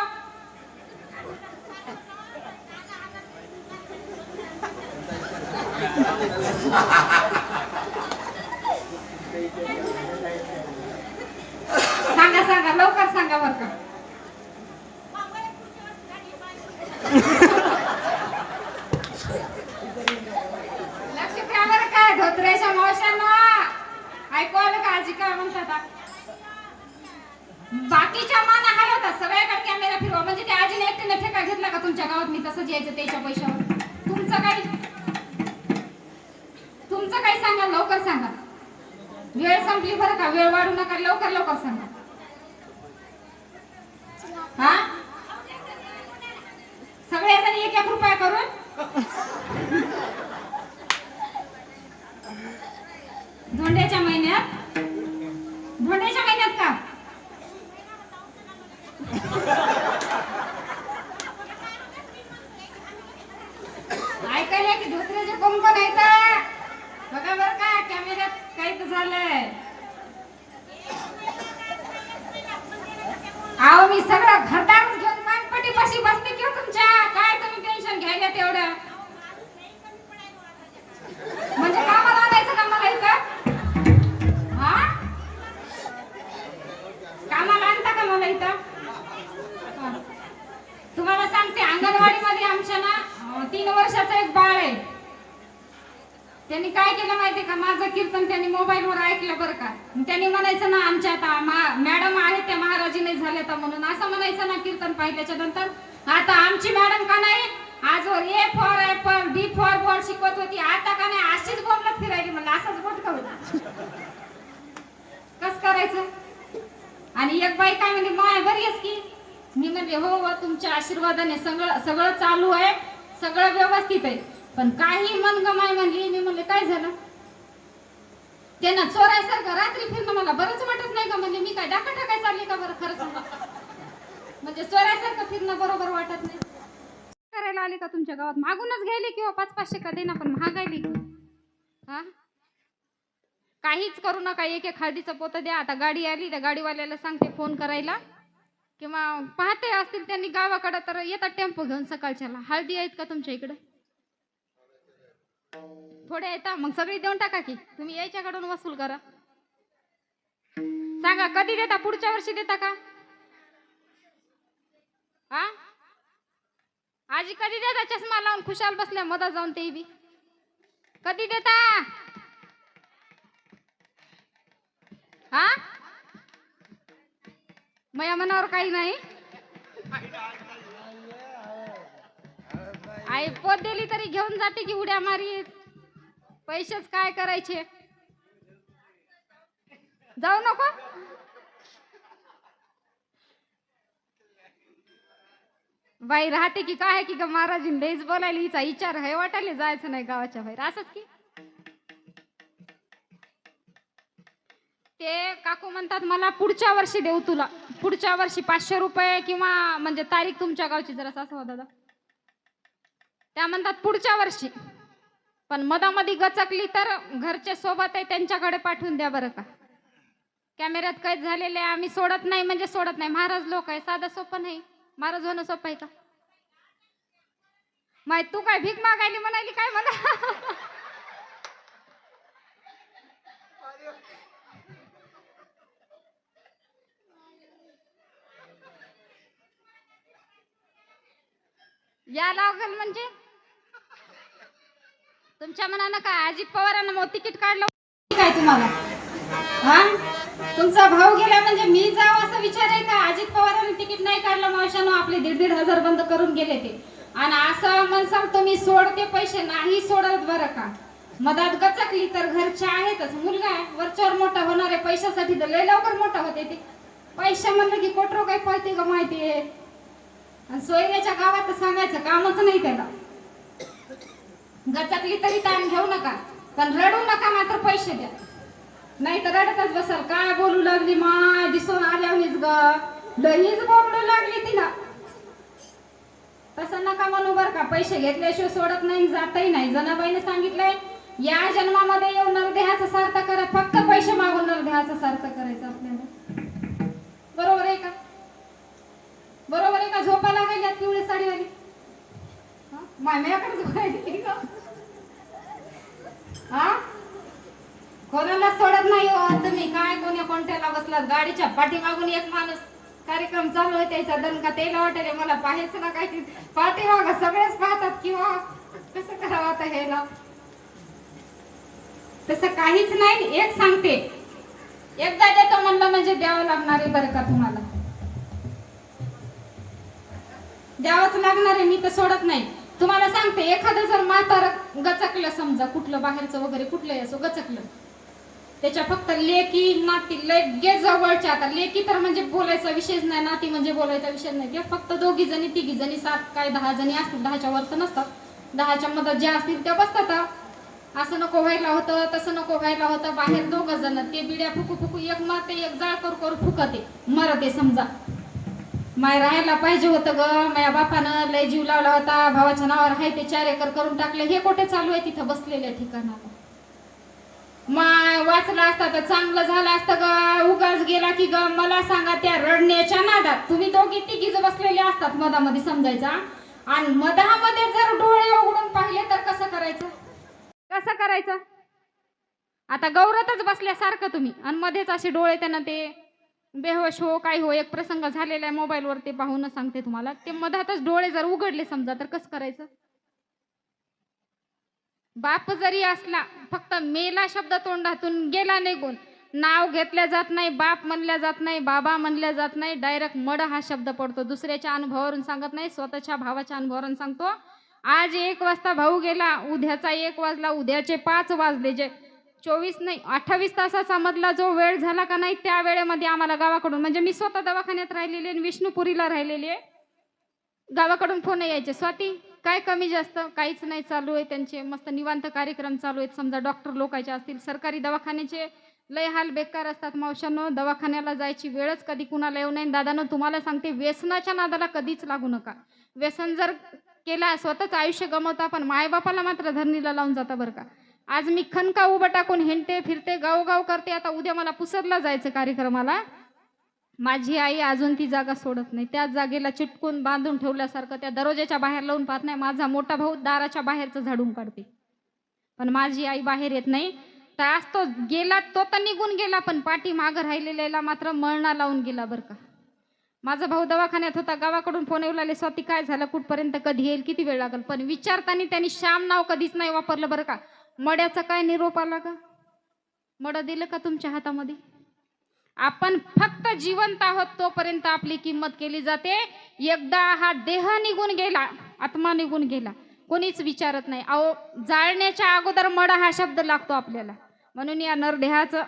सांगा लवकर सांगा बर का. लक्ष द्या बरं काय धोत्रेच्या मावशांना. ऐकू आलं का आजी काय म्हणतात? बाकीच्या मान हलवतात, सगळ्याकडे कॅमेरा फिरवा. म्हणजे त्या आजीने एकटीने ठेका घेतला का तुमच्या गावात? मी तसंच यायचं त्याच्या पैशावर. तुमचं काही सांगा लवकर सांगा. वेळ संपली बरं का, वेळ वाढू नका. लवकर सांगा. हा सगळ्याजणी 1-1 रुपया करून धोंड्याच्या महिन्यात का? ऐकायला की धोत्र्याचे कुंकू नाही तर बघा बरं का कॅमेऱ्यात काही तर झालंय. अहो मी सगळं घरदारच घेऊन मानपटीपाशी बसते किंवा तुमच्या. काय तुम्ही टेन्शन घ्यायला तेवढं? म्हणजे कामाला आणायचं का मला इथं? हा कामाला आणता का मला इथं? 3 वर्षाचं एक बाळ आहे. त्यांनी काय केलं माहितीये का, माझं कीर्तन त्यांनी मोबाईलवर ऐकलं बरं का. त्यांनी म्हणायचं ना, आमच्या आता मॅडम आहेत त्या महाराजी नाही झाल्या तर म्हणून असं म्हणायचं ना कीर्तन पाहिल्याच्या नंतर. आता आमची मॅडम का नाही आजवर A for apple B for ball शिकवत होती, आता का नाही अशीच बोलत फिरायली. म्हणलं असंच बोट का कस करायचं. आणि एक बाई काय म्हणजे माय बरी आहेस की. मी म्हणले हो हो तुमच्या आशीर्वादाने सगळं सगळं चालू आहे, सगळं व्यवस्थित आहे. पण काही मनगमाय म्हणली. मी म्हणले काय झालं. त्यांना चोरायसारखं रात्री फिरणं मला बरंच वाटत नाही का. म्हणजे मी काय डाका टाकाय चालली का बरं खरं सांगा. म्हणजे चोरायसारखं फिरणं बरोबर वाटत नाही. करायला आले का तुमच्या गावात. मागूनच घ्यायले किंवा 500-500 का देना पण महागायली. हा काहीच करू नका. एक हळदीचं पोतं द्या. आता गाडी आली त्या गाडीवाल्याला सांगते फोन करायला, किंवा पाहते असतील त्यांनी गावाकडे तर येतात टेम्पो घेऊन सकाळच्याला. हळदी आहेत का तुमच्या इकडं. थोडे येतात मग सगळी देऊन टाका की. तुम्ही यायच्याकडून वसूल करा. सांगा कधी देता. पुढच्या वर्षी देता का. हा आजी कधी देता. चष्मा लावून खुशाल बसल्या मधा जाऊन ते बी कधी देता. हा मया मनावर काही नाही. आई पोत दिली तरी घेऊन जाते की उड्या मारी. पैसेच काय करायचे. जाऊ नको. बाई राहते की काय की ग महाराजीन लईच बोलायला. हिचा विचार आहे वाटायला जायचं नाही गावाच्या बाहेर असंच की. ते काकू म्हणतात मला पुढच्या वर्षी देऊ तुला. पुढच्या वर्षी 500 रुपये किंवा म्हणजे तारीख तुमच्या गावची जरा असं हो दादा. त्या म्हणतात पुढच्या वर्षी. पण मधामध्ये गचकली तर घरचे सोबत आहे त्यांच्याकडे पाठवून द्या बरं का. कॅमेऱ्यात कैद झालेले आम्ही सोडत नाही म्हणजे सोडत नाही. महाराज लोक आहे साधं सोपं नाही. महाराज होणं सोपं आहे का. माहित तू काय भीक मागायली म्हणाली काय मला. या लागल म्हणजे तुमच्या मनानं काय. अजित पवारांना मग तिकीट काढलं काय तुम्हाला. हा तुमचा भाऊ गेला म्हणजे मी जाव असं विचार आहे का. अजित पवारांनी तिकीट नाही काढलं मावशानो. आपले 1,500 बंद करून गेले ते. आणि असं म्हणसाल तुम्ही सोडते पैसे नाही सोडत बरं का. मधात गचकली तर घरचे आहेतच. मुलगा आहे वरच्यावर मोठा होणार आहे. पैशासाठी तर लय लवकर मोठा होते ते. पैसे म्हणलं की कोटरो काय पळते का माहिती आहे. आणि सोयऱ्याच्या गावात तर सांगायचं कामच नाही त्याला. गचकली तरी ताण घेऊ नका पण रडू नका. मात्र पैसे द्या नाही तर रडतच बसाल. काय बोलू लागली माय दिसून आल्यावनीच ग लईच बोलू लागली तिला. तसं नका म्हणू बर का. पैसे घेतल्याशिवाय सोडत नाही जातही नाही. जनाबाईने सांगितलंय या जन्मामध्ये येऊन नरदेहाचं सार्थ करा. फक्त पैसे मागून नरदेहाचं सार्थ करायचं आपल्याला. बरोबर आहे का. बरोबर आहे का. झोपा लागायला पिवळी साडीवाली माम्याकडे झोपायची का. हा कोणाला सोडत नाही हो तुम्ही. काय कोणी कोणत्याला बसलात. गाडीच्या पाठीमागून एक माणूस कार्यक्रम चालू आहे त्याचा दणका त्याला वाटेल मला पाहायचं ना काय. पाठीमाग सगळेच पाहतात किंवा कसं करावं आता ह्याला. तसं काहीच नाही. एक सांगते एकदा देतो म्हणलं म्हणजे द्यावं लागणार आहे बरं का. तुम्हाला द्यावंच लागणार आहे. मी तर सोडत नाही. तुम्हाला सांगते एखादं जर म्हातारं गचकलं समजा कुठलं बाहेरचं वगैरे कुठलंही असो गचकलं त्याच्या फक्त लेकी नाती लगे जवळच्या. आता लेकी तर म्हणजे बोलायचा विषयच नाही. नाती म्हणजे बोलायचा विषय नाही. ते फक्त 2 जणी 3 जणी 7 काय 10 जणी असतील. 10च्या वर तर नसतात. 10च्या मध्ये ज्या असतील त्या बसतात. असं नको व्हायला होतं तसं नको व्हायला होतं. बाहेर 2 जण ते बिड्या फुकू फुकू एक मारते एक जाळ करू करू फुकते मरते समजा. माय राहायला पाहिजे होतं ग. माझ्या बापानं लय जीव लावला होता. भावाच्या नावावर आहे ते 4 एकर करून टाकले. हे कुठे चालू आहे तिथं बसलेल्या ठिकाणाला. माय वाचला असता तर चांगलं झालं असतं ग. उगाच गेला की ग. मला सांगा त्या रडण्याच्या नादात तुम्ही 2-3 बसलेले असतात मधामध्ये समजायचा. आणि मधामध्ये जर डोळे उघडून पाहिले तर कसं करायचं. कसं करायचं. आता गौरतच बसल्यासारखं तुम्ही आणि मध्येच असे डोळे त्यांना ते बेहोश हो काय हो. एक प्रसंग झालेला आहे मोबाईलवर ते पाहून सांगते तुम्हाला. ते मधातच डोळे जर उघडले समजा तर कसं करायचं. बाप जरी असला, फक्त मेला शब्द तोंडातून गेला निघून, नाव घेतल्या जात नाही, बाप म्हणल्या जात नाही, बाबा म्हणल्या जात नाही, डायरेक्ट मड हा शब्द पडतो. दुसऱ्याच्या अनुभवावरून सांगत नाही, स्वतःच्या भावाच्या अनुभवावरून सांगतो. आज 1 वाजता भाऊ गेला, उद्याचा 1 वाजला, उद्याचे 5 वाजले, जे 24 नाही 28 तासाचा मधला जो वेळ झाला का नाही, त्या वेळेमध्ये आम्हाला गावाकडून, म्हणजे मी स्वतः दवाखान्यात राहिलेली आणि विष्णुपुरीला राहिलेली आहे, गावाकडून फोन यायचे, स्वाती काय कमी जास्त, काहीच नाही, चालू आहे त्यांचे मस्त निवांत कार्यक्रम चालू आहेत. समजा डॉक्टर लोकांचे असतील, सरकारी दवाखान्याचे लय हाल बेकार असतात मावशांनो, दवाखान्याला जायची वेळच कधी कुणाला येऊ नये. दादांनो तुम्हाला सांगते, व्यसनाच्या नादाला कधीच लागू नका. व्यसन जर केला स्वतःच आयुष्य गमवता, पण मायबापाला मात्र धरणीला लावून जाता बरं का. आज मी खनका उभं टाकून हिंडते फिरते, गावगाव करते. आता उद्या मला पुसदला जायचं कार्यक्रमाला, माझी आई अजून ती जागा सोडत नाही, त्याच जागेला चिटकून बांधून ठेवल्यासारखं त्या दरवाजाच्या बाहेर लावून पाहत नाही. माझा मोठा भाऊ दाराच्या बाहेरचं झाडून काढते, पण माझी आई बाहेर येत नाही. तर आज तो गेला, तो तर निघून गेला, पण पाठी मागं राहिलेल्याला मात्र मळणा लावून गेला बरं का. माझा भाऊ दवाखान्यात होता, गावाकडून फोन येऊ लागले, स्वाती काय झालं, कुठपर्यंत, कधी येईल, किती वेळ लागेल, पण विचारताना त्यांनी श्याम नाव कधीच नाही वापरलं बरं का. मड्याचा काय निरोप आला का, मडं दिलं का तुमच्या हातामध्ये. आपण फक्त जिवंत आहोत तोपर्यंत आपली किंमत केली जाते. एकदा हा देह निघून गेला, आत्मा निघून गेला, कोणीच विचारत नाही. अहो जाळण्याच्या अगोदर मडा हा शब्द लागतो आपल्याला. म्हणून या नरदेहाचं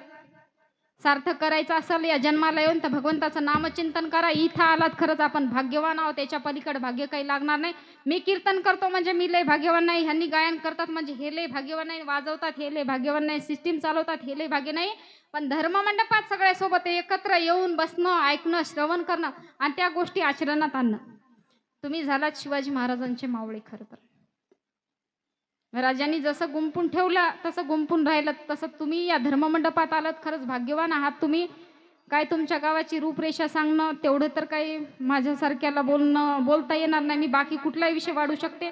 सार्थक करायचं असेल या जन्माला येऊन, तर भगवंताचं नामचिंतन करा. इथं आलात खरंच आपण भाग्यवान आहोत, त्याच्या पलीकडे भाग्य काही लागणार नाही. मी कीर्तन करतो म्हणजे मी लय भाग्यवान नाही, ह्यांनी गायन करतात म्हणजे हे लय भाग्यवान नाही, वाजवतात हे लय भाग्यवान नाही, सिस्टीम चालवतात हे लय भाग्य नाही. पण धर्ममंडपात सगळ्यासोबत एकत्र येऊन बसणं, ऐकणं, श्रवण करणं आणि त्या गोष्टी आचरणात आणणं, तुम्ही झालात शिवाजी महाराजांचे मावळे. खरं तर राजांनी जसं गुंपून ठेवलं तसं गुंपून राहिलं, तसं तुम्ही या धर्ममंडपात आलात, खरंच भाग्यवान आहात तुम्ही. काय तुमच्या गावाची रूपरेषा सांगणं तेवढं तर काही माझ्यासारख्याला बोलता येणार नाही. मी बाकी कुठलाही विषय वाढू शकते,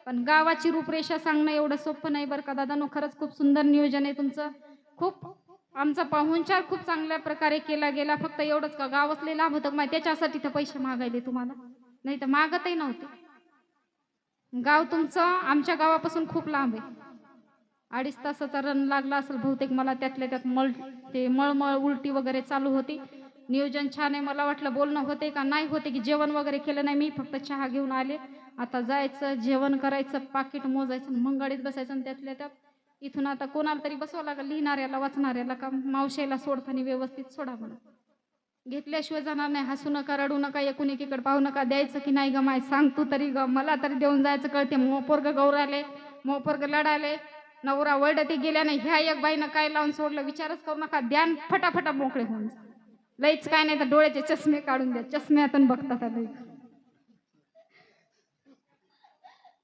पण गावाची रूपरेषा सांगणं एवढं सोपं नाही बरं का दादांनो. खरंच खूप सुंदर नियोजन आहे तुमचं, खूप आमचा पाहुणचार खूप चांगल्या प्रकारे केला गेला. फक्त एवढंच का गावातले लाभ होतं माहिती, त्याच्यासाठी तर पैसे मागायले तुम्हाला, नाही तर मागतही नव्हते. गाव तुमचं आमच्या गावापासून खूप लांब आहे, 2.5 तासाचा रन लागला असेल बहुतेक मला. त्यातल्या त्यात मळमळ उलटी वगैरे चालू होती. नियोजन छान आहे, मला वाटलं बोलणं होते का नाही होते, की जेवण वगैरे केलं नाही मी, फक्त चहा घेऊन आले. आता जायचं, जेवण करायचं, पाकिट मोजायचं, मग गाडीत बसायचं. आणि त्यातल्या त्यात इथून आता कोणाला तरी बसवा लागलं, लिहिणाऱ्याला वाचणाऱ्याला, का मावशेला सोडताना व्यवस्थित सोडा म्हणून, घेतल्याशिवाय जाणार नाही. हसू नका, रडू नका, एकूण एकीकडे पाहू नका. द्यायचं की नाही ग माय, सांग तू तरी ग, मला तरी देऊन जायचं कळते. मोपोरग गौराले, मोपोरग लढाले, नवरा वळडती गेल्या नाही, ह्या एक बाईनं काय लावून सोडलं विचारच करू नका. ध्यान फटाफटा मोकळे होऊन जा, लईच काय नाही तर डोळ्याचे चष्मे काढून द्या, चष्म्यातून बघतात.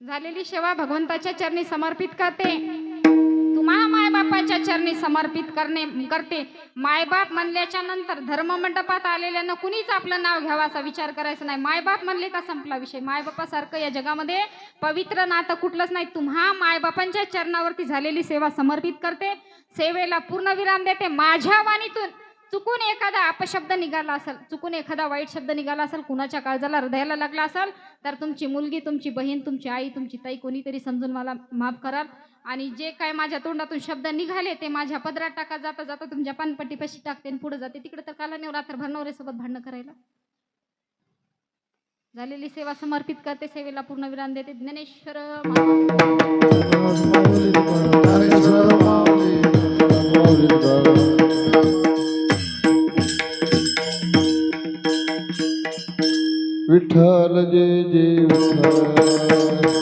झालेली सेवा भगवंताच्या चरणी समर्पित करते, तुम्हा मायबापाच्या चरणी समर्पित करते. मायबाप म्हणल्याच्या नंतर धर्ममंडपात आलेल्यानं कुणीच आपलं नाव घ्यावं असा विचार करायचा नाही. मायबाप म्हणले का संपला विषय. मायबापासारखं या जगामध्ये पवित्र नातं कुठलंच नाही. तुम्हा मायबापांच्या चरणावरती झालेली सेवा समर्पित करते, सेवेला पूर्ण विराम देते. माझ्या वाणीतून चुकून एखादा अपशब्द निघाला असेल, चुकून एखादा वाईट शब्द निघाला असेल, कुणाच्या काळजाला हृदयाला लागला असेल, तर तुमची मुलगी, तुमची बहीण, तुमची आई, तुमची ताई कोणीतरी समजून मला माफ कराल. आणि जे काय माझ्या तोंडातून शब्द निघाले ते माझ्या पदरात टाका, जाता जाता तुमच्या पानपट्टीपाशी टाकते आणि पुढे जाते. तिकडे तर काला नेऊ रात्रभर नवऱ्यासोबत भांडणं करायला. झालेली सेवा समर्पित करते, सेवेला पूर्ण विराम देते. ज्ञानेश्वर विठ्ठल जय जय विठ्ठल.